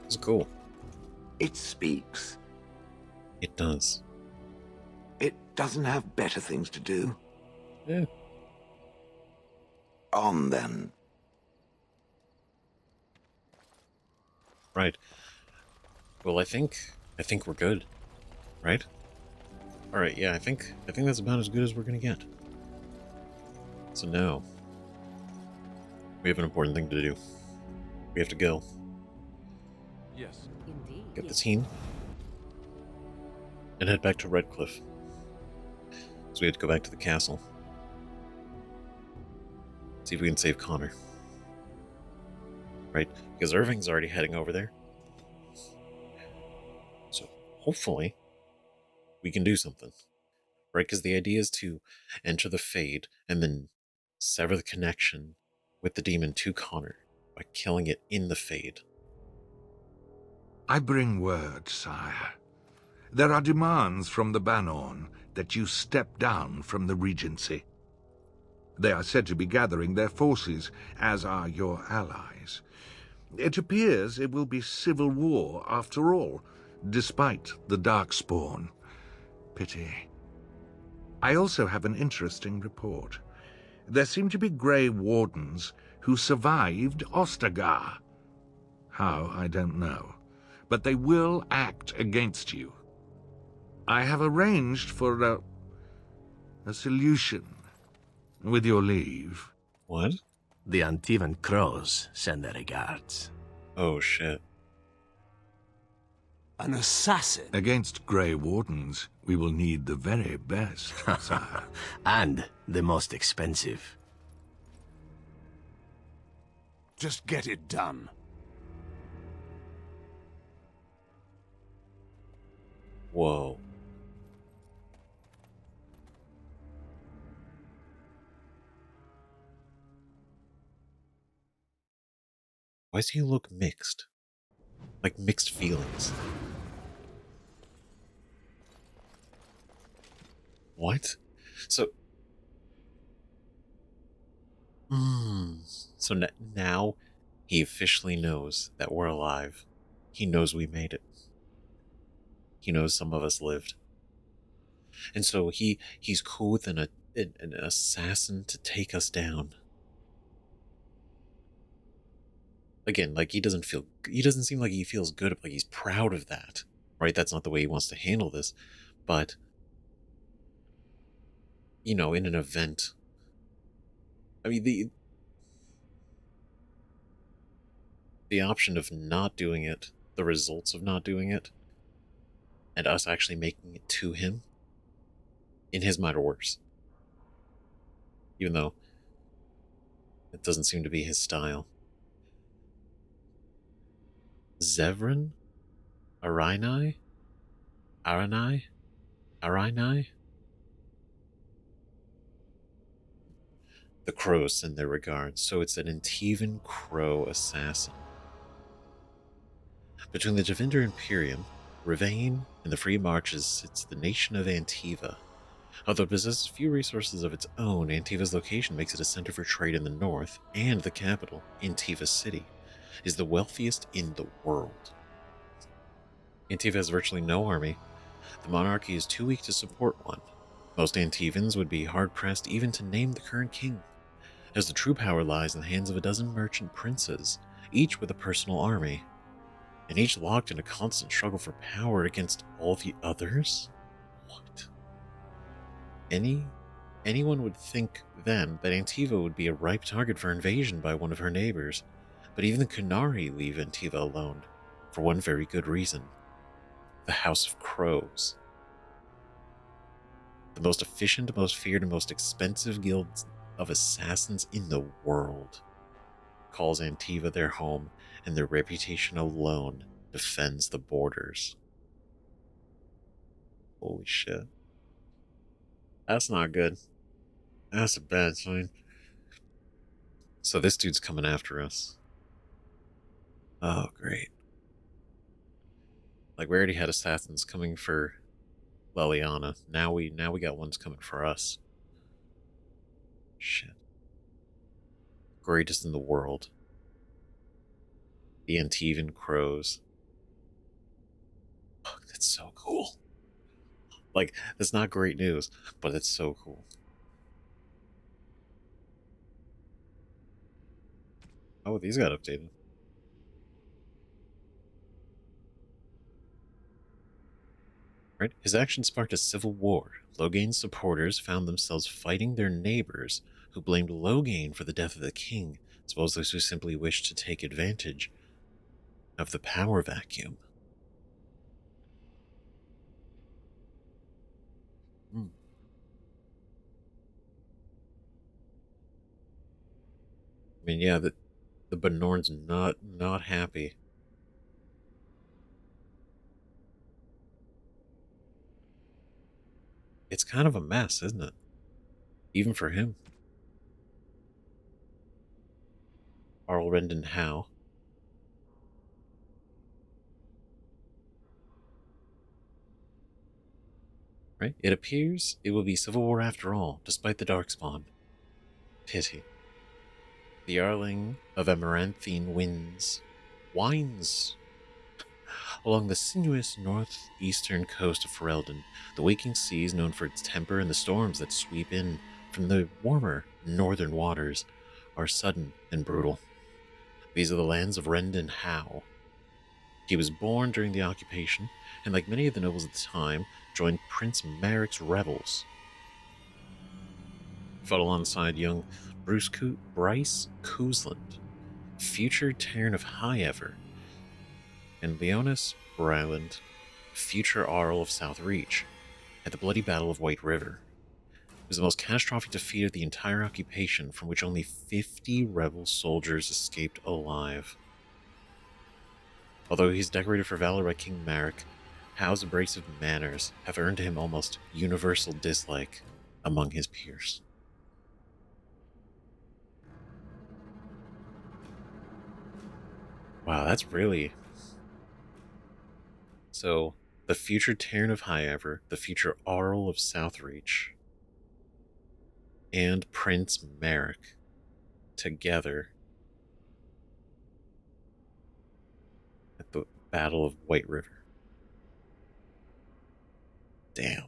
it's cool. It speaks. It does. It doesn't have better things to do. Yeah. On then. Right. Well, I think we're good. Right? Alright, yeah, I think that's about as good as we're gonna get. So now we have an important thing to do. We have to go. Yes. Indeed. Get the team and head back to Redcliffe. So we have to go back to the castle. See if we can save Connor. Right? Because Irving's already heading over there. So hopefully we can do something. Right? Because the idea is to enter the Fade and then sever the connection with the demon to Connor by killing it in the Fade. I bring word, sire. There are demands from the Banorn that you step down from the Regency. They are said to be gathering their forces, as are your allies. It appears it will be civil war after all, despite the Darkspawn. Pity. I also have an interesting report. There seem to be Grey Wardens who survived Ostagar. How, I don't know. But they will act against you. I have arranged for a solution, with your leave. What? The Antivan Crows send their regards. Oh, shit. An assassin? Against Grey Wardens, we will need the very best, sire. And the most expensive. Just get it done. Whoa. Why does he look mixed? Like mixed feelings. What? So... So now he officially knows that we're alive. He knows we made it. He knows some of us lived. And so he's cool with an assassin to take us down. Again, like he doesn't seem like he feels good, like he's proud of that. Right? That's not the way he wants to handle this. But, you know, in an event, I mean, the option of not doing it, the results of not doing it, and us actually making it to him, in his mind, are worse. Even though it doesn't seem to be his style. Zevran? Arinai? Arinai? The crows send their regards, so it's an Antivan crow assassin. Between the Devinder Imperium, Rivain, and the Free Marches sits the nation of Antiva. Although it possesses few resources of its own, Antiva's location makes it a center for trade in the north, and the capital, Antiva City, is the wealthiest in the world. Antiva has virtually no army. The monarchy is too weak to support one. Most Antivans would be hard-pressed even to name the current king, as the true power lies in the hands of a dozen merchant princes, each with a personal army, and each locked in a constant struggle for power against all the others? What? Anyone would think then that Antiva would be a ripe target for invasion by one of her neighbors, but even the Kunari leave Antiva alone, for one very good reason. The House of Crows. The most efficient, most feared, and most expensive guild of assassins in the world calls Antiva their home, and their reputation alone defends the borders. Holy shit. That's not good. That's a bad sign. So this dude's coming after us. Oh, great. Like, we already had assassins coming for Leliana. Now we got ones coming for us. Shit. Greatest in the world. The Antivan Crows. Fuck, that's so cool. Like, that's not great news, but it's so cool. Oh, these got updated. Right? His action sparked a civil war. Loghain's supporters found themselves fighting their neighbors, who blamed Loghain for the death of the king, as well as those who simply wished to take advantage of the power vacuum. I mean, yeah, the Benorn's not happy. It's kind of a mess, isn't it? Even for him. Uldred and Howe. Right? It appears it will be civil war after all, despite the Darkspawn. Pity. The Jarling of Amaranthine winds along the sinuous northeastern coast of Ferelden. The waking sea is known for its temper, and the storms that sweep in from the warmer northern waters are sudden and brutal. These are the lands of Rendon Howe. He was born during the occupation, and like many of the nobles at the time, joined Prince Merrick's rebels. Fought alongside young Bryce Cousland, future Terran of Highever, and Leonis Bryland, future Arl of South Reach, at the bloody Battle of White River. It was the most catastrophic defeat of the entire occupation, from which only 50 rebel soldiers escaped alive. Although he's decorated for valor by King Marek, Howe's abrasive manners have earned him almost universal dislike among his peers. Wow, that's really... So, the future Terran of Highever, the future Arl of Southreach, and Prince Marek together at the Battle of White River. Damn.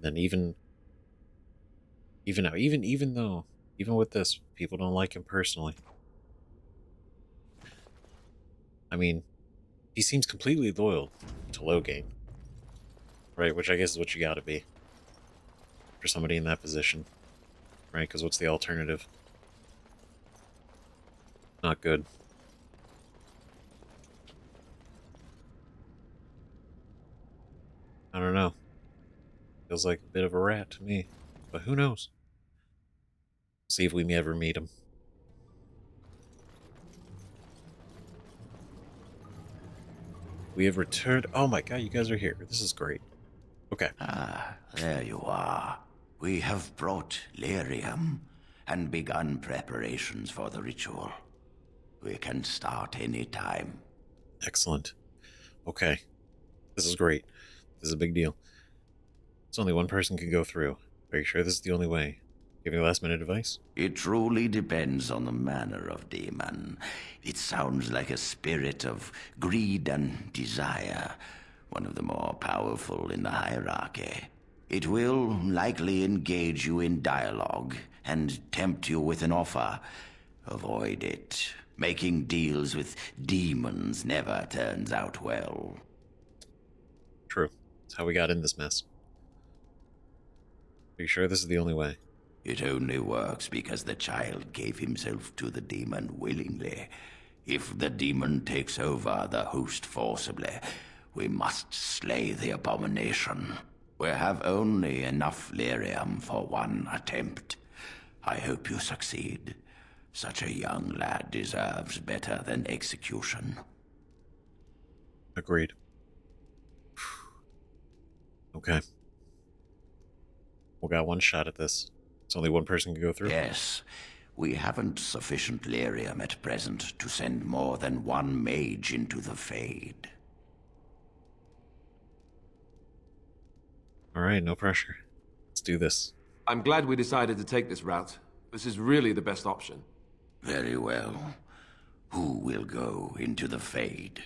Then even with this, people don't like him personally. I mean, he seems completely loyal to Loghain, right? Which I guess is what you gotta be for somebody in that position, right? Because what's the alternative? Not good. I don't know. Feels like a bit of a rat to me, but who knows? See if we ever meet him. We have returned. Oh my god, you guys are here. This is great. Okay. Ah, there you are. We have brought lyrium and begun preparations for the ritual. We can start any time. Excellent. Okay. This is great. This is a big deal. It's only one person can go through. Are you sure this is the only way? Giving last minute advice? It truly depends on the manner of demon. It sounds like a spirit of greed and desire, one of the more powerful in the hierarchy. It will likely engage you in dialogue and tempt you with an offer. Avoid it. Making deals with demons never turns out well. True. That's how we got in this mess. Are you sure this is the only way? It only works because the child gave himself to the demon willingly. If the demon takes over the host forcibly, we must slay the abomination. We have only enough lyrium for one attempt. I hope you succeed. Such a young lad deserves better than execution. Agreed. Okay. We got one shot at this. It's only one person can go through? Yes. We haven't sufficient lyrium at present to send more than one mage into the Fade. Alright, no pressure. Let's do this. I'm glad we decided to take this route. This is really the best option. Very well. Who will go into the Fade?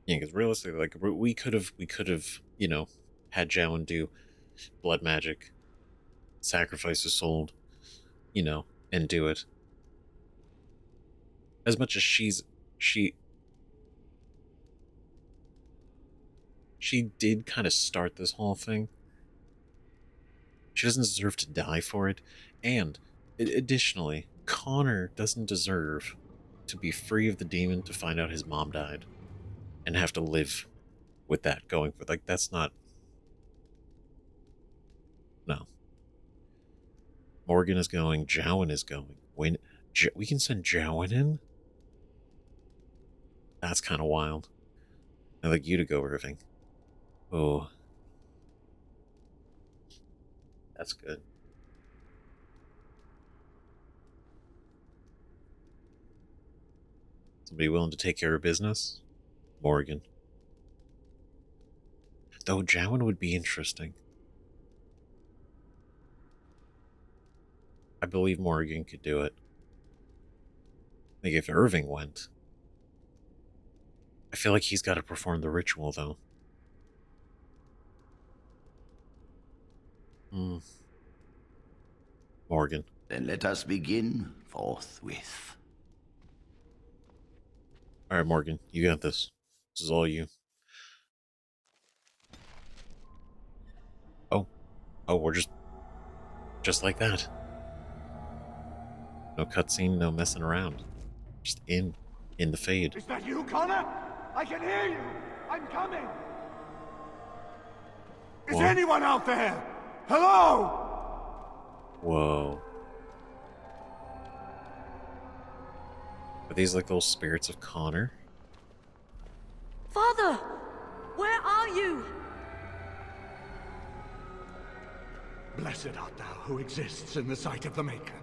Yeah, because realistically, like, we could have, you know, had Jowan do blood magic, sacrifice a soul, you know, and do it. As much as she did kind of start this whole thing, she doesn't deserve to die for it. And additionally, Connor doesn't deserve to be free of the demon to find out his mom died and have to live with that going for, like, that's not, no. Morgan is going, Jowan is going. When we can send Jowan in? That's kind of wild. I'd like you to go, Irving. Oh. That's good. Somebody willing to take care of business? Morgan. Though Jowan would be interesting. I believe Morgan could do it. Like, if Irving went. I feel like he's got to perform the ritual, though. Morgan. Then let us begin forthwith. Alright, Morgan, you got this. This is all you. Oh, we're just like that. No cutscene, no messing around. Just in the Fade. Is that you, Connor? I can hear you. I'm coming. Is What? anyone out there? Hello? Whoa. Are these like those spirits of Connor? Father! Where are you? Blessed art thou who exists in the sight of the Maker.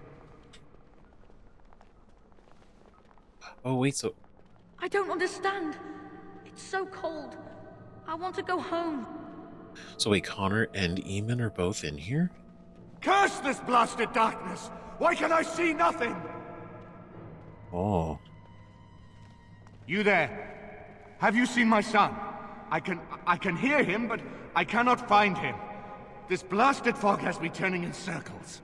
Oh, wait, so... I don't understand. It's so cold. I want to go home. So wait, Connor and Eamon are both in here? Curse this blasted darkness! Why can I see nothing? Oh. You there? Have you seen my son? I can hear him, but I cannot find him. This blasted fog has me turning in circles.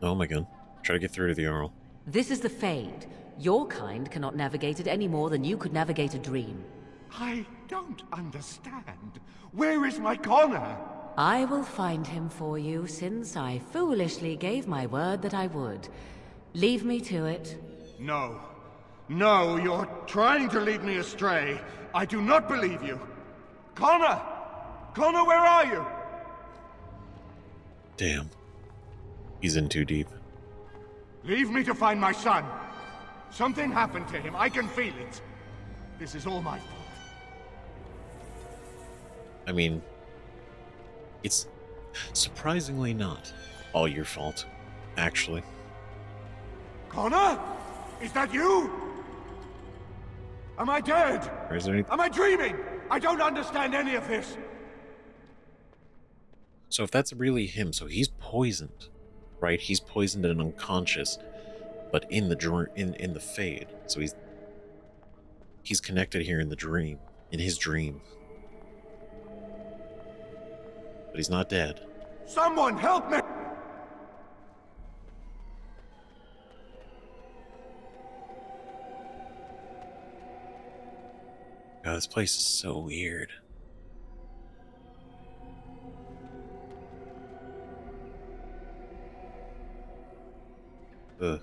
Oh my god. Try to get through to the Earl. This is the Fade. Your kind cannot navigate it any more than you could navigate a dream. I don't understand. Where is my Connor? I will find him for you, since I foolishly gave my word that I would. Leave me to it. No. No, you're trying to lead me astray. I do not believe you. Connor! Connor, where are you? Damn. He's in too deep. Leave me to find my son. Something happened to him. I can feel it. This is all my fault. I mean, it's surprisingly not all your fault, actually. Connor? Is that you? Am I dead? Or is there any... Am I dreaming? I don't understand any of this. So if that's really him, so he's poisoned, right? He's poisoned and unconscious, but in the in the Fade. So he's connected here in the dream, in his dream. But he's not dead. Someone help me! God, this place is so weird. Ugh.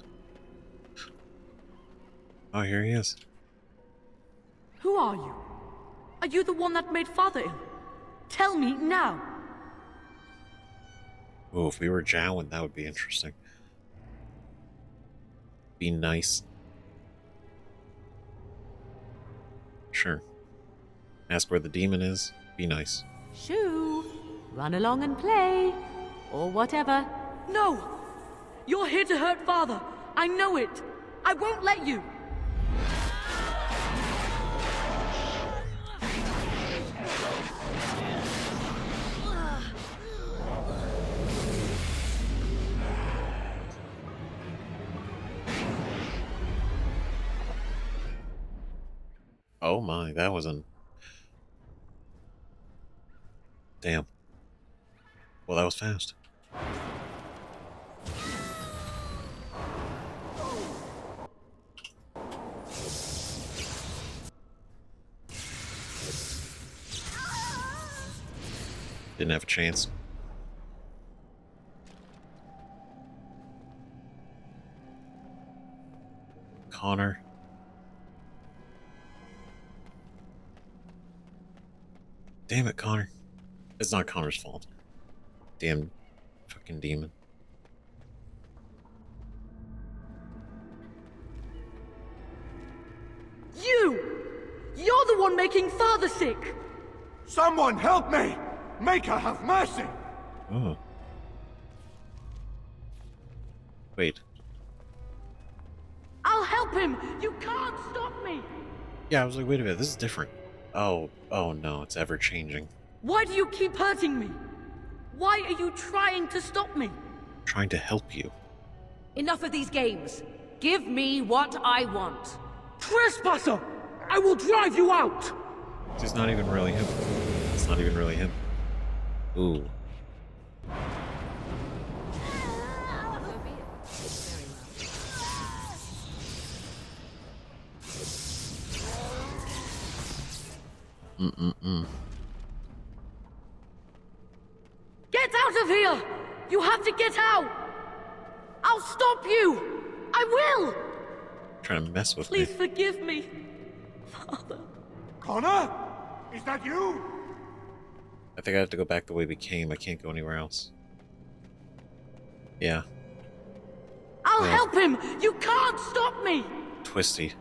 Oh, here he is. Who are you? Are you the one that made Father ill? Tell me now. Oh, if we were Jowan, that would be interesting. Be nice. Sure. Ask where the demon is. Be nice. Shoo! Run along and play. Or whatever. No! You're here to hurt Father. I know it. I won't let you. Oh my, that wasn't... Damn. Well, that was fast. Didn't have a chance. Connor. Damn it, Connor. It's not Connor's fault. Damn fucking demon. You're the one making Father sick! Someone help me! Maker have mercy! Oh. Wait. I'll help him! You can't stop me! Yeah, I was like, wait a minute, this is different. Oh no, it's ever changing. Why do you keep hurting me? Why are you trying to stop me? Trying to help you. Enough of these games. Give me what I want. Trespasser! I will drive you out! It's not even really him. It's not even really him. Ooh. Get out of here! You have to get out! I'll stop you! I will! Trying to mess with Please me. forgive me, Father. Connor? Is that you? I think I have to go back the way we came. I can't go anywhere else. Yeah. I'll help him! You can't stop me! Twisty.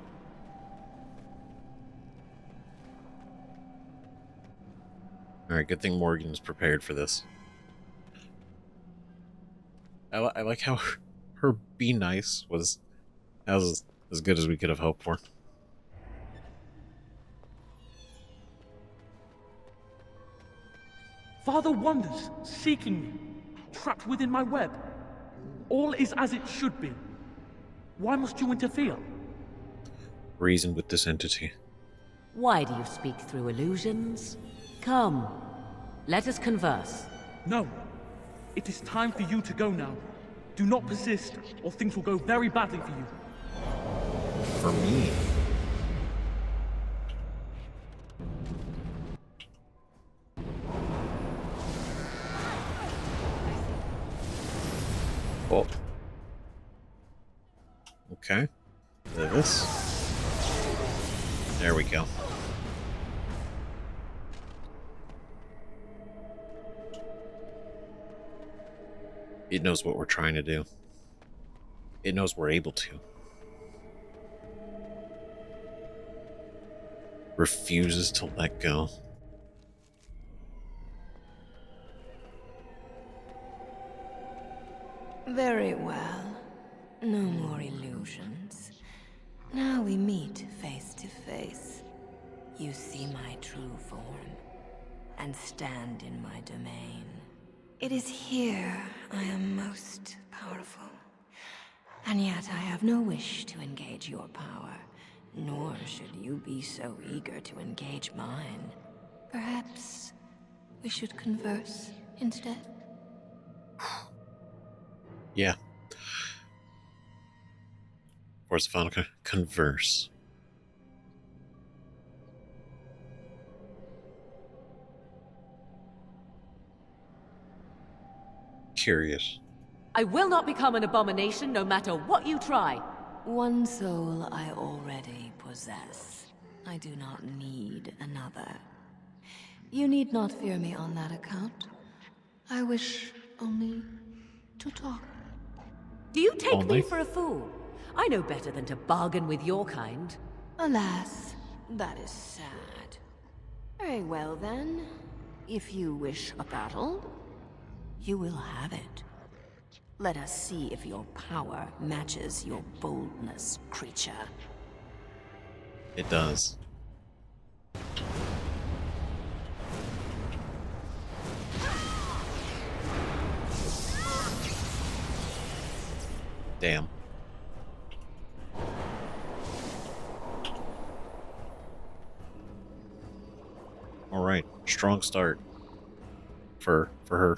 Alright, good thing Morgan's prepared for this. I like how her be nice was as good as we could have hoped for. Father wanders, seeking me, trapped within my web. All is as it should be. Why must you interfere? Reason with this entity. Why do you speak through illusions? Come, let us converse. No. It is time for you to go now. Do not persist, or things will go very badly for you. For me? Oh. Okay. This. There we go. It knows what we're trying to do. It knows we're able to. Refuses to let go. Very well. No more illusions. Now we meet face to face. You see my true form, and stand in my domain. It is here I am most powerful. And yet I have no wish to engage your power, nor should you be so eager to engage mine. Perhaps we should converse instead? Yeah. Force the final converse. Curious. I will not become an abomination no matter what you try. One soul I already possess. I do not need another. You need not fear me on that account. I wish only to talk. Do you take me for a fool? I know better than to bargain with your kind. Alas, that is sad. Very well then. If you wish a battle, you will have it. Let us see if your power matches your boldness, creature. It does. Damn. All right, strong start for her.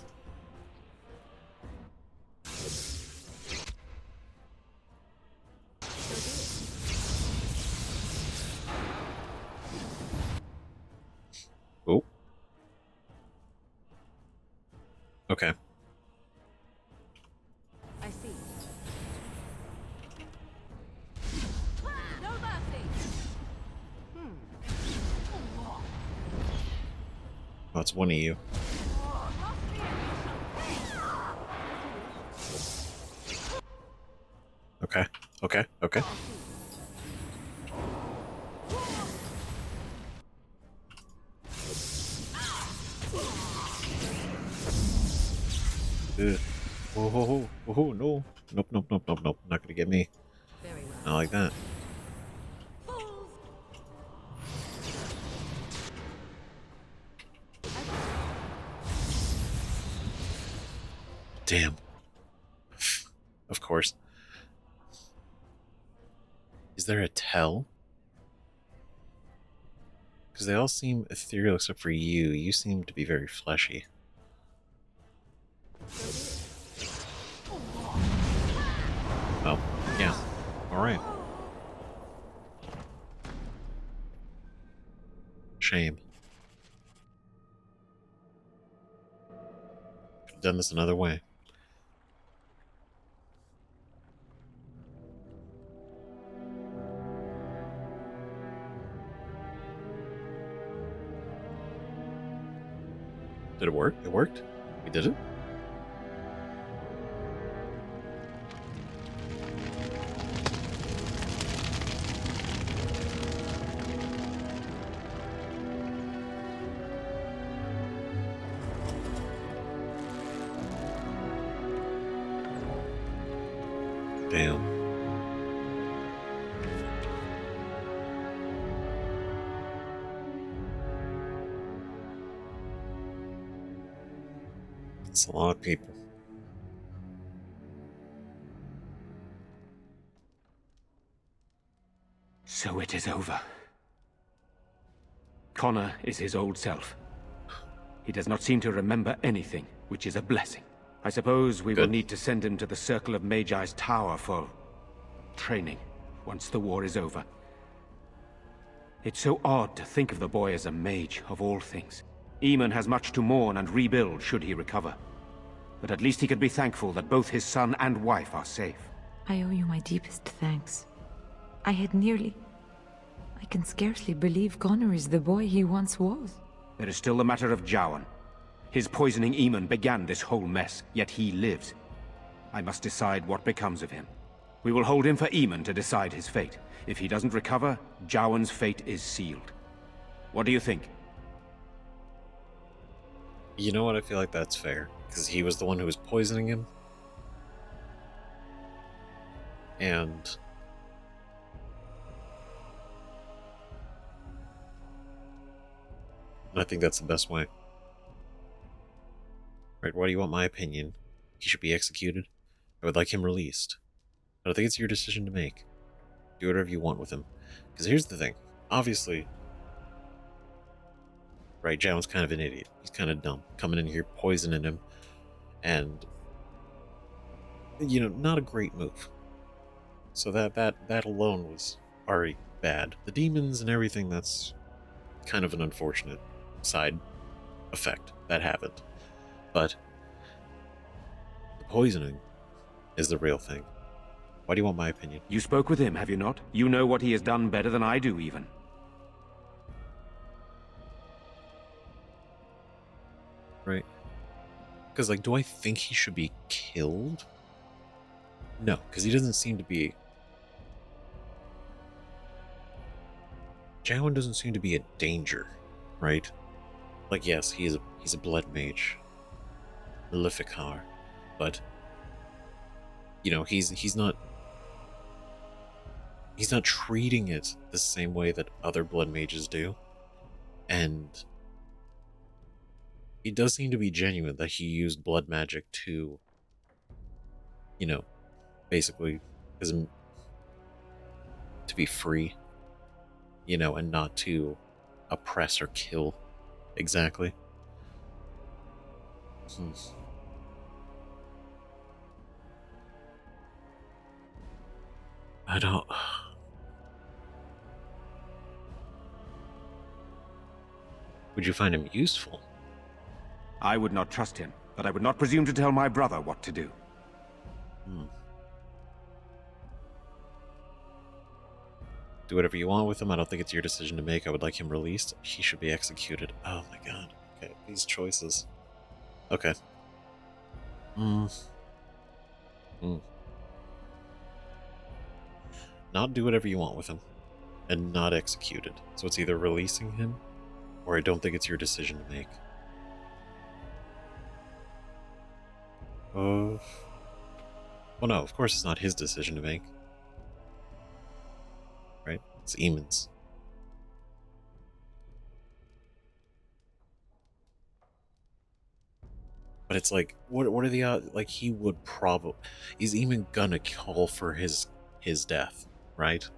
Oh. Okay. I see. No mercy. Oh, it's one of you. Okay. Okay. Okay. Whoa, whoa, whoa, whoa, no. Nope, nope, nope, nope, nope. Not gonna get me. Not like that. Damn. Of course. Is there a tell? Because they all seem ethereal except for you. You seem to be very fleshy. Oh, yeah. Alright. Shame. Could have done this another way. Did it work? It worked? We did it? Damn. It's a lot of people. So it is over. Connor is his old self. He does not seem to remember anything, which is a blessing. I suppose we will need to send him to the Circle of Magi's tower for training, once the war is over. It's so odd to think of the boy as a mage, of all things. Eamon has much to mourn and rebuild should he recover. But at least he can be thankful that both his son and wife are safe. I owe you my deepest thanks. I can scarcely believe Connor is the boy he once was. There is still the matter of Jowan. His poisoning Eamon began this whole mess, yet he lives. I must decide what becomes of him. We will hold him for Eamon to decide his fate. If he doesn't recover, Jowan's fate is sealed. What do you think? You know what? I feel like that's fair. Because he was the one who was poisoning him. And I think that's the best way. Right? Why do you want my opinion? He should be executed. I would like him released. I don't think it's your decision to make. Do whatever you want with him. Because here's the thing. Obviously, right, Jown's kind of an idiot. He's kind of dumb. Coming in here, poisoning him. And, you know, not a great move. So that alone was already bad. The demons and everything, that's kind of an unfortunate side effect that happened. But the poisoning is the real thing. Why do you want my opinion? You spoke with him, have you not? You know what he has done better than I do, even. Right. Because, like, do I think he should be killed? No, because he doesn't seem to be... Jown doesn't seem to be a danger, right? Like, yes, he's a blood mage. Maleficar. But, you know, he's not treating it the same way that other blood mages do. And it does seem to be genuine that he used blood magic to, you know, basically to be free, you know, and not to oppress or kill. Exactly. I don't... Would you find him useful? I would not trust him, but I would not presume to tell my brother what to do. Do whatever you want with him. I don't think it's your decision to make. I would like him released. He should be executed. Oh my god. Okay, these choices. Okay. Not do whatever you want with him. And not executed. So it's either releasing him, or I don't think it's your decision to make. Well, no, of course it's not his decision to make. Right? It's Eamon's. But it's like, what are the odds? Like, he would probably... Is Eamon gonna call for his death, right?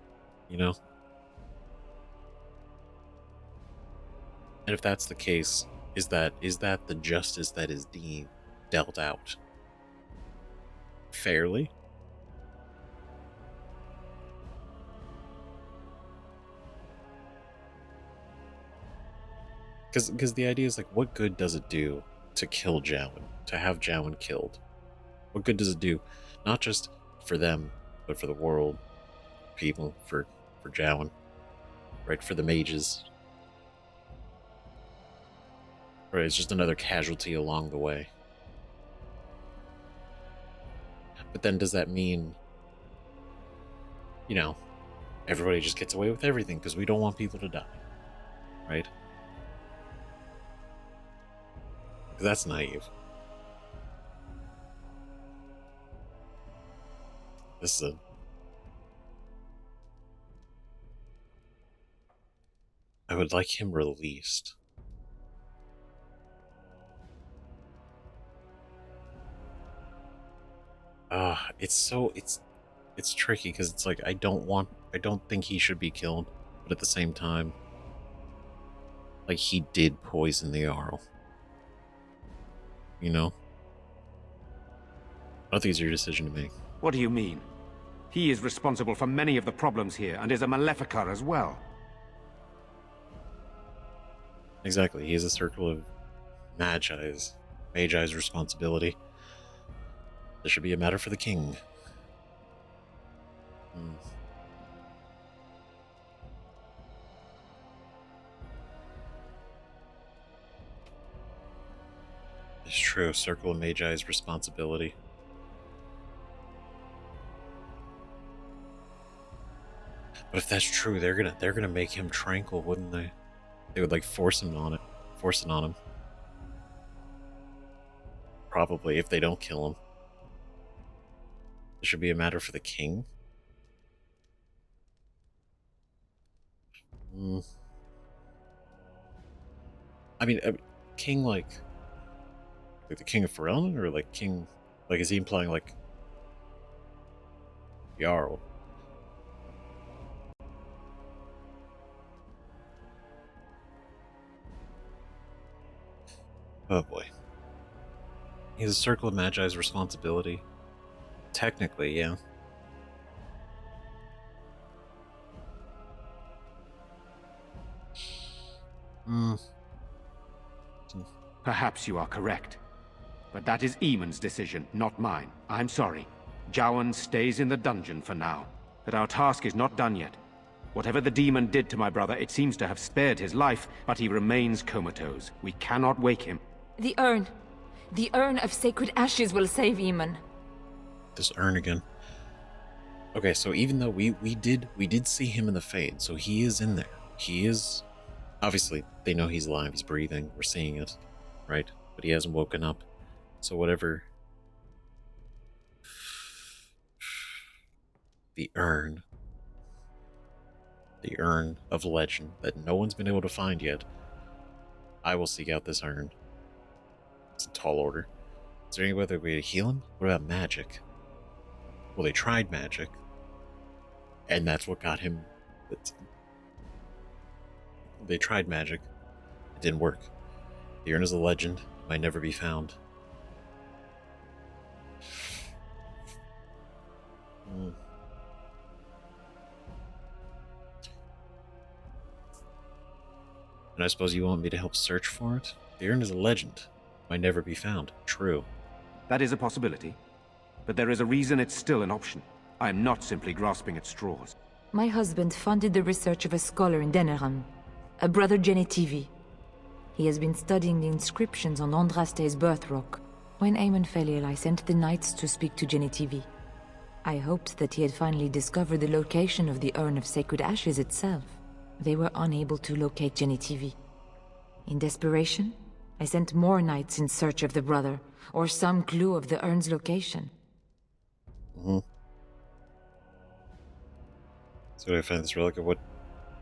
You know? And if that's the case, is that the justice that is dealt out fairly? Because the idea is like, what good does it do to kill Jowan, to have Jowan killed? What good does it do, not just for them, but for the world, people, for Jowan, right? For the mages. Right, it's just another casualty along the way. But then does that mean, you know, everybody just gets away with everything because we don't want people to die, right? That's naive. This is I would like him released. It's tricky because it's like I don't think he should be killed, but at the same time, like, he did poison the Arl. You know? I don't think it's your decision to make. What do you mean? He is responsible for many of the problems here, and is a Maleficar as well. Exactly, he is a circle of Magi's responsibility. This should be a matter for the king. It's true, circle of Magi's responsibility. But if that's true, they're gonna make him tranquil, wouldn't they? They would like force it on him. Probably, if they don't kill him. It should be a matter for the king. I mean, king, like, Like the King of Ferelden, or like King? Like, is he implying like Jarl? Oh boy. He's a Circle of Magi's responsibility. Technically, yeah. Perhaps you are correct. But that is Eamon's decision, not mine. I'm sorry. Jowan stays in the dungeon for now. But our task is not done yet. Whatever the demon did to my brother, it seems to have spared his life, but he remains comatose. We cannot wake him. The urn. The urn of sacred ashes will save Eamon. This urn again. Okay, so even though we did see him in the Fade, so he is in there. He is, obviously they know he's alive, he's breathing, we're seeing it, right? But he hasn't woken up. So whatever. The urn of legend that no one's been able to find yet. I will seek out this urn. It's a tall order. Is there any other way to heal him? What about magic? Well, they tried magic, and that's what got him. They tried magic. It didn't work. The urn is a legend. Might never be found. And I suppose you want me to help search for it? The urn is a legend. Might never be found. True. That is a possibility. But there is a reason it's still an option. I am not simply grasping at straws. My husband funded the research of a scholar in Denerim, a brother Genetivi. He has been studying the inscriptions on Andraste's birth rock. When Aemon fell ill, I sent the knights to speak to Genetivi. I hoped that he had finally discovered the location of the urn of sacred ashes itself. They were unable to locate Genetivi. In desperation, I sent more knights in search of the brother, or some clue of the urn's location. So do I find this relic, or what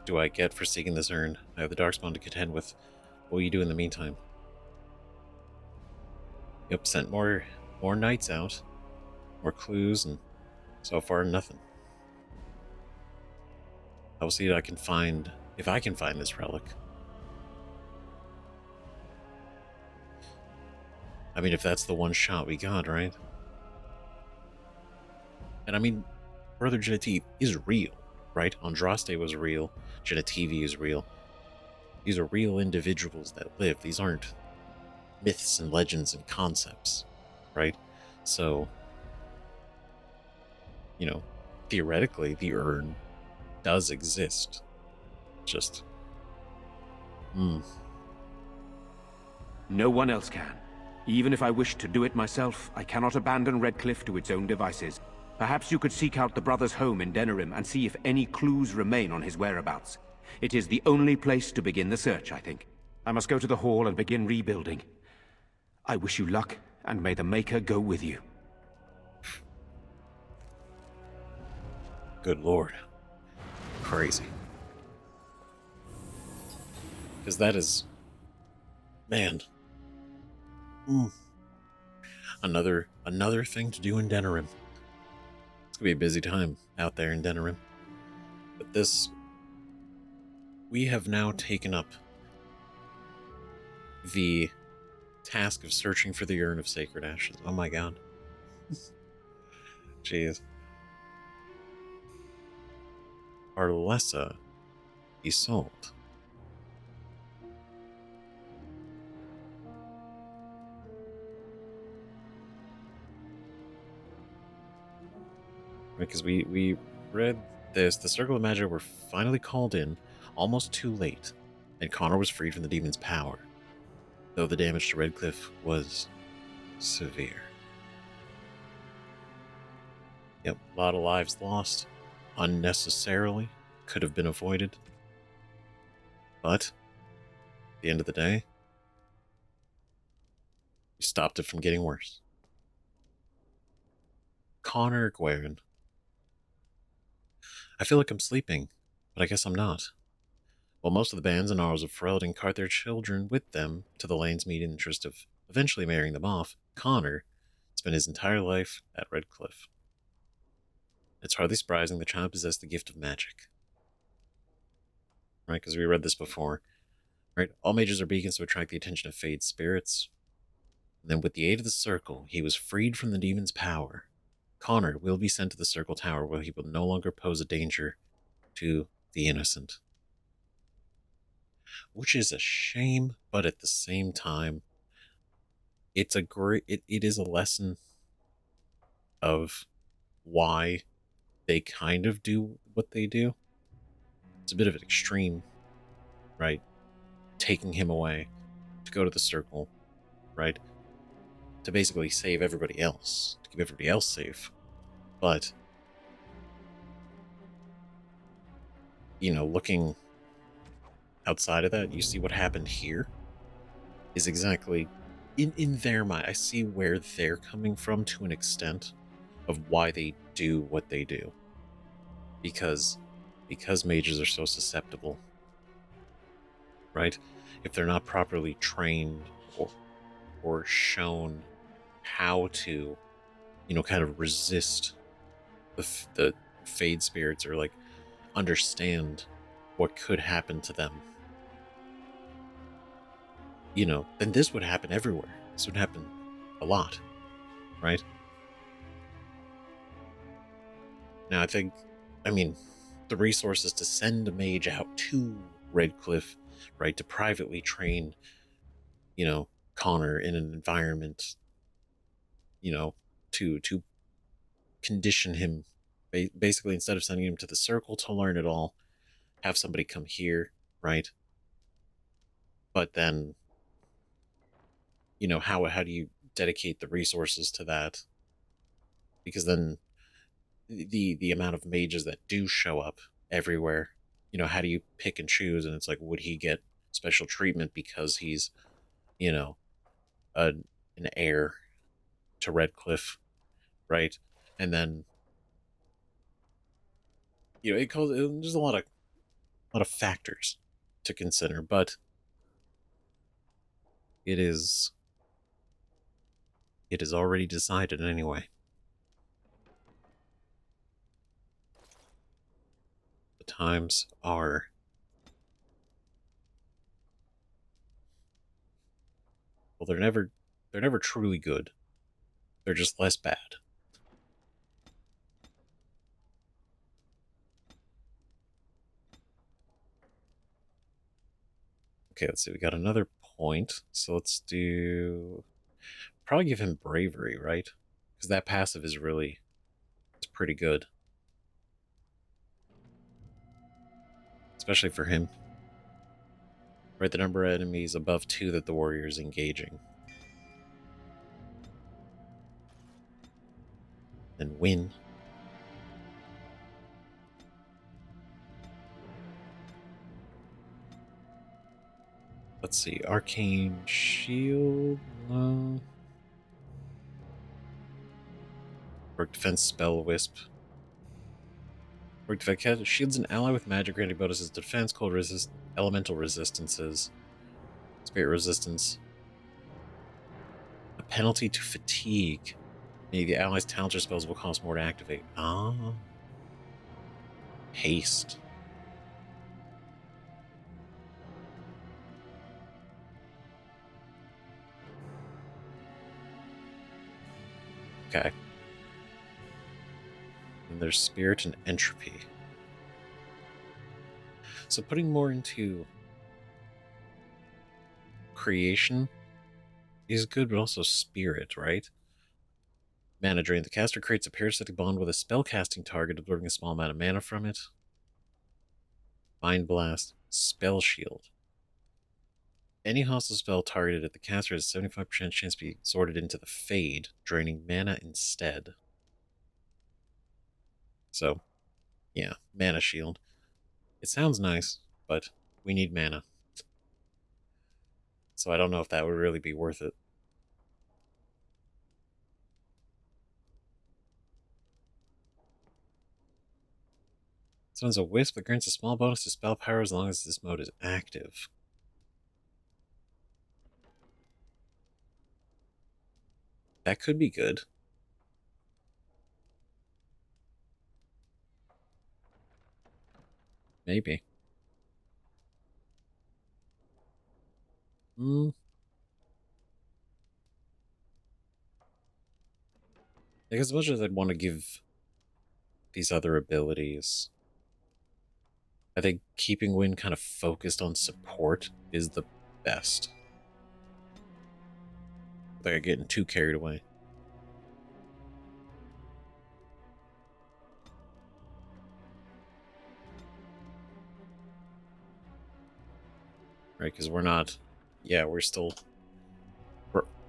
do I get for seeking this urn? I have the Darkspawn to contend with. What will you do in the meantime? Yep, sent more knights out. More clues, and so far nothing. I will see if I can find this relic. I mean, if that's the one shot we got, right? And I mean, Brother Genetivi is real, right? Andraste was real. Genetivi is real. These are real individuals that live. These aren't myths and legends and concepts, right? So, you know, theoretically, the urn does exist. Just, No one else can. Even if I wished to do it myself, I cannot abandon Redcliffe to its own devices. Perhaps you could seek out the brother's home in Denerim and see if any clues remain on his whereabouts. It is the only place to begin the search, I think. I must go to the hall and begin rebuilding. I wish you luck, and may the Maker go with you. good lord. Crazy. Because that is... Man. Another thing to do in Denerim. It's gonna be a busy time out there in Denerim. But this... We have now taken up the task of searching for the Urn of Sacred Ashes. Oh my god. Jeez. Arlessa Isolde. Because we read this, the Circle of Magic were finally called in, almost too late, and Connor was freed from the demon's power, though the damage to Redcliffe was severe. Yep, a lot of lives lost, unnecessarily, could have been avoided, but, at the end of the day, we stopped it from getting worse. Connor Guerin. I feel like I'm sleeping, but I guess I'm not. While most of the bands and Arls of Ferelden cart their children with them to the land's meet in interest of eventually marrying them off, Connor spent his entire life at Redcliffe. It's hardly surprising the child possessed the gift of magic. Right, because we read this before. Right, all mages are beacons to attract the attention of Fade spirits. And then with the aid of the Circle, he was freed from the demon's power. Connor will be sent to the Circle Tower where he will no longer pose a danger to the innocent. Which is a shame, but at the same time, it's a great, it is a lesson of why they kind of do what they do. It's a bit of an extreme, right? Taking him away to go to the Circle, right? To basically save everybody else, to keep everybody else safe. But, you know, looking outside of that, you see what happened here is exactly in their mind. I see where they're coming from to an extent of why they do what they do. Because mages are so susceptible, right? If they're not properly trained or shown how to, you know, kind of resist the Fade spirits, or like understand what could happen to them, you know, then this would happen everywhere. This would happen a lot, right? Now, I mean, the resources to send a mage out to Redcliffe, right, to privately train, you know, Connor in an environment, you know, to condition him, basically, instead of sending him to the Circle to learn it all, have somebody come here, right? But then, you know, how do you dedicate the resources to that? Because then the amount of mages that do show up everywhere, you know, how do you pick and choose? And it's like, would he get special treatment because he's, you know, an heir to Redcliffe, right? And then, you know, there's a lot of factors to consider, but it is already decided anyway. The times are, well, they're never truly good. They're just less bad. Okay, let's see. We got another point. So let's do, probably give him bravery, right? Because that passive is really, it's pretty good. Especially for him. Right, the number of enemies above 2 that the warrior is engaging. And win. Let's see, Arcane Shield. Orc Defense Spell Wisp. Orc Defense shields an ally with magic, granting bonuses to defense, cold resist, elemental resistances, spirit resistance. A penalty to fatigue. Maybe the ally's talents or spells will cost more to activate. Ah. Haste. Okay. And there's spirit and entropy. So putting more into creation is good, but also spirit, right? Mana drain. The caster creates a parasitic bond with a spellcasting target, absorbing a small amount of mana from it. Mind Blast. Spell Shield. Any hostile spell targeted at the caster has a 75% chance to be sorted into the Fade, draining mana instead. So, yeah, Mana Shield. It sounds nice, but we need mana. So I don't know if that would really be worth it. This one's a Wisp that grants a small bonus to spell power as long as this mode is active. That could be good. Maybe. Like, as much as I'd want to give these other abilities, I think keeping Wynn kind of focused on support is the best. Like, I'm getting too carried away. Right, because we're not... Yeah, we're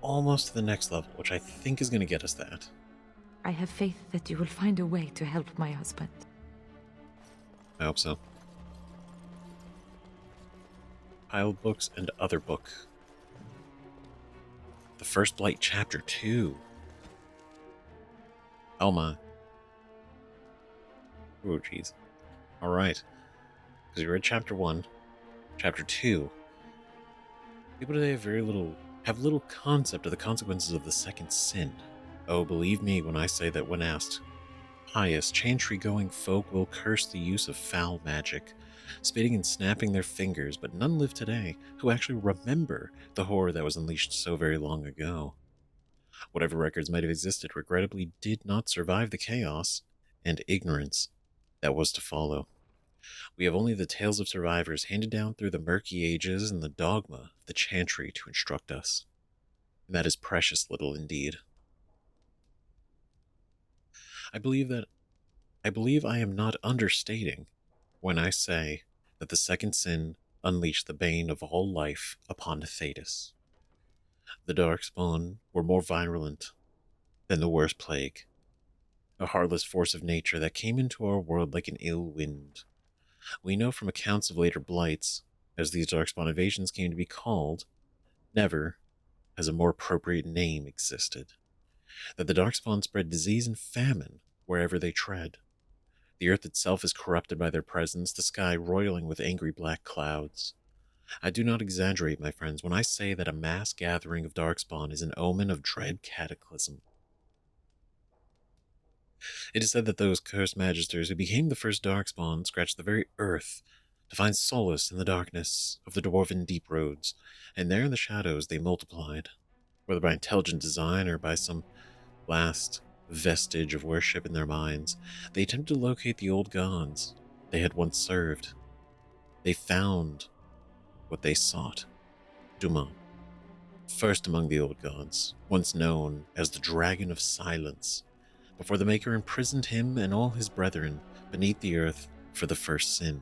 almost to the next level, which I think is going to get us that. I have faith that you will find a way to help my husband. I hope so. Pile books and other book. The First Blight Chapter 2. Oh my. Oh jeez. Alright. Because you read Chapter 1. Chapter 2. People today have little concept of the consequences of the second sin. Oh, believe me when I say that when asked, pious, chantry-going folk will curse the use of foul magic, spitting and snapping their fingers, but none live today who actually remember the horror that was unleashed so very long ago. Whatever records might have existed regrettably did not survive the chaos and ignorance that was to follow. We have only the tales of survivors handed down through the murky ages and the dogma of the chantry to instruct us. And that is precious little indeed. I believe I am not understating when I say that the second sin unleashed the bane of all life upon Thetis. The Darkspawn were more virulent than the worst plague, a heartless force of nature that came into our world like an ill wind. We know from accounts of later blights, as these Darkspawn invasions came to be called, never has a more appropriate name existed, that the Darkspawn spread disease and famine wherever they tread. The earth itself is corrupted by their presence, the sky roiling with angry black clouds. I do not exaggerate, my friends, when I say that a mass gathering of Darkspawn is an omen of dread cataclysm. It is said that those cursed magisters who became the first Darkspawn scratched the very earth to find solace in the darkness of the dwarven deep roads, and there in the shadows they multiplied, whether by intelligent design or by some last vestige of worship in their minds. They attempted to locate the old gods they had once served. They found what they sought. Dumas, first among the old gods, once known as the Dragon of Silence, before the Maker imprisoned him and all his brethren beneath the earth for the first sin,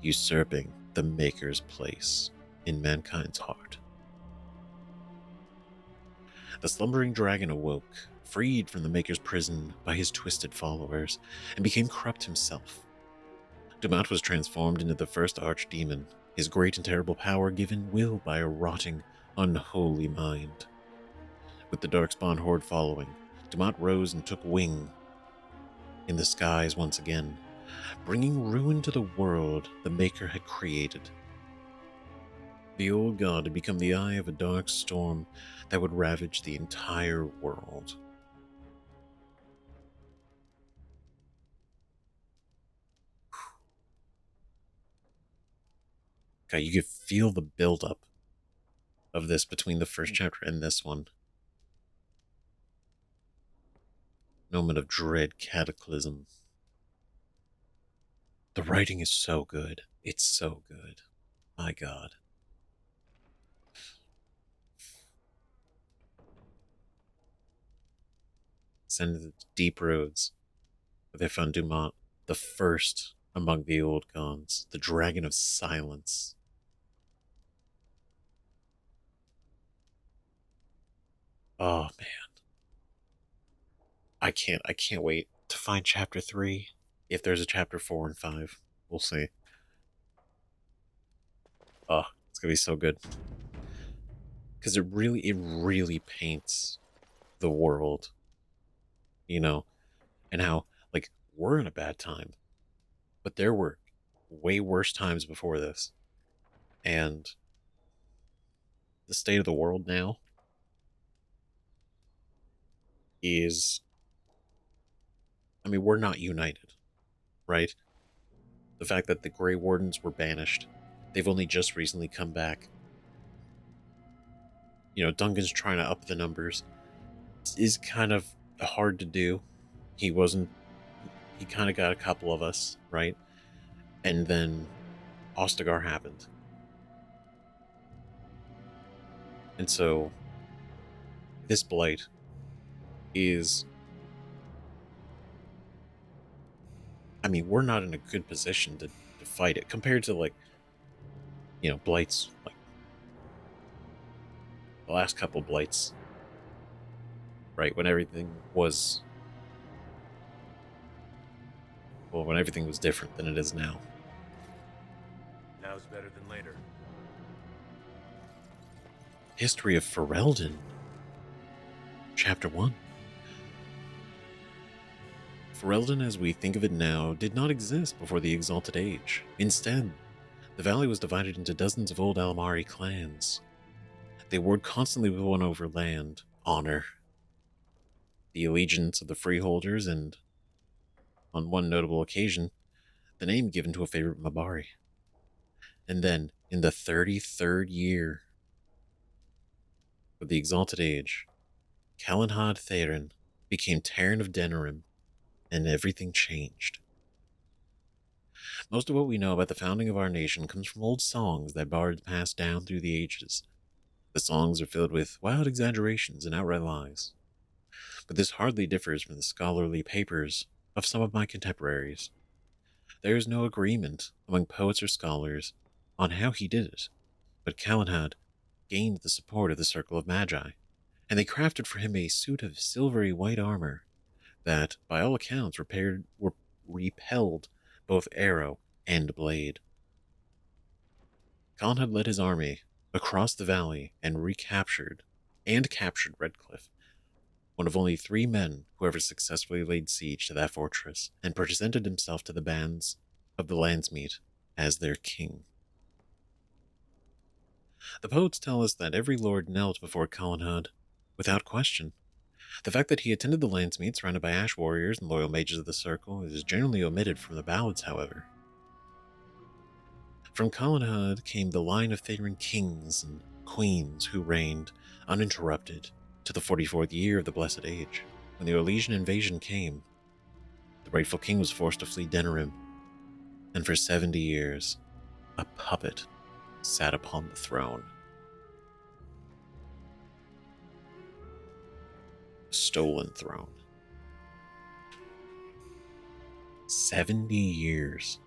usurping the Maker's place in mankind's heart. The slumbering dragon awoke, freed from the Maker's prison by his twisted followers, and became corrupt himself. Dumas was transformed into the first archdemon, his great and terrible power given will by a rotting, unholy mind. With the Darkspawn horde following, Dumas rose and took wing in the skies once again, bringing ruin to the world the Maker had created. The old god had become the eye of a dark storm that would ravage the entire world. Okay, you could feel the buildup of this between the first chapter and this one. Moment of dread cataclysm. The writing is so good. It's so good. My God. Send to the deep roads, where they found Dumas, the first among the old gods, the Dragon of Silence. Oh man. I can't wait to find chapter 3. If there's a chapter 4 and 5, we'll see. Oh, it's gonna be so good. Because it really paints the world, you know, and how, like, we're in a bad time, but there were way worse times before this. And the state of the world now, is, I mean, we're not united, right? The fact that the Grey Wardens were banished, they've only just recently come back. You know, Duncan's trying to up the numbers. Is kind of hard to do. He kind of got a couple of us, right? And then Ostagar happened. And so this blight is, I mean, we're not in a good position to fight it compared to, like, you know, blights, like the last couple blights, right? When everything was, well, when everything was different than it is now. Now's better than later. History of Ferelden, Chapter 1. Ferelden, as we think of it now, did not exist before the Exalted Age. Instead, the valley was divided into dozens of old Alamari clans. They warred constantly with one over land, honor, the allegiance of the freeholders, and, on one notable occasion, the name given to a favorite Mabari. And then, in the 33rd year of the Exalted Age, Calenhad Therin became Terran of Denerim, and everything changed. Most of what we know about the founding of our nation comes from old songs that bards passed down through the ages. The songs are filled with wild exaggerations and outright lies. But this hardly differs from the scholarly papers of some of my contemporaries. There is no agreement among poets or scholars on how he did it, but Calenhad gained the support of the Circle of Magi, and they crafted for him a suit of silvery white armor that, by all accounts, repelled both arrow and blade. Calenhad led his army across the valley and captured Redcliffe, one of only 3 men who ever successfully laid siege to that fortress, and presented himself to the bands of the Landsmeet as their king. The poets tell us that every lord knelt before Calenhad, without question. The fact that he attended the Landsmeet surrounded by ash warriors and loyal mages of the Circle is generally omitted from the ballads, however. From Calenhad came the line of Therin kings and queens who reigned, uninterrupted, to the 44th year of the Blessed Age. When the Orlesian invasion came, the rightful king was forced to flee Denerim, and for 70 years, a puppet sat upon the throne. A stolen throne. 70 years.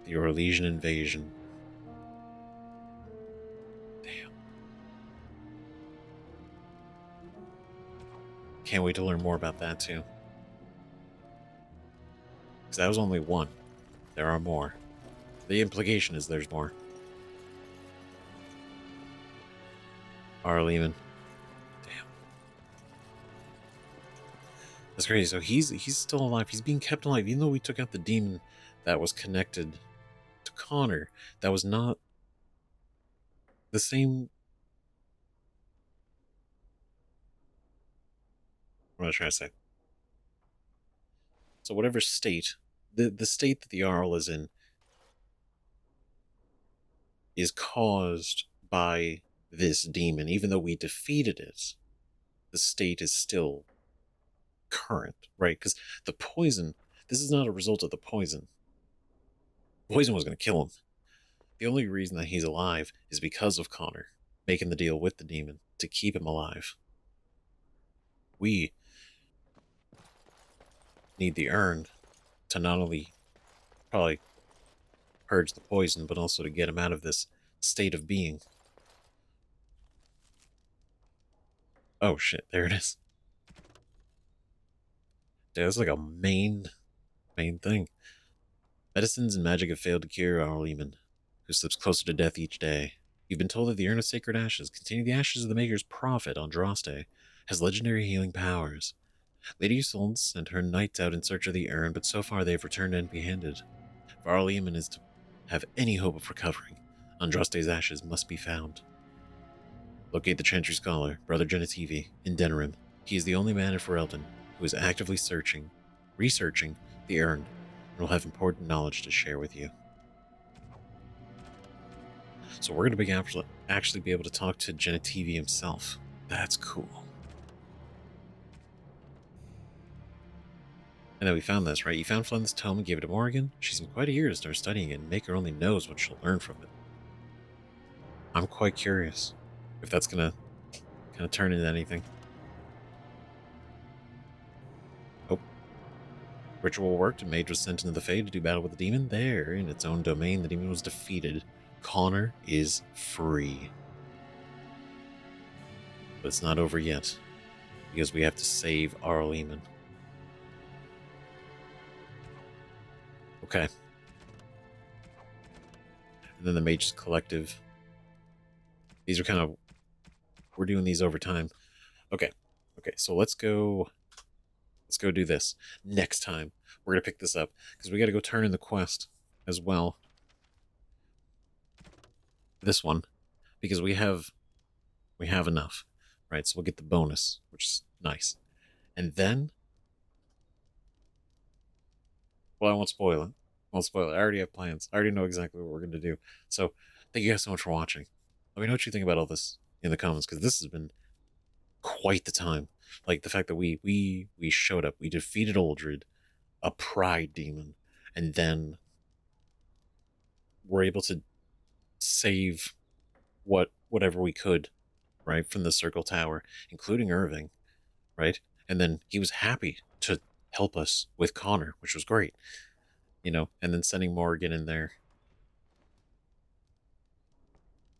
The Orlesian invasion. Damn. Can't wait to learn more about that too. Because that was only one. There are more. The implication is there's more. Arleman. Damn. That's crazy. So he's still alive. He's being kept alive. Even though we took out the demon that was connected to Connor, that was not the same. What am I trying to say? So whatever state, the state that the Arl is in is caused by this demon. Even though we defeated it, the state is still current, right? Because the poison, this is not a result of the poison. Poison was going to kill him. The only reason that he's alive is because of Connor making the deal with the demon to keep him alive. We need the urn to not only probably purge the poison, but also to get him out of this state of being. Oh shit, there it is. Dude, that's like a main thing. Medicines and magic have failed to cure Arleman, who slips closer to death each day. You've been told that the Urn of Sacred Ashes, containing the ashes of the Maker's Prophet on Droste, has legendary healing powers. Lady Isolde sent her knights out in search of the urn, but so far they have returned empty-handed. If Arleman is to have any hope of recovering, Andraste's ashes must be found. Locate the Chantry Scholar, Brother Genetivi, in Denerim. He is the only man in Ferelden who is actively researching the urn, and will have important knowledge to share with you. So we're going to actually be able to talk to Genetivi himself. That's cool. And then we found this, right? You found Flynn's tome and gave it to Morrigan. She's been quite a year to start studying it, and Maker only knows what she'll learn from it. I'm quite curious if that's going to kind of turn into anything. Oh. Ritual worked, and Mage was sent into the Fade to do battle with the demon. There, in its own domain, the demon was defeated. Connor is free. But it's not over yet, because we have to save Arl Eamon. Okay. And then the Mage's Collective. These are kind of... We're doing these over time. Okay. Okay, so let's go do this. Next time, we're going to pick this up, because we got to go turn in the quest as well. This one. Because we have enough. Right, so we'll get the bonus, which is nice. And then... Well, I won't spoil it. I already have plans. I already know exactly what we're going to do. So, thank you guys so much for watching. Let me know what you think about all this in the comments, because this has been quite the time. Like, the fact that we showed up. We defeated Uldred, a pride demon, and then we're able to save whatever we could, right, from the Circle Tower, including Irving, right? And then he was happy to help us with Connor, which was great. You know, and then sending Morrigan in there.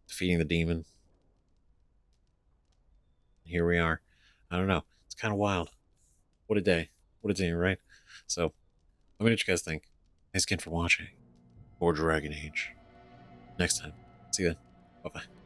Defeating the demon. Here we are. I don't know. It's kind of wild. What a day. What a day, right? So, let me know what you guys think. Thanks again for watching. More Dragon Age. Next time. See you then. Bye-bye.